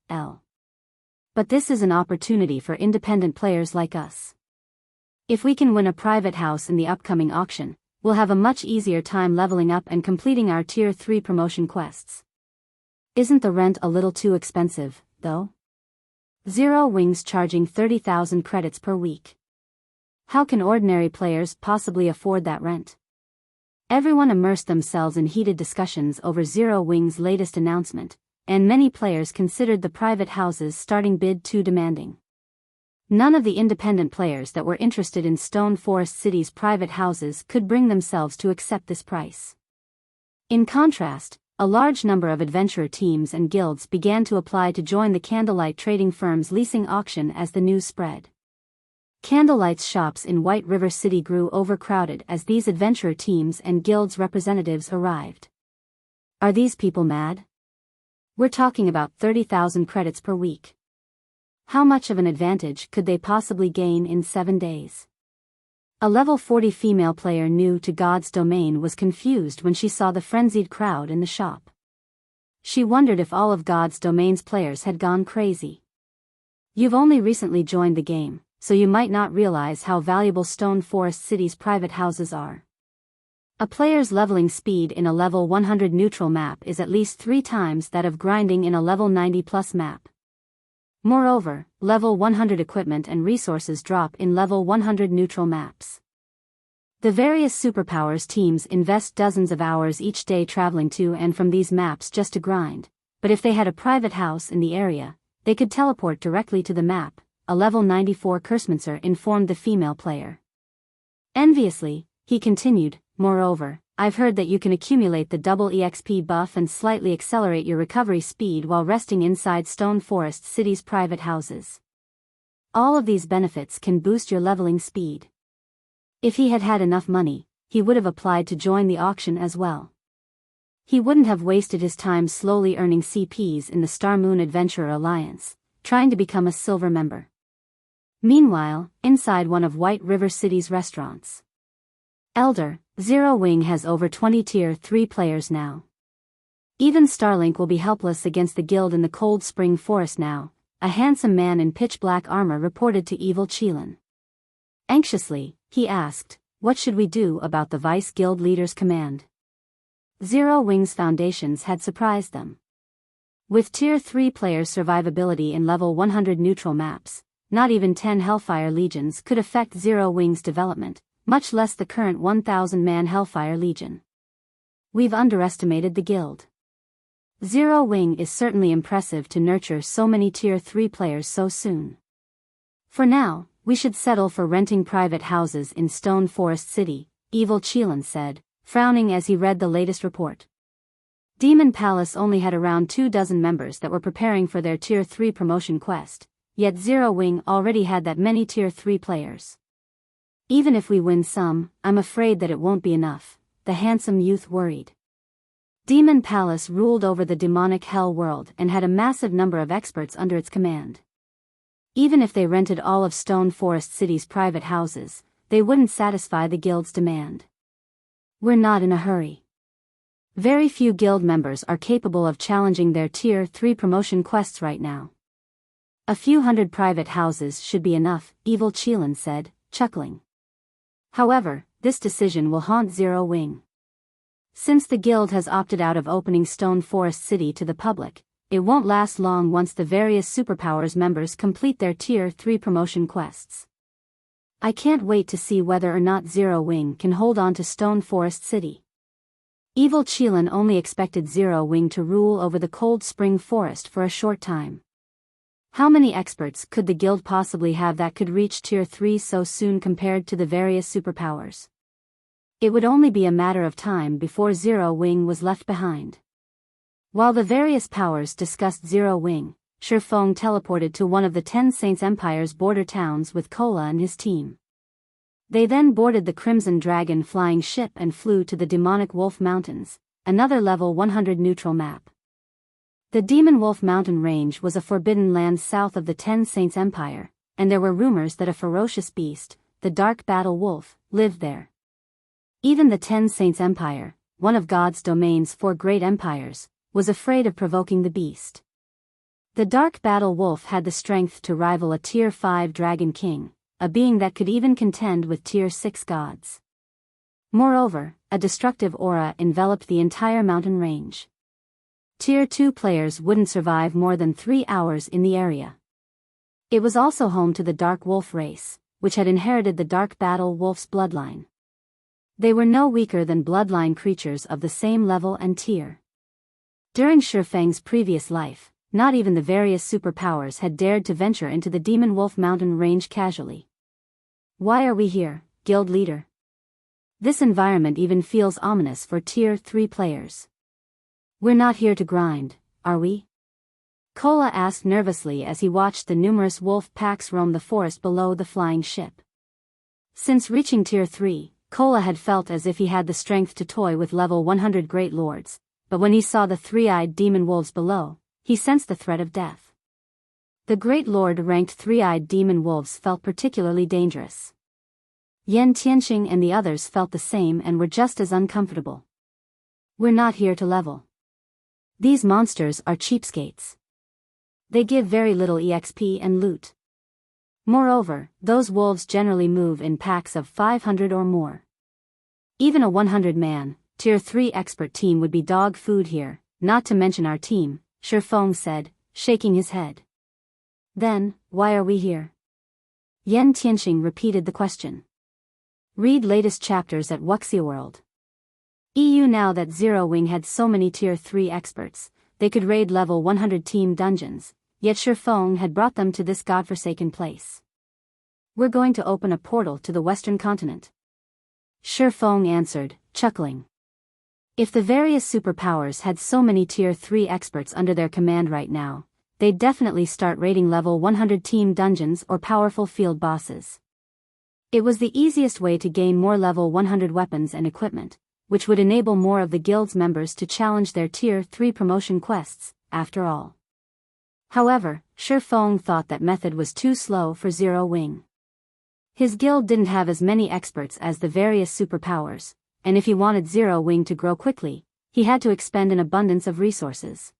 But this is an opportunity for independent players like us. If we can win a private house in the upcoming auction, we'll have a much easier time leveling up and completing our Tier 3 promotion quests. Isn't the rent a little too expensive, though? Zero Wing's charging 30,000 credits per week. How can ordinary players possibly afford that rent? Everyone immersed themselves in heated discussions over Zero Wing's latest announcement, and many players considered the private houses' starting bid too demanding. None of the independent players that were interested in Stone Forest City's private houses could bring themselves to accept this price. In contrast, a large number of adventurer teams and guilds began to apply to join the Candlelight trading firm's leasing auction as the news spread. Candlelight's shops in White River City grew overcrowded as these adventurer teams and guilds representatives arrived. Are these people mad? We're talking about 30,000 credits per week. How much of an advantage could they possibly gain in 7 days? A level 40 female player new to God's domain was confused when she saw the frenzied crowd in the shop. She wondered if all of God's domain's players had gone crazy. You've only recently joined the game, so you might not realize how valuable Stone Forest City's private houses are. A player's leveling speed in a level 100 neutral map is at least 3 times that of grinding in a level 90 plus map. Moreover, level 100 equipment and resources drop in level 100 neutral maps. The various superpowers teams invest dozens of hours each day traveling to and from these maps just to grind, but if they had a private house in the area, they could teleport directly to the map, a level 94 Cursemancer informed the female player. Enviously, he continued, moreover, I've heard that you can accumulate the double EXP buff and slightly accelerate your recovery speed while resting inside Stone Forest City's private houses. All of these benefits can boost your leveling speed. If he had had enough money, he would have applied to join the auction as well. He wouldn't have wasted his time slowly earning CPs in the Star Moon Adventurer Alliance, trying to become a silver member. Meanwhile, inside one of White River City's restaurants. Elder, Zero Wing has over 20 Tier 3 players now. Even Starlink will be helpless against the guild in the Cold Spring Forest now, a handsome man in pitch-black armor reported to Evil Qilin. Anxiously, he asked, what should we do about the Vice Guild leader's command? Zero Wing's foundations had surprised them. With Tier 3 players' survivability in level 100 neutral maps, not even 10 Hellfire Legions could affect Zero Wing's development, much less the current 1,000-man Hellfire Legion. We've underestimated the guild. Zero Wing is certainly impressive to nurture so many Tier 3 players so soon. For now, we should settle for renting private houses in Stone Forest City, Evil Qilin said, frowning as he read the latest report. Demon Palace only had around 24 members that were preparing for their Tier 3 promotion quest, yet Zero Wing already had that many Tier 3 players. Even if we win some, I'm afraid that it won't be enough, the handsome youth worried. Demon Palace ruled over the demonic hell world and had a massive number of experts under its command. Even if they rented all of Stone Forest City's private houses, they wouldn't satisfy the guild's demand. We're not in a hurry. Very few guild members are capable of challenging their Tier 3 promotion quests right now. A few hundred private houses should be enough, Evil Qilin said, chuckling. However, this decision will haunt Zero Wing. Since the guild has opted out of opening Stone Forest City to the public, it won't last long once the various superpowers members complete their Tier 3 promotion quests. I can't wait to see whether or not Zero Wing can hold on to Stone Forest City. Evil Qilin only expected Zero Wing to rule over the Cold Spring Forest for a short time. How many experts could the guild possibly have that could reach Tier 3 so soon compared to the various superpowers? It would only be a matter of time before Zero Wing was left behind. While the various powers discussed Zero Wing, Shifeng teleported to one of the 10 Saints Empire's border towns with Kola and his team. They then boarded the Crimson Dragon flying ship and flew to the Demonic Wolf Mountains, another level 100 neutral map. The Demon Wolf Mountain Range was a forbidden land south of the 10 Saints Empire, and there were rumors that a ferocious beast, the Dark Battle Wolf, lived there. Even the 10 Saints Empire, one of God's domain's 4 great empires, was afraid of provoking the beast. The Dark Battle Wolf had the strength to rival a Tier 5 Dragon King, a being that could even contend with Tier 6 gods. Moreover, a destructive aura enveloped the entire mountain range. Tier 2 players wouldn't survive more than 3 hours in the area. It was also home to the Dark Wolf race, which had inherited the Dark Battle Wolf's bloodline. They were no weaker than bloodline creatures of the same level and tier. During Shifeng's previous life, not even the various superpowers had dared to venture into the Demon Wolf Mountain range casually. Why are we here, guild leader? This environment even feels ominous for Tier 3 players. We're not here to grind, are we? Kola asked nervously as he watched the numerous wolf packs roam the forest below the flying ship. Since reaching Tier 3, Kola had felt as if he had the strength to toy with level 100 Great Lords, but when he saw the three-eyed demon wolves below, he sensed the threat of death. The Great Lord-ranked three-eyed demon wolves felt particularly dangerous. Yan Tianxing and the others felt the same and were just as uncomfortable. We're not here to level. These monsters are cheapskates. They give very little EXP and loot. Moreover, those wolves generally move in packs of 500 or more. Even a 100-man, Tier 3 expert team would be dog food here, not to mention our team, Shifeng said, shaking his head. Then, why are we here? Yan Tianxing repeated the question. Read latest chapters at Wuxia World. EU. Now that Zero Wing had so many Tier 3 experts, they could raid level 100 team dungeons, yet Shifeng had brought them to this godforsaken place. We're going to open a portal to the Western continent. Shifeng answered, chuckling. If the various superpowers had so many Tier 3 experts under their command right now, they'd definitely start raiding level 100 team dungeons or powerful field bosses. It was the easiest way to gain more level 100 weapons and equipment, which would enable more of the guild's members to challenge their Tier 3 promotion quests, after all. However, Shifeng thought that method was too slow for Zero Wing. His guild didn't have as many experts as the various superpowers, and if he wanted Zero Wing to grow quickly, he had to expend an abundance of resources.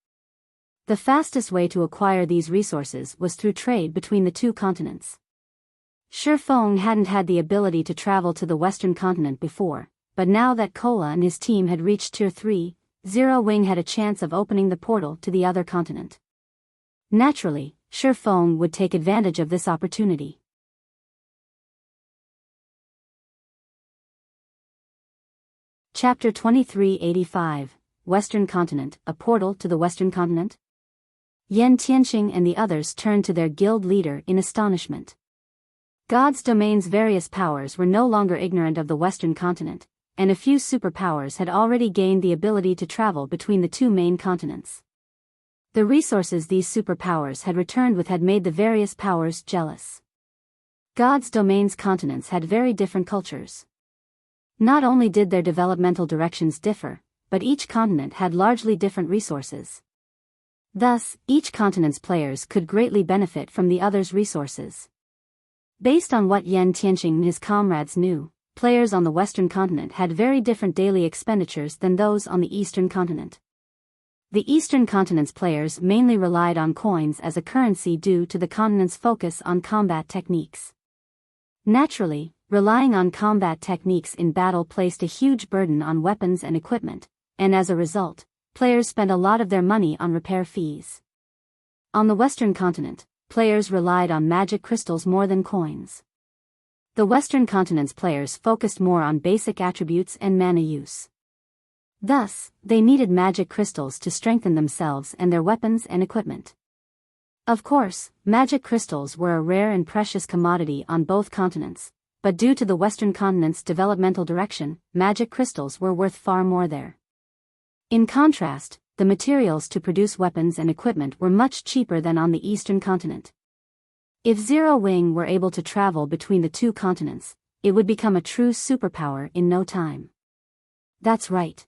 The fastest way to acquire these resources was through trade between the two continents. Shi Feng hadn't had the ability to travel to the western continent before, but now that Kola and his team had reached Tier 3, Zero Wing had a chance of opening the portal to the other continent. Naturally, Shi Feng would take advantage of this opportunity. Chapter 2385, Western Continent, a portal to the Western Continent? Yan Tianxing and the others turned to their guild leader in astonishment. God's domain's various powers were no longer ignorant of the Western Continent, and a few superpowers had already gained the ability to travel between the two main continents. The resources these superpowers had returned with had made the various powers jealous. God's domain's continents had very different cultures. Not only did their developmental directions differ, but each continent had largely different resources. Thus, each continent's players could greatly benefit from the other's resources. Based on what Yan Tianxing and his comrades knew, players on the Western continent had very different daily expenditures than those on the Eastern continent. The Eastern continent's players mainly relied on coins as a currency due to the continent's focus on combat techniques. Naturally, relying on combat techniques in battle placed a huge burden on weapons and equipment, and as a result, players spent a lot of their money on repair fees. On the Western continent, players relied on magic crystals more than coins. The Western continent's players focused more on basic attributes and mana use. Thus, they needed magic crystals to strengthen themselves and their weapons and equipment. Of course, magic crystals were a rare and precious commodity on both continents, but due to the Western continent's developmental direction, magic crystals were worth far more there. In contrast, the materials to produce weapons and equipment were much cheaper than on the Eastern continent. If Zero Wing were able to travel between the two continents, it would become a true superpower in no time. That's right.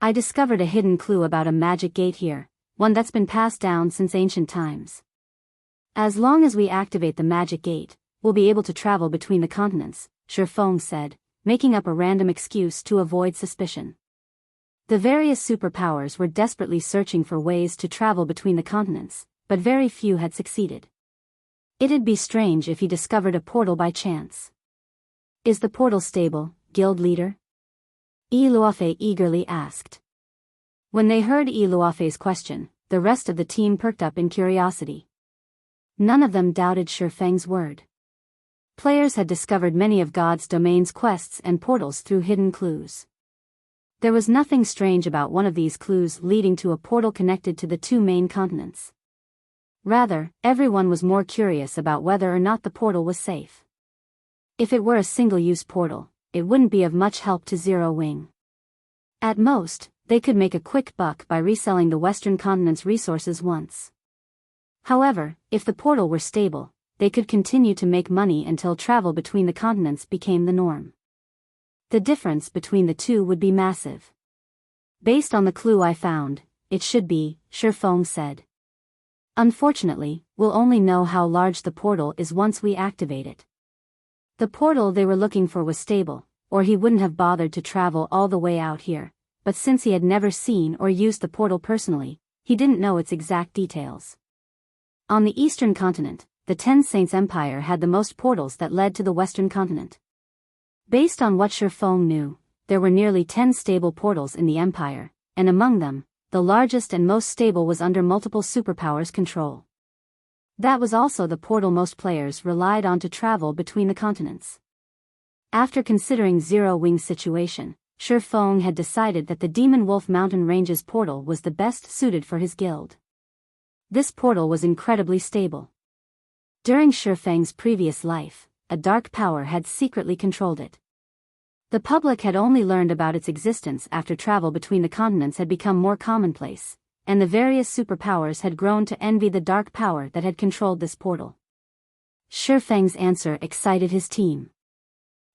I discovered a hidden clue about a magic gate here, one that's been passed down since ancient times. As long as we activate the magic gate, we'll be able to travel between the continents, Shi Feng said, making up a random excuse to avoid suspicion. The various superpowers were desperately searching for ways to travel between the continents, but very few had succeeded. It'd be strange if he discovered a portal by chance. Is the portal stable, guild leader? Yi Luofei eagerly asked. When they heard Yi Luofei's question, the rest of the team perked up in curiosity. None of them doubted Shi Feng's word. Players had discovered many of God's domain's quests and portals through hidden clues. There was nothing strange about one of these clues leading to a portal connected to the two main continents. Rather, everyone was more curious about whether or not the portal was safe. If it were a single-use portal, it wouldn't be of much help to Zero Wing. At most, they could make a quick buck by reselling the Western continent's resources once. However, if the portal were stable, they could continue to make money until travel between the continents became the norm. The difference between the two would be massive. Based on the clue I found, it should be, Shi Feng said. Unfortunately, we'll only know how large the portal is once we activate it. The portal they were looking for was stable, or he wouldn't have bothered to travel all the way out here, but since he had never seen or used the portal personally, he didn't know its exact details. On the Eastern continent, the Ten Saints Empire had the most portals that led to the Western continent. Based on what Shi Feng knew, there were nearly 10 stable portals in the Empire, and among them, the largest and most stable was under multiple superpowers' control. That was also the portal most players relied on to travel between the continents. After considering Zero Wing's situation, Shi Feng had decided that the Demon Wolf Mountain Range's portal was the best suited for his guild. This portal was incredibly stable. During Shi Feng's previous life, a dark power had secretly controlled it. The public had only learned about its existence after travel between the continents had become more commonplace, and the various superpowers had grown to envy the dark power that had controlled this portal. Shi Feng's answer excited his team.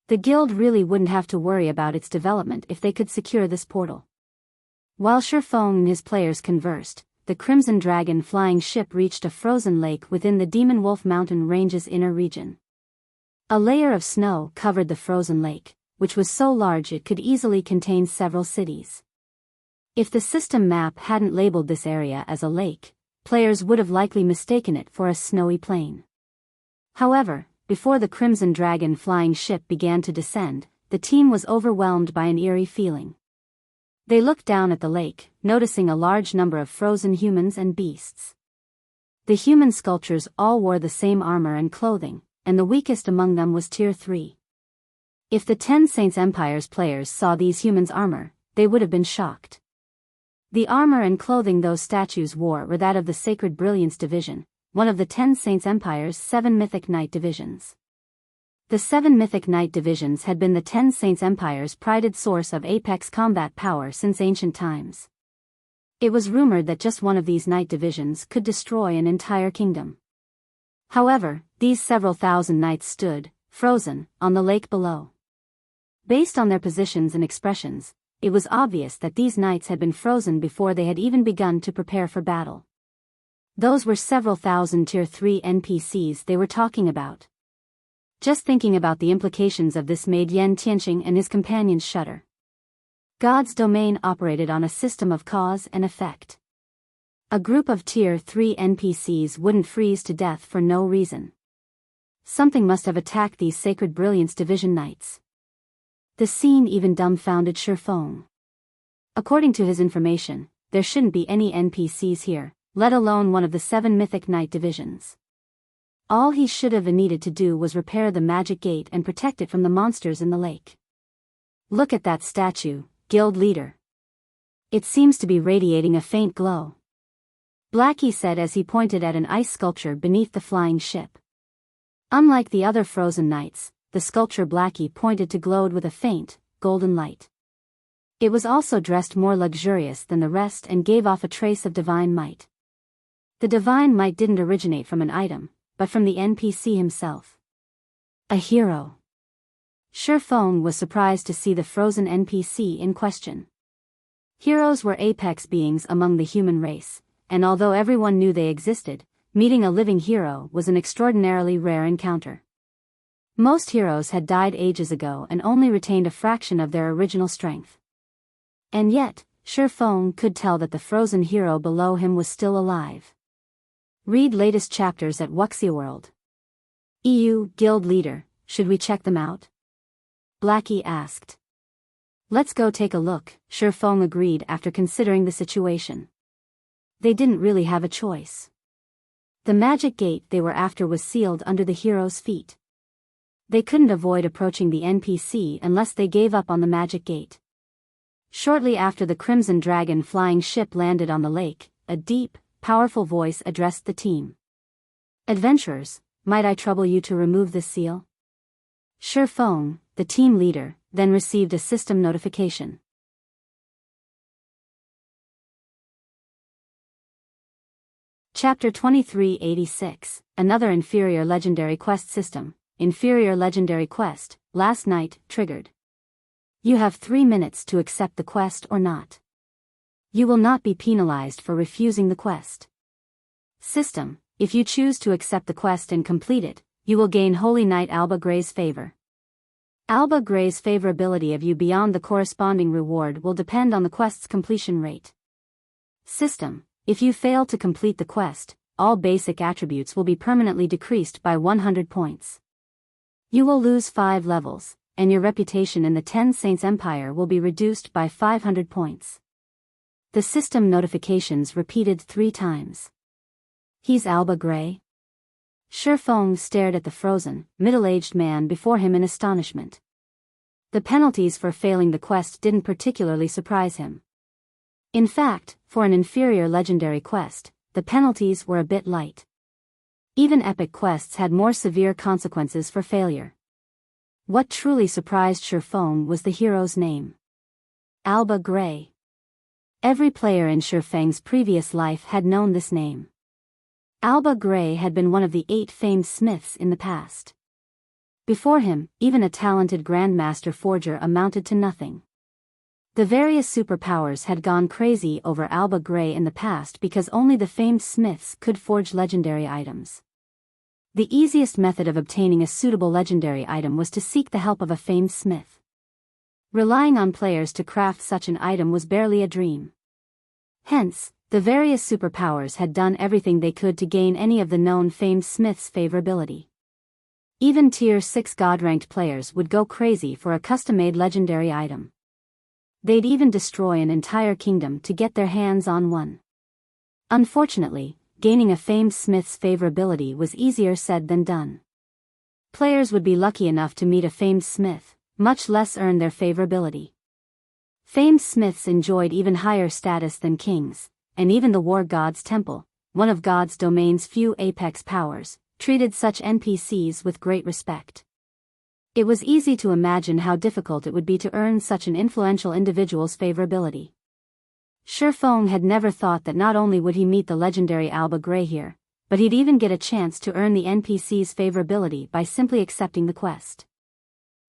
The guild really wouldn't have to worry about its development if they could secure this portal. While Shi Feng and his players conversed, the Crimson Dragon flying ship reached a frozen lake within the Demon Wolf Mountain Range's inner region. A layer of snow covered the frozen lake, which was so large it could easily contain several cities. If the system map hadn't labeled this area as a lake, players would have likely mistaken it for a snowy plain. However, before the Crimson Dragon flying ship began to descend, the team was overwhelmed by an eerie feeling. They looked down at the lake, noticing a large number of frozen humans and beasts. The human sculptures all wore the same armor and clothing, and the weakest among them was Tier 3. If the 10 Saints Empire's players saw these humans' armor, they would have been shocked. The armor and clothing those statues wore were that of the Sacred Brilliance Division, one of the 10 Saints Empire's 7 Mythic Knight divisions. The 7 Mythic Knight divisions had been the 10 Saints Empire's prided source of apex combat power since ancient times. It was rumored that just one of these knight divisions could destroy an entire kingdom. However, these several thousand knights stood, frozen, on the lake below. Based on their positions and expressions, it was obvious that these knights had been frozen before they had even begun to prepare for battle. Those were several thousand Tier 3 NPCs they were talking about. Just thinking about the implications of this made Yen Tianxing and his companions shudder. God's domain operated on a system of cause and effect. A group of Tier 3 NPCs wouldn't freeze to death for no reason. Something must have attacked these Sacred Brilliance Division knights. The scene even dumbfounded Shifeng. According to his information, there shouldn't be any NPCs here, let alone one of the 7 Mythic Knight divisions. All he should have needed to do was repair the magic gate and protect it from the monsters in the lake. Look at that statue, guild leader. It seems to be radiating a faint glow. Blackie said as he pointed at an ice sculpture beneath the flying ship. Unlike the other frozen knights, the sculpture Blackie pointed to glowed with a faint, golden light. It was also dressed more luxurious than the rest and gave off a trace of divine might. The divine might didn't originate from an item, but from the NPC himself. A hero. Shifeng was surprised to see the frozen NPC in question. Heroes were apex beings among the human race, and although everyone knew they existed, meeting a living hero was an extraordinarily rare encounter. Most heroes had died ages ago and only retained a fraction of their original strength. And yet, Shifeng could tell that the frozen hero below him was still alive. Read latest chapters at Wuxia World. EU Guild Leader, should we check them out? Blackie asked. Let's go take a look, Shifeng agreed after considering the situation. They didn't really have a choice. The magic gate they were after was sealed under the hero's feet. They couldn't avoid approaching the NPC unless they gave up on the magic gate. Shortly after the Crimson Dragon flying ship landed on the lake, a deep, powerful voice addressed the team. Adventurers, might I trouble you to remove this seal? Shifeng, the team leader, then received a system notification. Chapter 2386, Another Inferior Legendary Quest System. Inferior Legendary Quest, last night, triggered. You have 3 minutes to accept the quest or not. You will not be penalized for refusing the quest. System, if you choose to accept the quest and complete it, you will gain Holy Knight Alba Gray's favor. Alba Gray's favorability of you beyond the corresponding reward will depend on the quest's completion rate. System, if you fail to complete the quest, all basic attributes will be permanently decreased by 100 points. You will lose 5 levels, and your reputation in the 10 Saints Empire will be reduced by 500 points. The system notifications repeated 3 times. He's Alba Gray? Shifeng stared at the frozen, middle-aged man before him in astonishment. The penalties for failing the quest didn't particularly surprise him. In fact, for an inferior legendary quest, the penalties were a bit light. Even epic quests had more severe consequences for failure. What truly surprised Shifeng was the hero's name. Alba Gray. Every player in Shifeng's previous life had known this name. Alba Gray had been one of the 8 famed smiths in the past. Before him, even a talented Grandmaster Forger amounted to nothing. The various superpowers had gone crazy over Alba Gray in the past because only the famed smiths could forge legendary items. The easiest method of obtaining a suitable legendary item was to seek the help of a famed smith. Relying on players to craft such an item was barely a dream. Hence, the various superpowers had done everything they could to gain any of the known famed smiths' favorability. Even Tier 6 God-ranked players would go crazy for a custom-made legendary item. They'd even destroy an entire kingdom to get their hands on one. Unfortunately, gaining a famed smith's favorability was easier said than done. Players would be lucky enough to meet a famed smith, much less earn their favorability. Famed smiths enjoyed even higher status than kings, and even the war god's temple, one of God's domain's few apex powers, treated such NPCs with great respect. It was easy to imagine how difficult it would be to earn such an influential individual's favorability. Shifeng had never thought that not only would he meet the legendary Alba Grey here, but he'd even get a chance to earn the NPC's favorability by simply accepting the quest.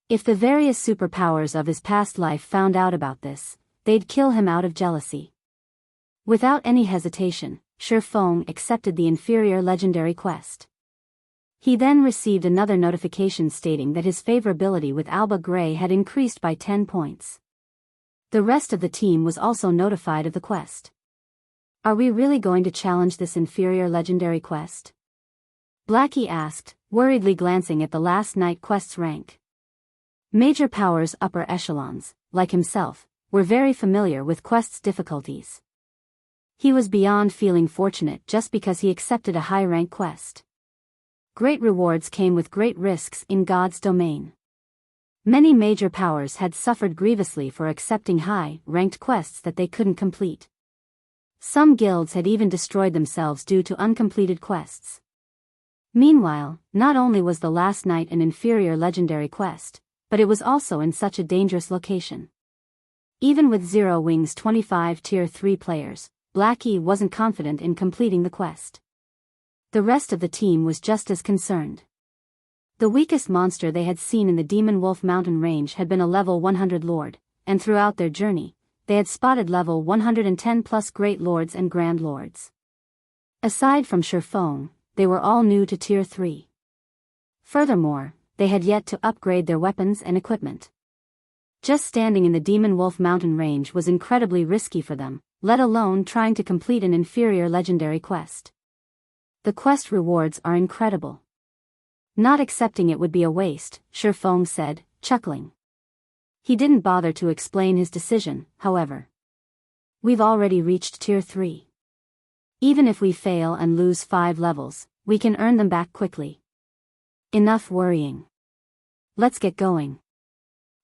If the various superpowers of his past life found out about this, they'd kill him out of jealousy. Without any hesitation, Shifeng accepted the inferior legendary quest. He then received another notification stating that his favorability with Alba Grey had increased by 10 points. The rest of the team was also notified of the quest. Are we really going to challenge this inferior legendary quest? Blackie asked, worriedly glancing at the last night quest's rank. Major powers upper echelons, like himself, were very familiar with quest's difficulties. He was beyond feeling fortunate just because he accepted a high-rank quest. Great rewards came with great risks in God's domain. Many major powers had suffered grievously for accepting high-ranked quests that they couldn't complete. Some guilds had even destroyed themselves due to uncompleted quests. Meanwhile, not only was the last night an inferior legendary quest, but it was also in such a dangerous location. Even with Zero Wing's 25 Tier 3 players, Blackie wasn't confident in completing the quest. The rest of the team was just as concerned. The weakest monster they had seen in the Demon Wolf Mountain range had been a level 100 lord, and throughout their journey, they had spotted level 110 plus great lords and grand lords. Aside from Shifeng, they were all new to Tier 3. Furthermore, they had yet to upgrade their weapons and equipment. Just standing in the Demon Wolf Mountain range was incredibly risky for them, let alone trying to complete an inferior legendary quest. The quest rewards are incredible. Not accepting it would be a waste, Shifeng said, chuckling. He didn't bother to explain his decision, however. We've already reached Tier 3. Even if we fail and lose 5 levels, we can earn them back quickly. Enough worrying. Let's get going.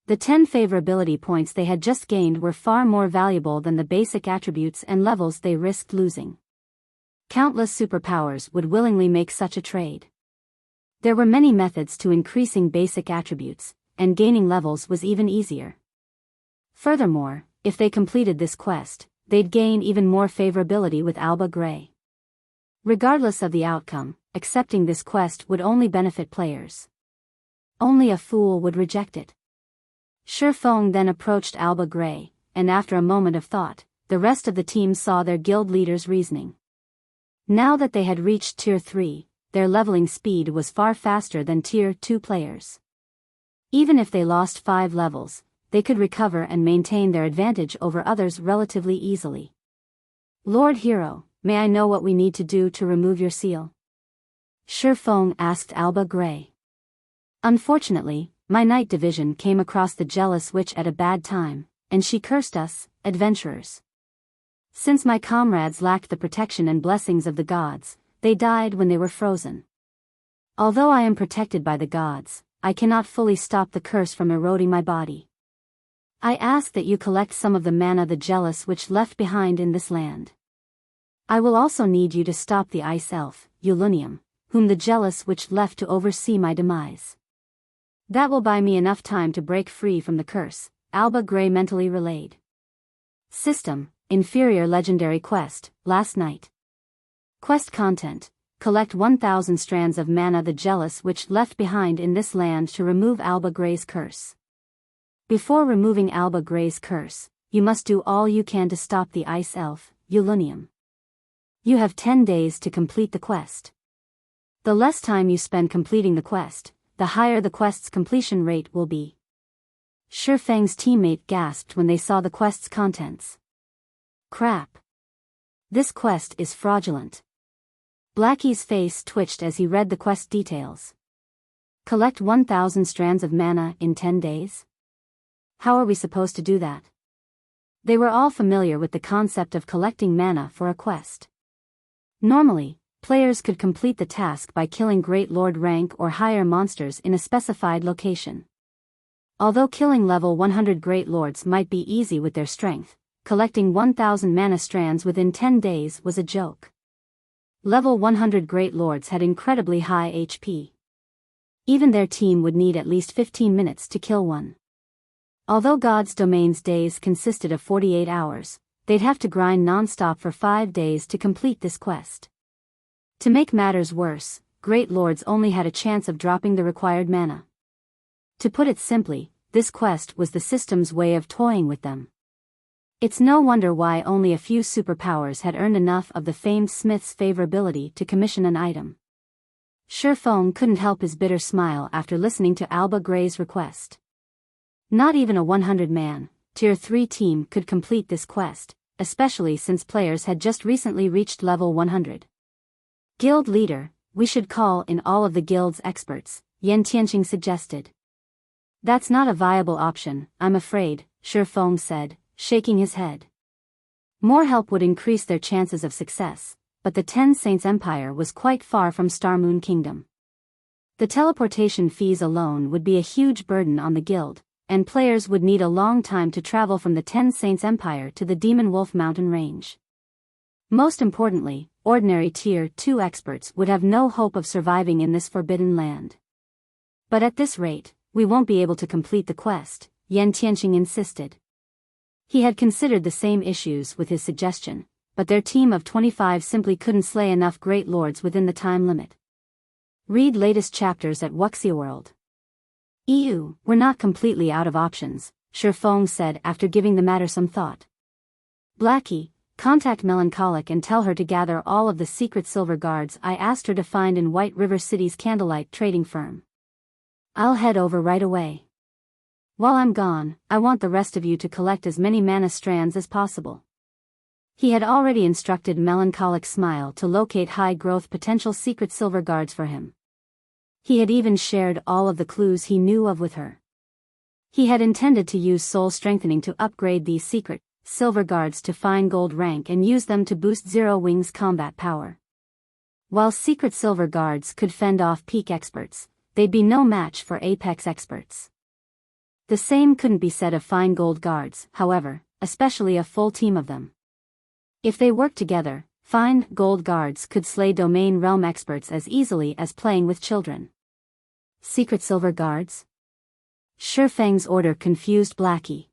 The 10 favorability points they had just gained were far more valuable than the basic attributes and levels they risked losing. Countless superpowers would willingly make such a trade. There were many methods to increasing basic attributes, and gaining levels was even easier. Furthermore, if they completed this quest, they'd gain even more favorability with Alba Grey. Regardless of the outcome, accepting this quest would only benefit players. Only a fool would reject it. Shifeng then approached Alba Grey, and after a moment of thought, the rest of the team saw their guild leader's reasoning. Now that they had reached Tier 3, their leveling speed was far faster than Tier 2 players. Even if they lost 5 levels, they could recover and maintain their advantage over others relatively easily. Lord Hero, may I know what we need to do to remove your seal? Shifeng asked Alba Grey. Unfortunately, my night division came across the jealous witch at a bad time, and she cursed us, adventurers. Since my comrades lacked the protection and blessings of the gods, they died when they were frozen. Although I am protected by the gods, I cannot fully stop the curse from eroding my body. I ask that you collect some of the mana the jealous witch left behind in this land. I will also need you to stop the ice elf, Ulunium, whom the jealous witch left to oversee my demise. That will buy me enough time to break free from the curse, Alba Grey mentally relayed. System: Inferior Legendary Quest, last night. Quest content: collect 1000 strands of mana the jealous witch left behind in this land to remove Alba Grey's curse. Before removing Alba Grey's curse, you must do all you can to stop the ice elf, Ulunium. You have 10 days to complete the quest. The less time you spend completing the quest, the higher the quest's completion rate will be. Shifeng's teammate gasped when they saw the quest's contents. Crap. This quest is fraudulent. Blackie's face twitched as he read the quest details. Collect 1,000 strands of mana in 10 days? How are we supposed to do that? They were all familiar with the concept of collecting mana for a quest. Normally, players could complete the task by killing Great Lord rank or higher monsters in a specified location. Although killing level 100 Great Lords might be easy with their strength, collecting 1,000 mana strands within 10 days was a joke. Level 100 Great Lords had incredibly high HP. Even their team would need at least 15 minutes to kill one. Although God's Domain's days consisted of 48 hours, they'd have to grind non-stop for 5 days to complete this quest. To make matters worse, Great Lords only had a chance of dropping the required mana. To put it simply, this quest was the system's way of toying with them. It's no wonder why only a few superpowers had earned enough of the famed Smith's favorability to commission an item. Sherfong couldn't help his bitter smile after listening to Alba Gray's request. Not even a 100-man, Tier 3 team could complete this quest, especially since players had just recently reached level 100. Guild leader, we should call in all of the guild's experts, Yan Tianqing suggested. That's not a viable option, I'm afraid, Sherfong said, shaking his head. More help would increase their chances of success, but the Ten Saints Empire was quite far from Starmoon Kingdom. The teleportation fees alone would be a huge burden on the guild, and players would need a long time to travel from the Ten Saints Empire to the Demon Wolf Mountain Range. Most importantly, ordinary Tier 2 experts would have no hope of surviving in this forbidden land. But at this rate, we won't be able to complete the quest, Yan Tianqing insisted. He had considered the same issues with his suggestion, but their team of 25 simply couldn't slay enough Great Lords within the time limit. Read latest chapters at Wuxia World. We're not completely out of options, Sherfong said after giving the matter some thought. Blackie, contact Melancholic and tell her to gather all of the secret silver guards I asked her to find in White River City's Candlelight trading firm. I'll head over right away. While I'm gone, I want the rest of you to collect as many mana strands as possible. He had already instructed Melancholic Smile to locate high-growth potential secret silver guards for him. He had even shared all of the clues he knew of with her. He had intended to use soul strengthening to upgrade these secret silver guards to fine gold rank and use them to boost Zero Wing's combat power. While secret silver guards could fend off peak experts, they'd be no match for apex experts. The same couldn't be said of fine gold guards, however, especially a full team of them. If they worked together, fine gold guards could slay domain realm experts as easily as playing with children. Secret silver guards? Sherfeng's order confused Blackie.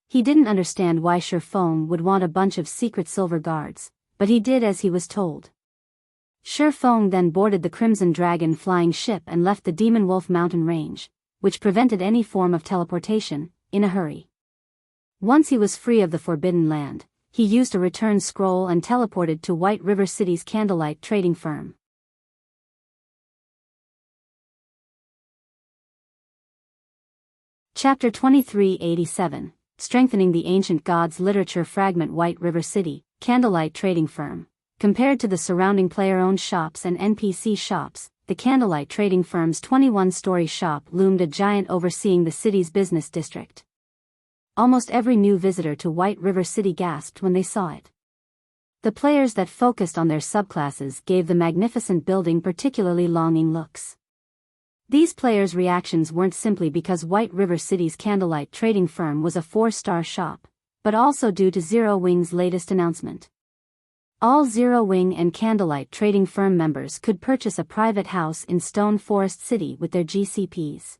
He didn't understand why Sherfeng would want a bunch of secret silver guards, but he did as he was told. Sherfeng then boarded the Crimson Dragon flying ship and left the Demon Wolf Mountain Range, which prevented any form of teleportation, in a hurry. Once he was free of the Forbidden Land, he used a return scroll and teleported to White River City's Candlelight trading firm. Chapter 2387, Strengthening the Ancient Gods Literature Fragment. White River City, Candlelight trading firm. Compared to the surrounding player-owned shops and NPC shops, the Candlelight trading firm's 21-story shop loomed a giant overseeing the city's business district. Almost every new visitor to White River City gasped when they saw it. The players that focused on their subclasses gave the magnificent building particularly longing looks. These players' reactions weren't simply because White River City's Candlelight trading firm was a 4-star shop, but also due to Zero Wing's latest announcement. All Zero Wing and Candlelight trading firm members could purchase a private house in Stone Forest City with their GCPs.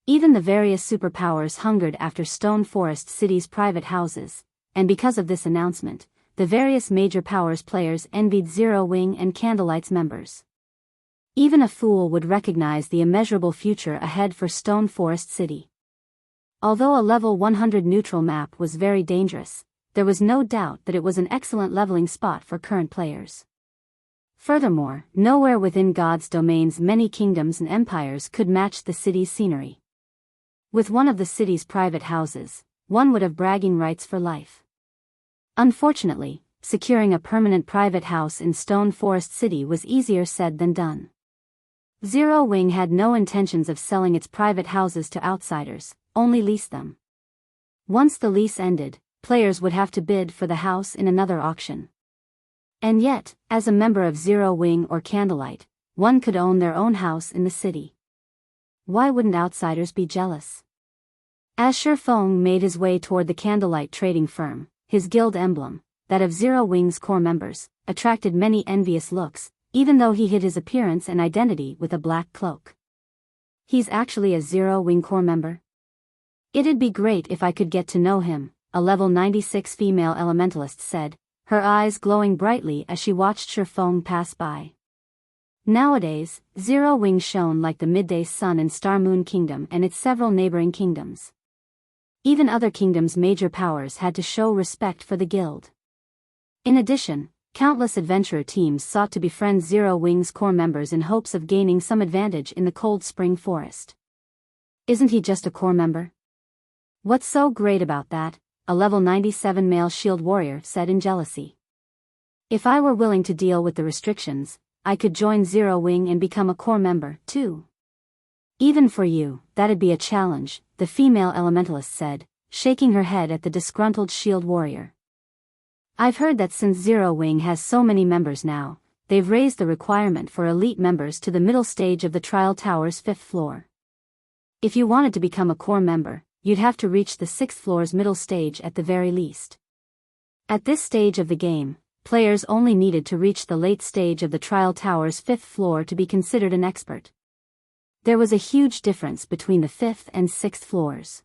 Even the various superpowers hungered after Stone Forest City's private houses, and because of this announcement, the various major powers players envied Zero Wing and Candlelight's members. Even a fool would recognize the immeasurable future ahead for Stone Forest City. Although a level 100 neutral map was very dangerous, there was no doubt that it was an excellent leveling spot for current players. Furthermore, nowhere within God's domain's many kingdoms and empires could match the city's scenery. With one of the city's private houses, one would have bragging rights for life. Unfortunately, securing a permanent private house in Stone Forest City was easier said than done. Zero Wing had no intentions of selling its private houses to outsiders, only lease them. Once the lease ended, players would have to bid for the house in another auction. And yet, as a member of Zero Wing or Candlelight, one could own their own house in the city. Why wouldn't outsiders be jealous? As Shifeng made his way toward the Candlelight trading firm, his guild emblem, that of Zero Wing's core members, attracted many envious looks, even though he hid his appearance and identity with a black cloak. He's actually a Zero Wing core member? It'd be great if I could get to know him, a level 96 female elementalist said, her eyes glowing brightly as she watched Shifeng pass by. Nowadays, Zero Wing shone like the midday sun in Star Moon Kingdom and its several neighboring kingdoms. Even other kingdoms' major powers had to show respect for the guild. In addition, countless adventurer teams sought to befriend Zero Wing's core members in hopes of gaining some advantage in the Cold Spring Forest. Isn't he just a core member? What's so great about that? A level 97 male shield warrior said in jealousy. If I were willing to deal with the restrictions, I could join Zero Wing and become a core member, too. Even for you, that'd be a challenge, the female elementalist said, shaking her head at the disgruntled shield warrior. I've heard that since Zero Wing has so many members now, they've raised the requirement for elite members to the middle stage of the Trial Tower's 5th floor. If you wanted to become a core member, you'd have to reach the 6th floor's middle stage at the very least. At this stage of the game, players only needed to reach the late stage of the Trial Tower's 5th floor to be considered an expert. There was a huge difference between the 5th and 6th floors.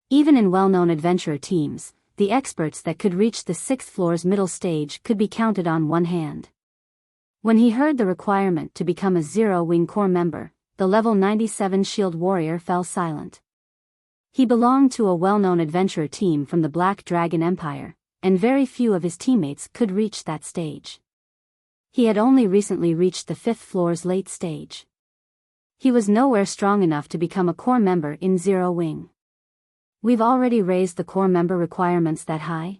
Even in well-known adventurer teams, the experts that could reach the 6th floor's middle stage could be counted on one hand. When he heard the requirement to become a Zero Wing core member, the level 97 shield warrior fell silent. He belonged to a well-known adventurer team from the Black Dragon Empire, and very few of his teammates could reach that stage. He had only recently reached the 5th floor's late stage. He was nowhere strong enough to become a core member in Zero Wing. We've already raised the core member requirements that high?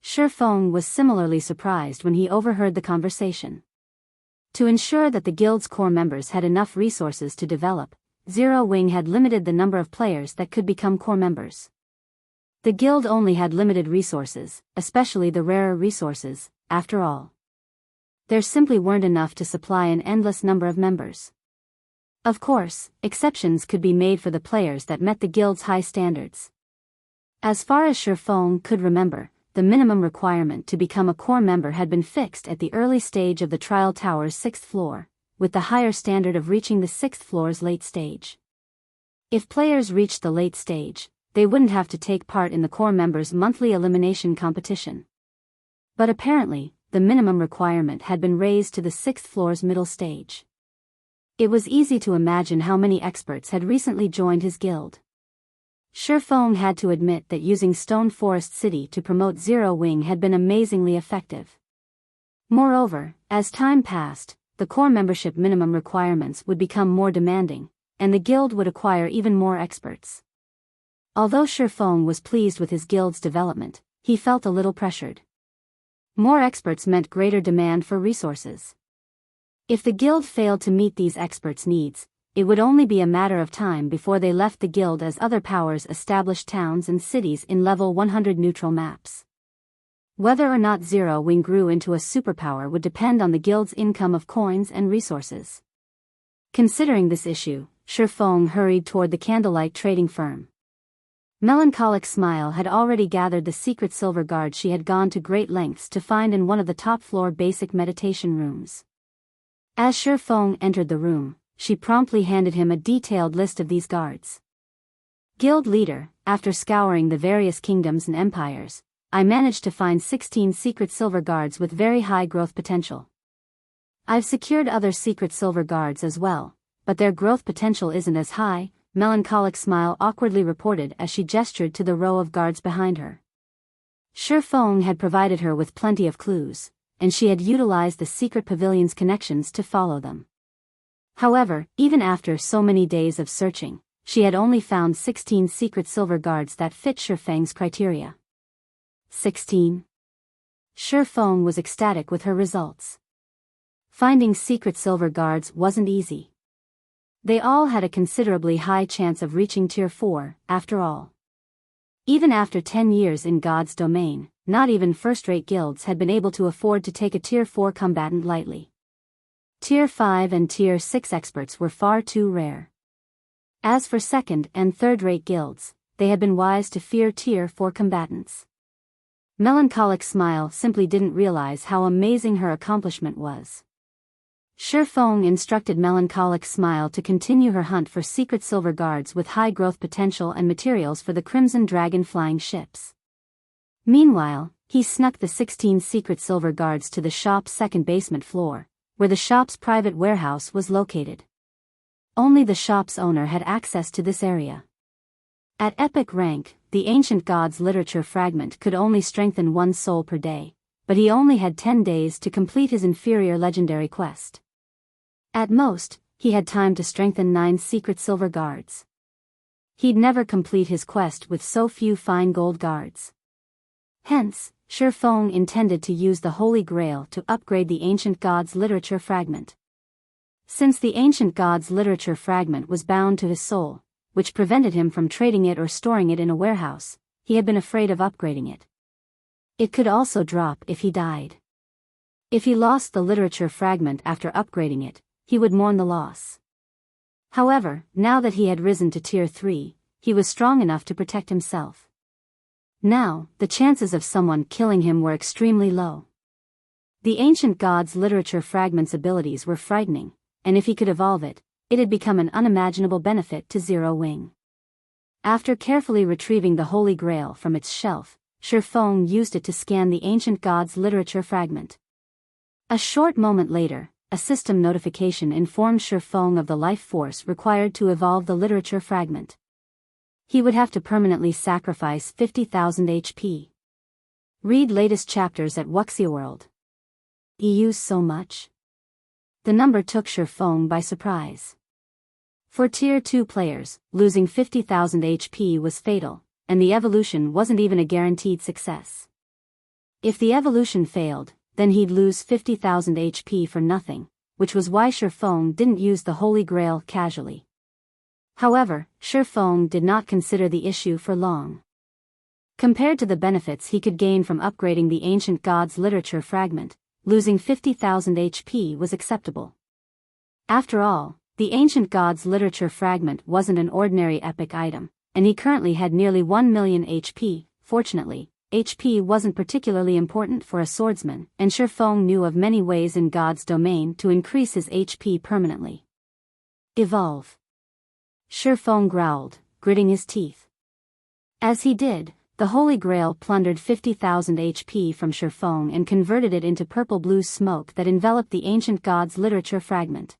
Shifeng was similarly surprised when he overheard the conversation. To ensure that the guild's core members had enough resources to develop, Zero Wing had limited the number of players that could become core members. The guild only had limited resources, especially the rarer resources, after all. There simply weren't enough to supply an endless number of members. Of course, exceptions could be made for the players that met the guild's high standards. As far as Shifeng could remember, the minimum requirement to become a core member had been fixed at the early stage of the Trial Tower's 6th floor, with the higher standard of reaching the 6th floor's late stage. If players reached the late stage, they wouldn't have to take part in the core members' monthly elimination competition. But apparently, the minimum requirement had been raised to the 6th floor's middle stage. It was easy to imagine how many experts had recently joined his guild. Shifeng had to admit that using Stone Forest City to promote Zero Wing had been amazingly effective. Moreover, as time passed, the core membership minimum requirements would become more demanding, and the guild would acquire even more experts. Although Shifeng was pleased with his guild's development, he felt a little pressured. More experts meant greater demand for resources. If the guild failed to meet these experts' needs, it would only be a matter of time before they left the guild as other powers established towns and cities in level 100 neutral maps. Whether or not Zero Wing grew into a superpower would depend on the guild's income of coins and resources. Considering this issue, Shifeng hurried toward the Candlelight trading firm. Melancholic Smile had already gathered the secret silver guard she had gone to great lengths to find in one of the top-floor basic meditation rooms. As Shifeng entered the room, she promptly handed him a detailed list of these guards. Guild leader, after scouring the various kingdoms and empires, I managed to find 16 secret silver guards with very high growth potential. I've secured other secret silver guards as well, but their growth potential isn't as high, Melancholic Smile awkwardly reported as she gestured to the row of guards behind her. Shifeng had provided her with plenty of clues, and she had utilized the secret pavilion's connections to follow them. However, even after so many days of searching, she had only found 16 secret silver guards that fit Shifeng's criteria. 16? Shi Feng was ecstatic with her results. Finding secret silver guards wasn't easy. They all had a considerably high chance of reaching Tier 4, after all. Even after 10 years in God's domain, not even first-rate guilds had been able to afford to take a Tier 4 combatant lightly. Tier 5 and Tier 6 experts were far too rare. As for second- and third-rate guilds, they had been wise to fear Tier 4 combatants. Melancholic Smile simply didn't realize how amazing her accomplishment was. Shi Feng instructed Melancholic Smile to continue her hunt for secret silver guards with high growth potential and materials for the Crimson Dragon flying ships. Meanwhile, he snuck the 16 secret silver guards to the shop's second basement floor, where the shop's private warehouse was located. Only the shop's owner had access to this area. At epic rank, the Ancient Gods literature fragment could only strengthen 1 soul per day, but he only had 10 days to complete his inferior legendary quest. At most, he had time to strengthen 9 secret silver guards. He'd never complete his quest with so few fine gold guards. Hence, Shi Feng intended to use the Holy Grail to upgrade the Ancient Gods literature fragment. Since the Ancient Gods literature fragment was bound to his soul, which prevented him from trading it or storing it in a warehouse, he had been afraid of upgrading it. It could also drop if he died. If he lost the literature fragment after upgrading it, he would mourn the loss. However, now that he had risen to Tier 3, he was strong enough to protect himself. Now, the chances of someone killing him were extremely low. The Ancient Gods literature fragment's abilities were frightening, and if he could evolve it, it had become an unimaginable benefit to Zero Wing. After carefully retrieving the Holy Grail from its shelf, Shi Feng used it to scan the Ancient Gods literature fragment. A short moment later, a system notification informed Shi Feng of the life force required to evolve the literature fragment. He would have to permanently sacrifice 50,000 HP. Read latest chapters at Wuxia World. You so much? The number took Shi Feng by surprise. For Tier 2 players, losing 50,000 HP was fatal, and the evolution wasn't even a guaranteed success. If the evolution failed, then he'd lose 50,000 HP for nothing, which was why Shi Feng didn't use the Holy Grail casually. However, Shi Feng did not consider the issue for long. Compared to the benefits he could gain from upgrading the Ancient Gods literature fragment, losing 50,000 HP was acceptable. After all, the Ancient Gods literature fragment wasn't an ordinary epic item, and he currently had nearly 1 million HP. Fortunately, HP wasn't particularly important for a swordsman, and Shi Feng knew of many ways in God's domain to increase his HP permanently. Evolve. Shi Feng growled, gritting his teeth. As he did, the Holy Grail plundered 50,000 HP from Shi Feng and converted it into purple-blue smoke that enveloped the Ancient Gods literature fragment.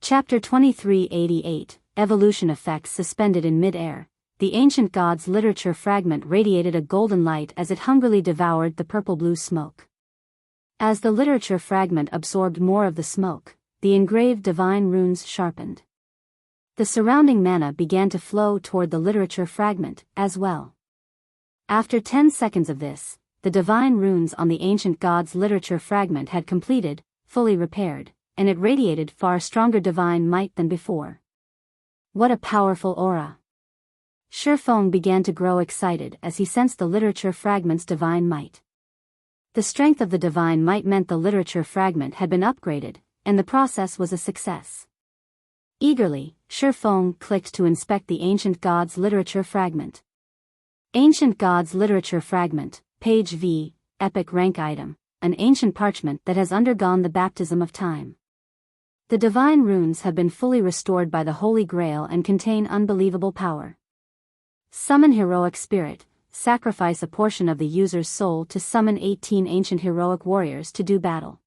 Chapter 2388, Evolution Effects Suspended in Mid-Air. The Ancient Gods literature fragment radiated a golden light as it hungrily devoured the purple-blue smoke. As the literature fragment absorbed more of the smoke, the engraved divine runes sharpened. The surrounding mana began to flow toward the literature fragment, as well. After 10 seconds of this, the divine runes on the Ancient Gods literature fragment had completed, fully repaired, and it radiated far stronger divine might than before. What a powerful aura! Shi Feng began to grow excited as he sensed the literature fragment's divine might. The strength of the divine might meant the literature fragment had been upgraded, and the process was a success. Eagerly, Shi Feng clicked to inspect the Ancient Gods literature fragment. Ancient Gods literature fragment, page V, epic rank item, an ancient parchment that has undergone the baptism of time. The divine runes have been fully restored by the Holy Grail and contain unbelievable power. Summon heroic spirit. Sacrifice a portion of the user's soul to summon 18 ancient heroic warriors to do battle.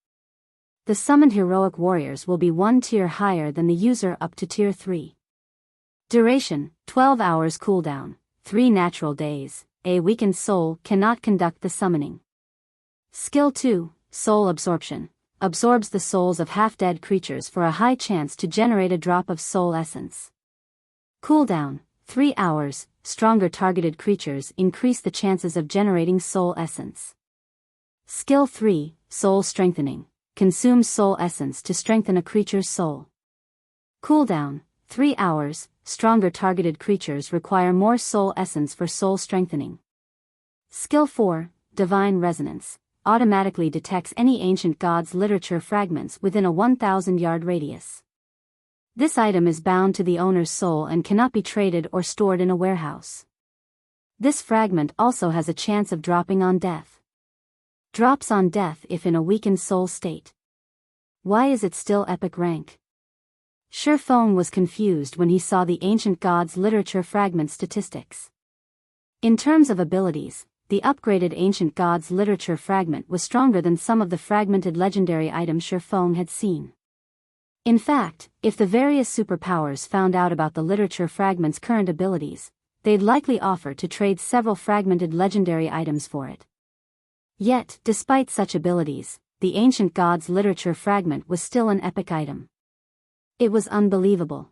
The summoned heroic warriors will be 1 tier higher than the user up to Tier 3. Duration, 12 hours cooldown, 3 natural days. A weakened soul cannot conduct the summoning. Skill 2, Soul Absorption. Absorbs the souls of half-dead creatures for a high chance to generate a drop of soul essence. Cooldown, 3 hours, stronger targeted creatures increase the chances of generating soul essence. Skill 3, Soul Strengthening. Consumes soul essence to strengthen a creature's soul. Cooldown, 3 hours, stronger targeted creatures require more soul essence for soul strengthening. Skill 4, Divine Resonance. Automatically detects any ancient god's literature fragments within a 1,000-yard radius. This item is bound to the owner's soul and cannot be traded or stored in a warehouse. This fragment also has a chance of dropping on death. Drops on death if in a weakened soul state. Why is it still epic rank? Shifeng was confused when he saw the ancient god's literature fragment statistics. In terms of abilities, the upgraded ancient god's literature fragment was stronger than some of the fragmented legendary items Shifeng had seen. In fact, if the various superpowers found out about the literature fragment's current abilities, they'd likely offer to trade several fragmented legendary items for it. Yet, despite such abilities, the ancient god's literature fragment was still an epic item. It was unbelievable.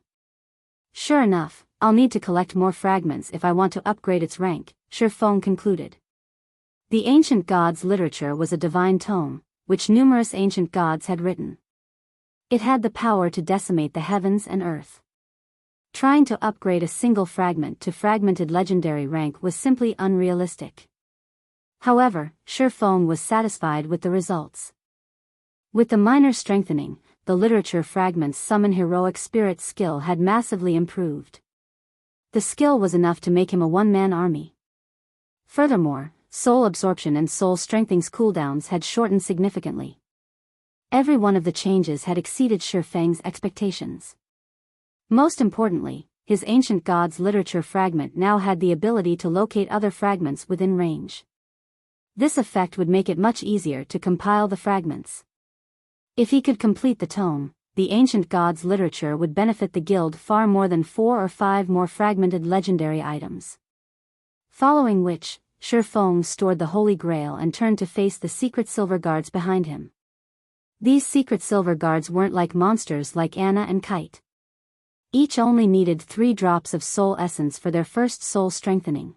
Sure enough, I'll need to collect more fragments if I want to upgrade its rank, Shifeng concluded. The ancient god's literature was a divine tome, which numerous ancient gods had written. It had the power to decimate the heavens and earth. Trying to upgrade a single fragment to fragmented legendary rank was simply unrealistic. However, Shifeng was satisfied with the results. With the minor strengthening, the literature fragment's summon heroic spirit skill had massively improved. The skill was enough to make him a one-man army. Furthermore, soul absorption and soul strengthening's cooldowns had shortened significantly. Every one of the changes had exceeded Shifeng's expectations. Most importantly, his ancient god's literature fragment now had the ability to locate other fragments within range. This effect would make it much easier to compile the fragments. If he could complete the tome, the ancient god's literature would benefit the guild far more than 4 or 5 more fragmented legendary items. Following which, Shifeng stored the Holy Grail and turned to face the secret silver guards behind him. These secret silver guards weren't like monsters like Anna and Kite. Each only needed 3 drops of soul essence for their first soul strengthening.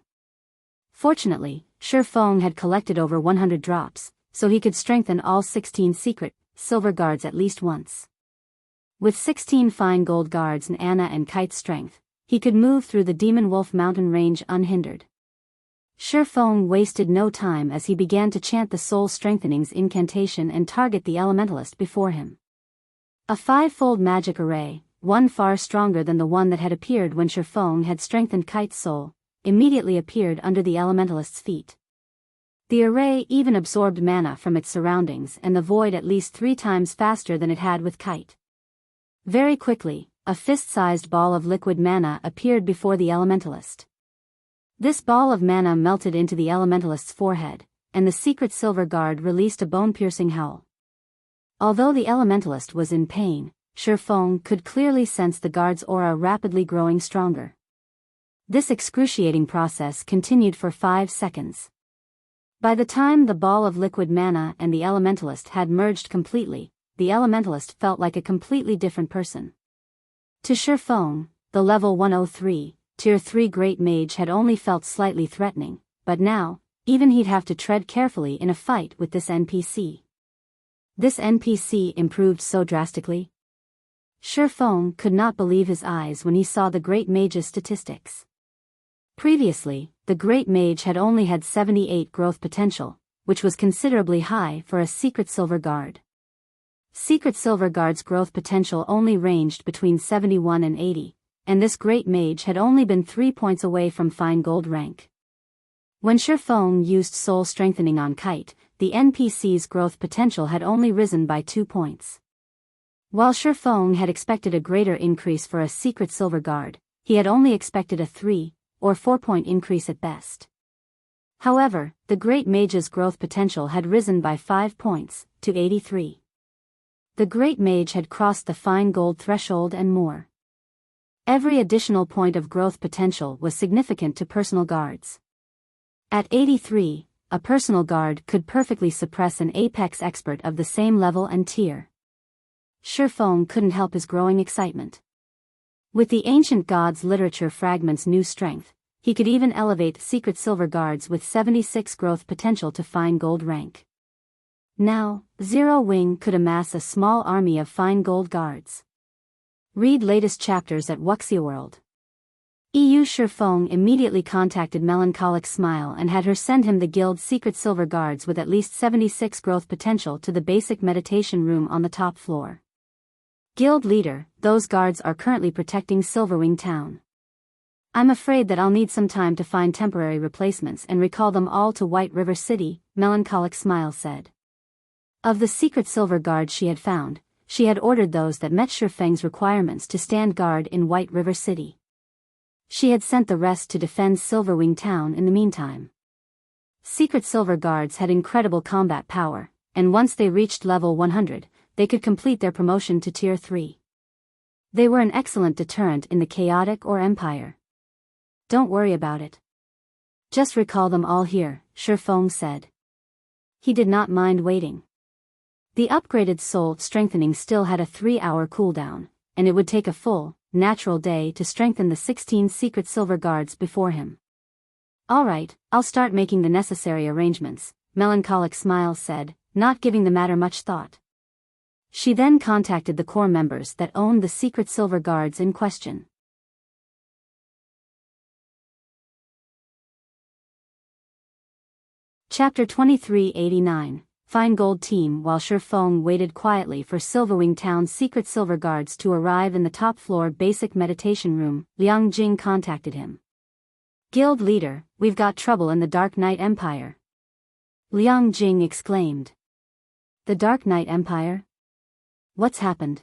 Fortunately, Shifeng had collected over 100 drops, so he could strengthen all 16 secret silver guards at least once. With 16 fine gold guards and Anna and Kite's strength, he could move through the Demon Wolf mountain range unhindered. Shifeng wasted no time as he began to chant the soul strengthening's incantation and target the elementalist before him. A 5-fold magic array, one far stronger than the one that had appeared when Shifeng had strengthened Kite's soul, immediately appeared under the elementalist's feet. The array even absorbed mana from its surroundings and the void at least 3 times faster than it had with Kite. Very quickly, a fist-sized ball of liquid mana appeared before the elementalist. This ball of mana melted into the elementalist's forehead, and the secret silver guard released a bone-piercing howl. Although the elementalist was in pain, Shifeng could clearly sense the guard's aura rapidly growing stronger. This excruciating process continued for 5 seconds. By the time the ball of liquid mana and the elementalist had merged completely, the elementalist felt like a completely different person. To Shifeng, the level 103, Tier 3 Great Mage had only felt slightly threatening, but now, even he'd have to tread carefully in a fight with this NPC. This NPC improved so drastically. Shifeng could not believe his eyes when he saw the Great Mage's statistics. Previously, the Great Mage had only had 78 growth potential, which was considerably high for a Secret Silver Guard. Secret Silver Guard's growth potential only ranged between 71 and 80, and this Great Mage had only been 3 points away from Fine Gold rank. When Shifeng used Soul Strengthening on Kite, the NPC's growth potential had only risen by 2 points. While Shifeng had expected a greater increase for a Secret Silver Guard, he had only expected a 3 or 4-point increase at best. However, the Great Mage's growth potential had risen by 5 points, to 83. The Great Mage had crossed the Fine Gold threshold and more. Every additional point of growth potential was significant to personal guards. At 83, a personal guard could perfectly suppress an apex expert of the same level and tier. Shifeng couldn't help his growing excitement. With the ancient gods literature fragment's new strength, he could even elevate secret silver guards with 76 growth potential to fine gold rank. Now, Zero Wing could amass a small army of fine gold guards. Read latest chapters at Wuxia World. Yu Shifeng immediately contacted Melancholic Smile and had her send him the guild's secret silver guards with at least 76 growth potential to the basic meditation room on the top floor. Guild leader, those guards are currently protecting Silverwing Town. I'm afraid that I'll need some time to find temporary replacements and recall them all to White River City, Melancholic Smile said. Of the secret silver guards she had found, she had ordered those that met Shifeng's requirements to stand guard in White River City. She had sent the rest to defend Silverwing Town in the meantime. Secret silver guards had incredible combat power, and once they reached level 100, they could complete their promotion to Tier 3. They were an excellent deterrent in the chaotic or empire. Don't worry about it. Just recall them all here, Shifeng said. He did not mind waiting. The upgraded soul strengthening still had a 3-hour cooldown, and it would take a full, natural day to strengthen the 16 secret silver guards before him. Alright, I'll start making the necessary arrangements, Melancholic Smile said, not giving the matter much thought. She then contacted the core members that owned the secret silver guards in question. Chapter 2389, Fine Gold Team. While Shifeng waited quietly for Silverwing Town's secret silver guards to arrive in the top floor basic meditation room, Liang Jing contacted him. Guild leader, we've got trouble in the Dark Knight Empire. Liang Jing exclaimed. The Dark Knight Empire? What's happened?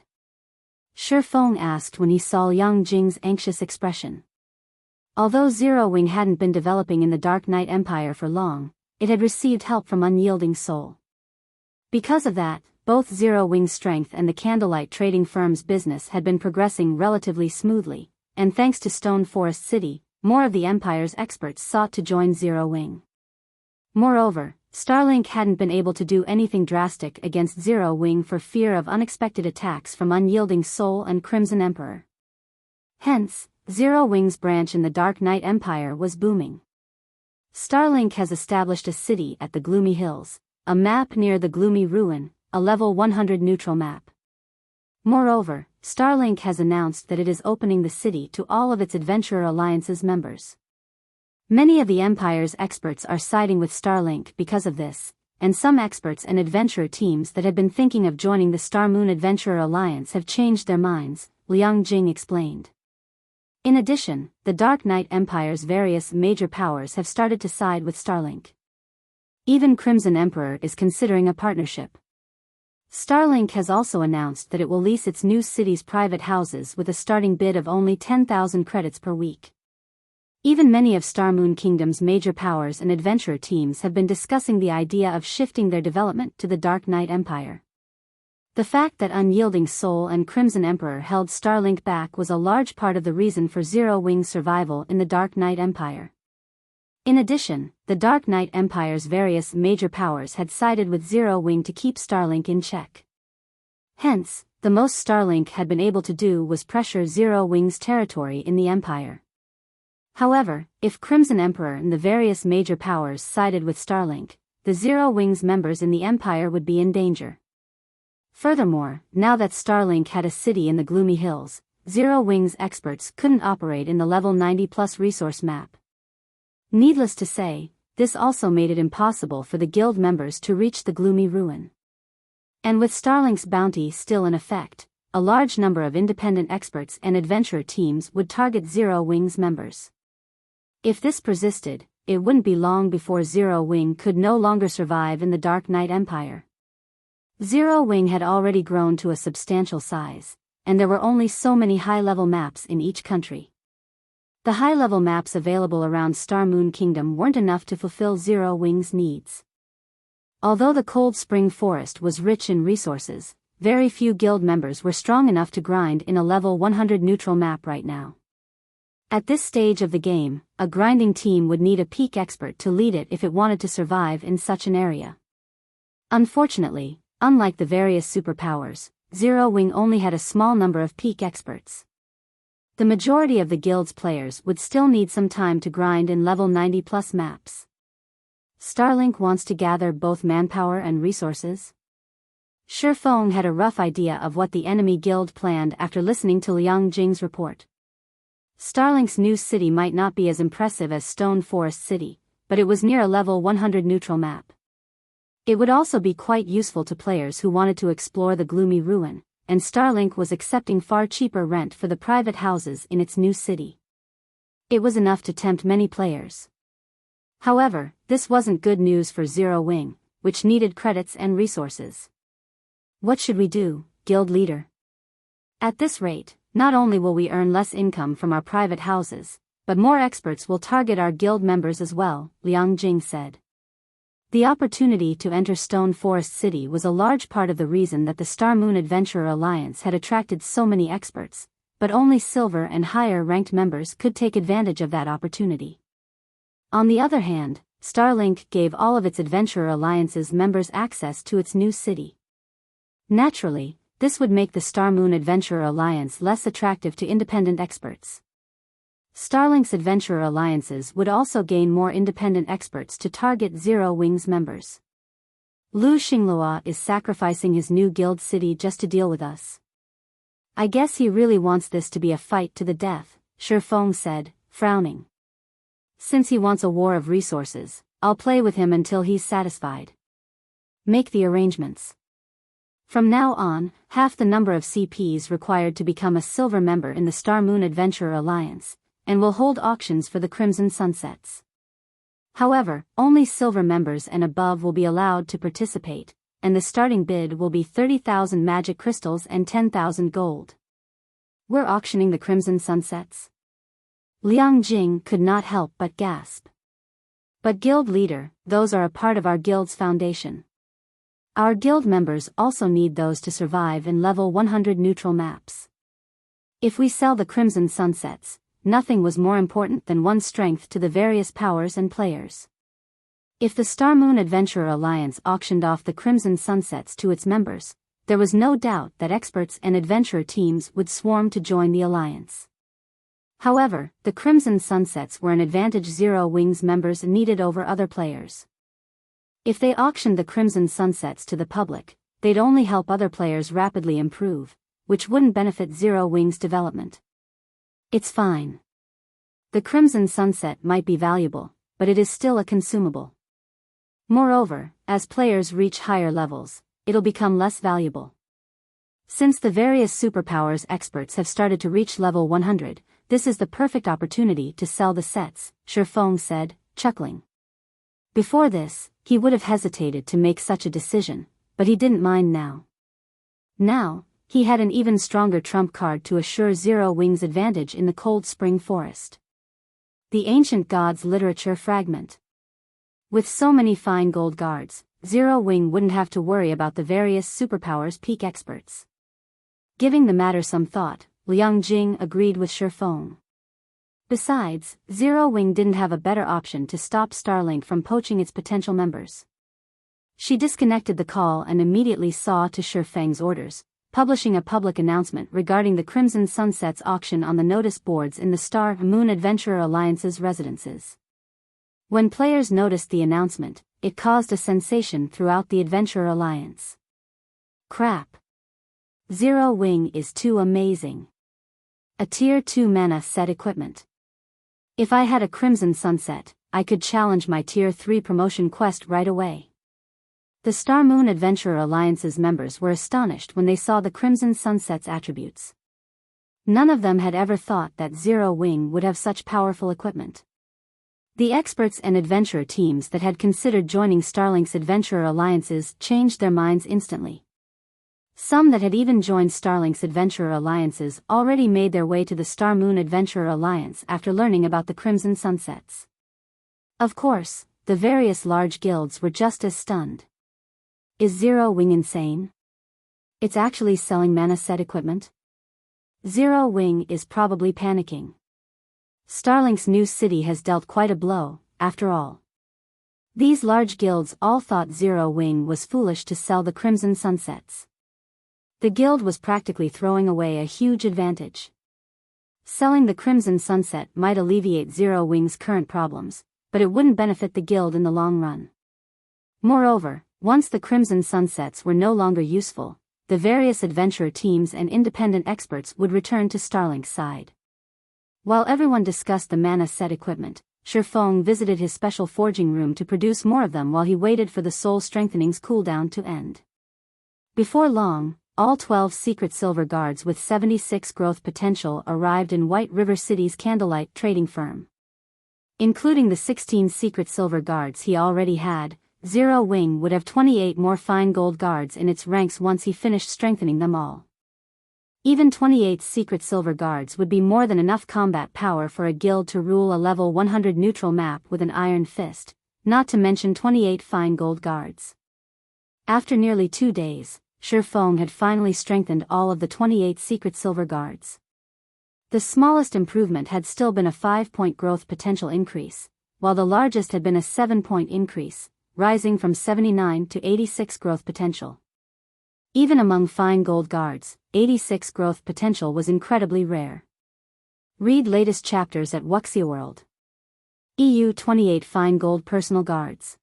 Shifeng asked when he saw Liang Jing's anxious expression. Although Zero Wing hadn't been developing in the Dark Knight Empire for long, it had received help from Unyielding Soul. Because of that, both Zero Wing's strength and the Candlelight trading firm's business had been progressing relatively smoothly, and thanks to Stone Forest City, more of the Empire's experts sought to join Zero Wing. Moreover, Starlink hadn't been able to do anything drastic against Zero Wing for fear of unexpected attacks from Unyielding Soul and Crimson Emperor. Hence, Zero Wing's branch in the Dark Knight Empire was booming. Starlink has established a city at the Gloomy Hills, a map near the Gloomy Ruin, a level 100 neutral map. Moreover, Starlink has announced that it is opening the city to all of its Adventurer Alliance's members. Many of the Empire's experts are siding with Starlink because of this, and some experts and adventurer teams that had been thinking of joining the Star Moon Adventurer Alliance have changed their minds, Liang Jing explained. In addition, the Dark Knight Empire's various major powers have started to side with Starlink. Even Crimson Emperor is considering a partnership. Starlink has also announced that it will lease its new city's private houses with a starting bid of only 10,000 credits per week. Even many of Star Moon Kingdom's major powers and adventurer teams have been discussing the idea of shifting their development to the Dark Knight Empire. The fact that Unyielding Soul and Crimson Emperor held Starlink back was a large part of the reason for Zero Wing's survival in the Dark Knight Empire. In addition, the Dark Knight Empire's various major powers had sided with Zero Wing to keep Starlink in check. Hence, the most Starlink had been able to do was pressure Zero Wing's territory in the Empire. However, if Crimson Emperor and the various major powers sided with Starlink, the Zero Wing's members in the Empire would be in danger. Furthermore, now that Starlink had a city in the Gloomy Hills, Zero Wing's experts couldn't operate in the level 90+ resource map. Needless to say, this also made it impossible for the guild members to reach the Gloomy Ruin. And with Starlink's bounty still in effect, a large number of independent experts and adventurer teams would target Zero Wing's members. If this persisted, it wouldn't be long before Zero Wing could no longer survive in the Dark Knight Empire. Zero Wing had already grown to a substantial size, and there were only so many high-level maps in each country. The high-level maps available around Star Moon Kingdom weren't enough to fulfill Zero Wing's needs. Although the Cold Spring Forest was rich in resources, very few guild members were strong enough to grind in a level 100 neutral map right now. At this stage of the game, a grinding team would need a peak expert to lead it if it wanted to survive in such an area. Unfortunately, unlike the various superpowers, Zero Wing only had a small number of peak experts. The majority of the guild's players would still need some time to grind in level 90+ maps. Starlink wants to gather both manpower and resources. Shifeng had a rough idea of what the enemy guild planned after listening to Liang Jing's report. Starlink's new city might not be as impressive as Stone Forest City, but it was near a level 100 neutral map. It would also be quite useful to players who wanted to explore the gloomy ruin, and Starlink was accepting far cheaper rent for the private houses in its new city. It was enough to tempt many players. However, this wasn't good news for Zero Wing, which needed credits and resources. What should we do, guild leader? At this rate, not only will we earn less income from our private houses, but more experts will target our guild members as well, Liang Jing said. The opportunity to enter Stone Forest City was a large part of the reason that the Star Moon Adventurer Alliance had attracted so many experts, but only silver and higher-ranked members could take advantage of that opportunity. On the other hand, Starlink gave all of its Adventurer Alliance's members access to its new city. Naturally, this would make the Star Moon Adventurer Alliance less attractive to independent experts. Starlink's Adventurer Alliances would also gain more independent experts to target Zero Wing's members. Lu Xinglua is sacrificing his new guild city just to deal with us. I guess he really wants this to be a fight to the death, Shifeng said, frowning. Since he wants a war of resources, I'll play with him until he's satisfied. Make the arrangements. From now on, half the number of CPs required to become a silver member in the Star Moon Adventurer Alliance, and will hold auctions for the Crimson Sunsets. However, only silver members and above will be allowed to participate, and the starting bid will be 30,000 magic crystals and 10,000 gold. We're auctioning the Crimson Sunsets? Liang Jing could not help but gasp. But guild leader, those are a part of our guild's foundation. Our guild members also need those to survive in level 100 neutral maps. If we sell the Crimson Sunsets, nothing was more important than one's strength to the various powers and players. If the Star Moon Adventurer Alliance auctioned off the Crimson Sunsets to its members, there was no doubt that experts and adventurer teams would swarm to join the alliance. However, the Crimson Sunsets were an advantage Zero Wing's members needed over other players. If they auctioned the Crimson Sunsets to the public, they'd only help other players rapidly improve, which wouldn't benefit Zero Wing's development. It's fine. The Crimson Sunset might be valuable, but it is still a consumable. Moreover, as players reach higher levels, it'll become less valuable. Since the various superpowers experts have started to reach level 100, this is the perfect opportunity to sell the sets, Shifeng said, chuckling. Before this, he would have hesitated to make such a decision, but he didn't mind now. Now, he had an even stronger trump card to assure Zero Wing's advantage in the Cold Spring Forest. The Ancient Gods Literature Fragment. With so many fine gold guards, Zero Wing wouldn't have to worry about the various superpowers peak experts. Giving the matter some thought, Liang Jing agreed with Shifeng. Besides, Zero Wing didn't have a better option to stop Starlink from poaching its potential members. She disconnected the call and immediately saw to Shifeng's orders, publishing a public announcement regarding the Crimson Sunsets auction on the notice boards in the Star Moon Adventurer Alliance's residences. When players noticed the announcement, it caused a sensation throughout the Adventurer Alliance. Crap. Zero Wing is too amazing. A Tier 2 mana set equipment. If I had a Crimson Sunset, I could challenge my Tier 3 promotion quest right away. The Star Moon Adventurer Alliance's members were astonished when they saw the Crimson Sunset's attributes. None of them had ever thought that Zero Wing would have such powerful equipment. The experts and adventurer teams that had considered joining Starlink's Adventurer Alliances changed their minds instantly. Some that had even joined Starlink's Adventurer Alliances already made their way to the Star Moon Adventurer Alliance after learning about the Crimson Sunsets. Of course, the various large guilds were just as stunned. Is Zero Wing insane? It's actually selling mana set equipment? Zero Wing is probably panicking. Starlink's new city has dealt quite a blow, after all. These large guilds all thought Zero Wing was foolish to sell the Crimson Sunsets. The guild was practically throwing away a huge advantage. Selling the Crimson Sunset might alleviate Zero Wing's current problems, but it wouldn't benefit the guild in the long run. Moreover, once the Crimson Sunsets were no longer useful, the various adventurer teams and independent experts would return to Starlink's side. While everyone discussed the mana set equipment, Shifeng visited his special forging room to produce more of them while he waited for the Soul Strengthening's cooldown to end. Before long, all 12 secret silver guards with 76 growth potential arrived in White River City's Candlelight trading firm. Including the 16 secret silver guards he already had, Zero Wing would have 28 more fine gold guards in its ranks once he finished strengthening them all. Even 28 secret silver guards would be more than enough combat power for a guild to rule a level 100 neutral map with an iron fist, not to mention 28 fine gold guards. After nearly 2 days, Shifeng had finally strengthened all of the 28 secret silver guards. The smallest improvement had still been a 5-point growth potential increase, while the largest had been a 7-point increase, rising from 79 to 86 growth potential. Even among fine gold guards, 86 growth potential was incredibly rare. Read latest chapters at Wuxia World. EU 28 fine gold personal guards.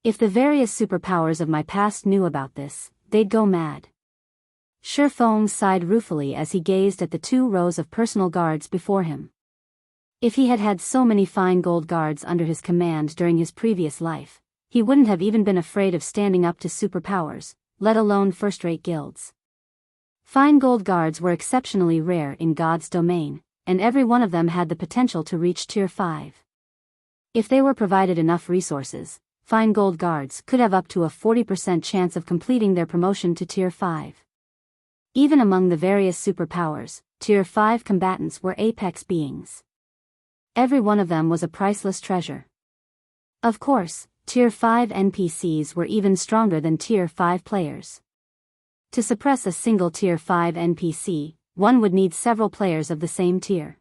If the various superpowers of my past knew about this, they'd go mad. Shifeng sighed ruefully as he gazed at the 2 rows of personal guards before him. If he had had so many fine gold guards under his command during his previous life, he wouldn't have even been afraid of standing up to superpowers, let alone first-rate guilds. Fine gold guards were exceptionally rare in God's domain, and every one of them had the potential to reach Tier 5. If they were provided enough resources, fine gold guards could have up to a 40% chance of completing their promotion to Tier 5. Even among the various superpowers, Tier 5 combatants were apex beings. Every one of them was a priceless treasure. Of course, Tier 5 NPCs were even stronger than Tier 5 players. To suppress a single Tier 5 NPC, one would need several players of the same tier.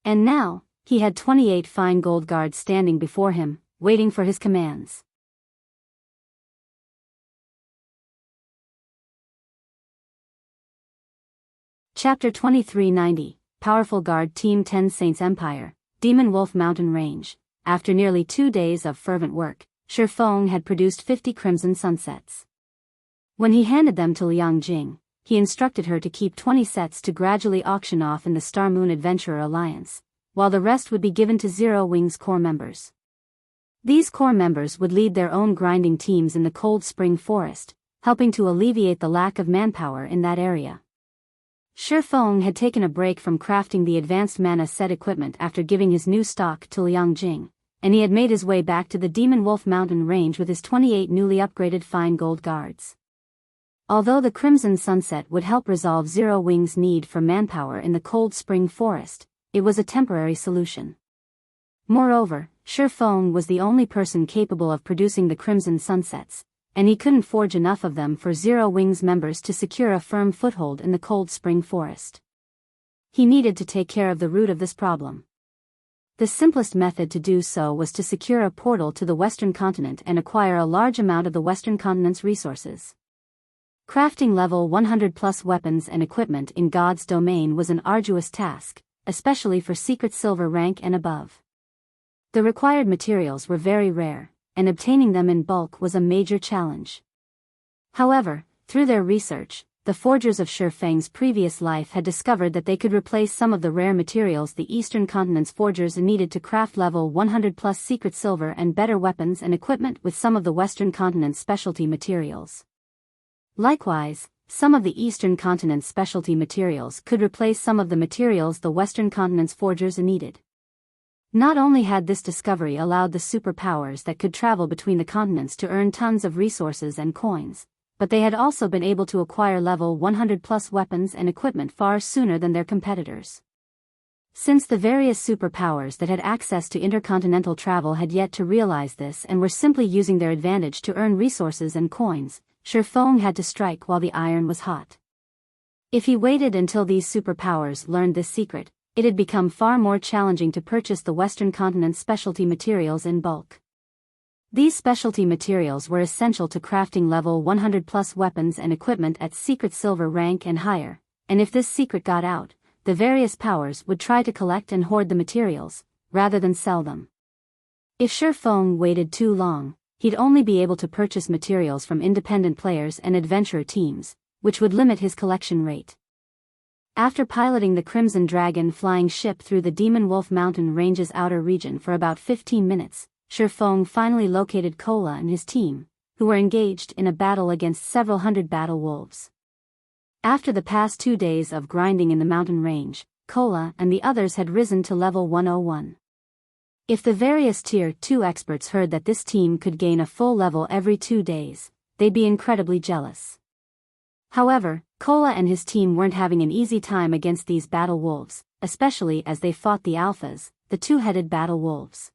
And now, he had 28 fine gold guards standing before him, waiting for his commands. Chapter 2390, Powerful Guard Team 10 Saints Empire, Demon Wolf Mountain Range. After nearly 2 days of fervent work, Shifeng had produced 50 Crimson Sunsets. When he handed them to Liang Jing, he instructed her to keep 20 sets to gradually auction off in the Star Moon Adventurer Alliance, while the rest would be given to Zero Wing's core members. These core members would lead their own grinding teams in the Cold Spring Forest, helping to alleviate the lack of manpower in that area. Shifeng had taken a break from crafting the advanced mana set equipment after giving his new stock to Liang Jing, and he had made his way back to the Demon Wolf Mountain Range with his 28 newly upgraded fine gold guards. Although the Crimson Sunset would help resolve Zero Wing's need for manpower in the Cold Spring Forest, it was a temporary solution. Moreover, Shifeng was the only person capable of producing the Crimson Sunsets, and he couldn't forge enough of them for Zero Wing's members to secure a firm foothold in the Cold Spring Forest. He needed to take care of the root of this problem. The simplest method to do so was to secure a portal to the Western Continent and acquire a large amount of the Western Continent's resources. Crafting level 100+ weapons and equipment in God's domain was an arduous task, especially for secret silver rank and above. The required materials were very rare, and obtaining them in bulk was a major challenge. However, through their research, the forgers of Shifeng's previous life had discovered that they could replace some of the rare materials the Eastern Continent's forgers needed to craft level 100+ secret silver and better weapons and equipment with some of the Western Continent's specialty materials. Likewise, some of the Eastern Continent's specialty materials could replace some of the materials the Western Continent's forgers needed. Not only had this discovery allowed the superpowers that could travel between the continents to earn tons of resources and coins, but they had also been able to acquire level 100+ weapons and equipment far sooner than their competitors. Since the various superpowers that had access to intercontinental travel had yet to realize this and were simply using their advantage to earn resources and coins, Shifeng had to strike while the iron was hot. If he waited until these superpowers learned this secret, it had become far more challenging to purchase the Western Continent's specialty materials in bulk. These specialty materials were essential to crafting level 100+ weapons and equipment at secret silver rank and higher, and if this secret got out, the various powers would try to collect and hoard the materials, rather than sell them. If Shi Feng waited too long, he'd only be able to purchase materials from independent players and adventurer teams, which would limit his collection rate. After piloting the Crimson Dragon flying ship through the Demon Wolf Mountain Range's outer region for about 15 minutes, Shi Feng finally located Kola and his team, who were engaged in a battle against several hundred battle wolves. After the past 2 days of grinding in the mountain range, Kola and the others had risen to level 101. If the various Tier 2 experts heard that this team could gain a full level every 2 days, they'd be incredibly jealous. However, Kola and his team weren't having an easy time against these battle wolves, especially as they fought the Alphas, the two-headed battle wolves.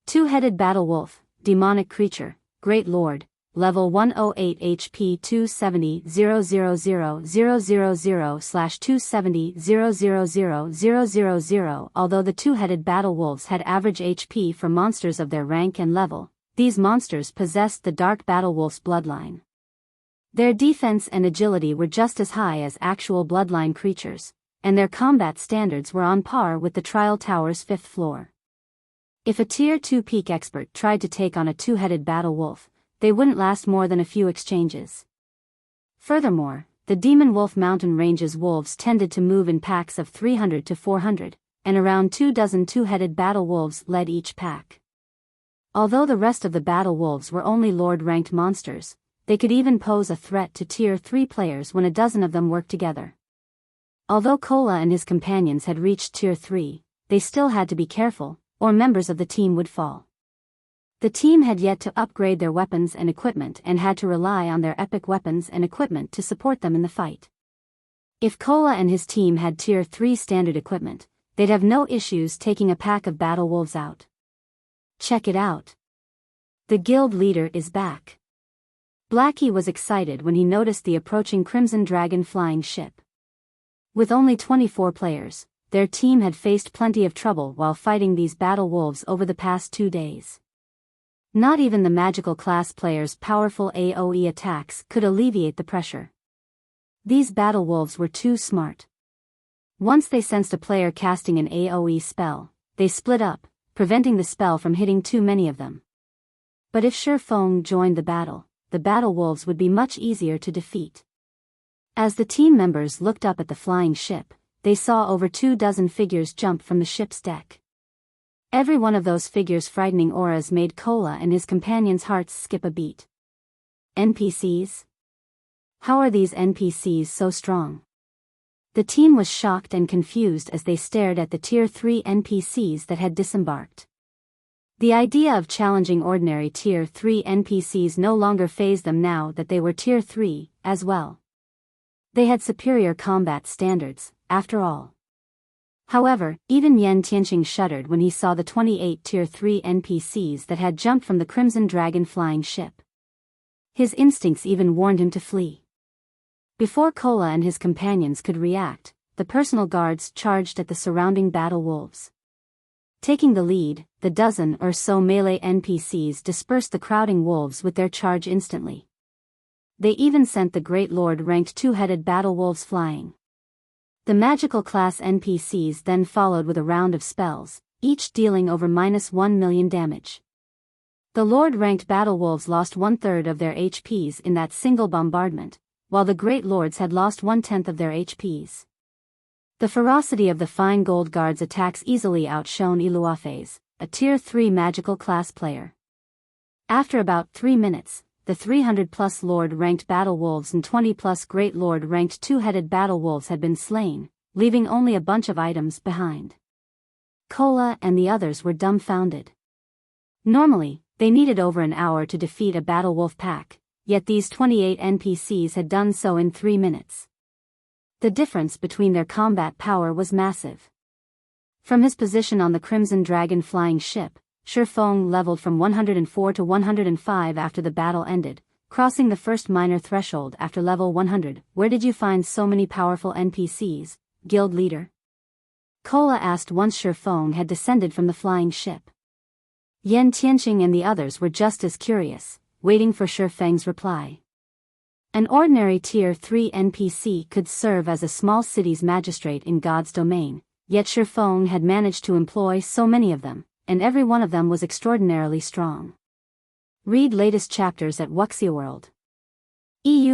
Two-headed battle wolf, demonic creature, Great Lord, level 108 HP 270,000/270,000,000. Although the two-headed battle wolves had average HP for monsters of their rank and level, these monsters possessed the dark battle wolf's bloodline. Their defense and agility were just as high as actual bloodline creatures, and their combat standards were on par with the Trial Tower's 5th floor. If a Tier 2 peak expert tried to take on a two-headed battle wolf, they wouldn't last more than a few exchanges. Furthermore, the Demon Wolf Mountain Range's wolves tended to move in packs of 300 to 400, and around 24 two-headed battle wolves led each pack. Although the rest of the battle wolves were only Lord-ranked monsters, they could even pose a threat to Tier 3 players when a dozen of them worked together. Although Kola and his companions had reached Tier 3, they still had to be careful, or members of the team would fall. The team had yet to upgrade their weapons and equipment and had to rely on their epic weapons and equipment to support them in the fight. If Kola and his team had Tier 3 standard equipment, they'd have no issues taking a pack of battle wolves out. Check it out. The guild leader is back. Blackie was excited when he noticed the approaching Crimson Dragon flying ship. With only 24 players, their team had faced plenty of trouble while fighting these battle wolves over the past 2 days. Not even the magical class players' powerful AoE attacks could alleviate the pressure. These battle wolves were too smart. Once they sensed a player casting an AoE spell, they split up, preventing the spell from hitting too many of them. But if Shi Feng joined the battle wolves would be much easier to defeat. As the team members looked up at the flying ship, they saw over 24 figures jump from the ship's deck. Every one of those figures' frightening auras made Kola and his companions' hearts skip a beat. NPCs? How are these NPCs so strong? The team was shocked and confused as they stared at the Tier 3 NPCs that had disembarked. The idea of challenging ordinary Tier 3 NPCs no longer fazed them now that they were Tier 3, as well. They had superior combat standards, after all. However, even Yan Tianqing shuddered when he saw the 28 Tier 3 NPCs that had jumped from the Crimson Dragon flying ship. His instincts even warned him to flee. Before Kola and his companions could react, the personal guards charged at the surrounding battle wolves. Taking the lead, the dozen or so melee NPCs dispersed the crowding wolves with their charge instantly. They even sent the Great Lord-ranked two-headed battle wolves flying. The magical class NPCs then followed with a round of spells, each dealing over -1 million damage. The Lord-ranked battle wolves lost 1/3 of their HPs in that single bombardment, while the Great Lords had lost 1/10 of their HPs. The ferocity of the Fine Gold Guard's attacks easily outshone Iluafei's, a Tier 3 magical class player. After about 3 minutes, the 300+ Lord-ranked battle wolves and 20+ Great Lord-ranked two-headed battle wolves had been slain, leaving only a bunch of items behind. Kola and the others were dumbfounded. Normally, they needed over an hour to defeat a battle wolf pack, yet these 28 NPCs had done so in 3 minutes. The difference between their combat power was massive. From his position on the Crimson Dragon flying ship, Shi Feng leveled from 104 to 105 after the battle ended, crossing the first minor threshold after level 100. Where did you find so many powerful NPCs, guild leader? Kola asked once Shi Feng had descended from the flying ship. Yan Tianqing and the others were just as curious, waiting for Shi Feng's reply. An ordinary Tier 3 NPC could serve as a small city's magistrate in God's domain, yet Shifeng had managed to employ so many of them, and every one of them was extraordinarily strong. Read latest chapters at Wuxia World.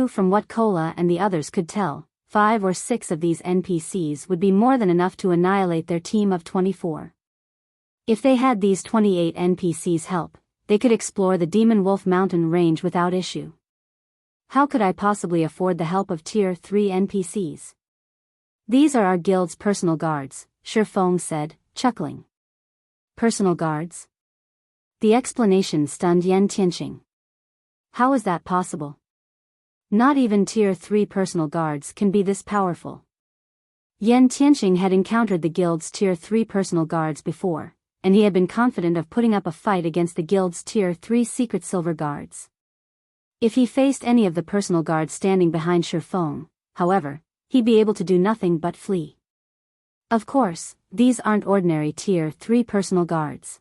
From what Kola and the others could tell, 5 or 6 of these NPCs would be more than enough to annihilate their team of 24. If they had these 28 NPCs help, they could explore the Demon Wolf Mountain range without issue. How could I possibly afford the help of Tier 3 NPCs? These are our guild's personal guards, Shifeng said, chuckling. Personal guards? The explanation stunned Yan Tianqing. How is that possible? Not even Tier 3 personal guards can be this powerful. Yan Tianqing had encountered the guild's Tier 3 personal guards before, and he had been confident of putting up a fight against the guild's Tier 3 secret silver guards. If he faced any of the personal guards standing behind Shifeng, however, he'd be able to do nothing but flee. Of course, these aren't ordinary Tier 3 personal guards.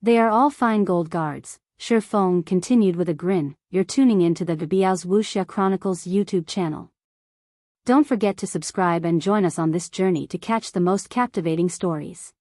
They are all fine gold guards, Shifeng continued with a grin. You're tuning into the Biyao's Wuxia Chronicles YouTube channel. Don't forget to subscribe and join us on this journey to catch the most captivating stories.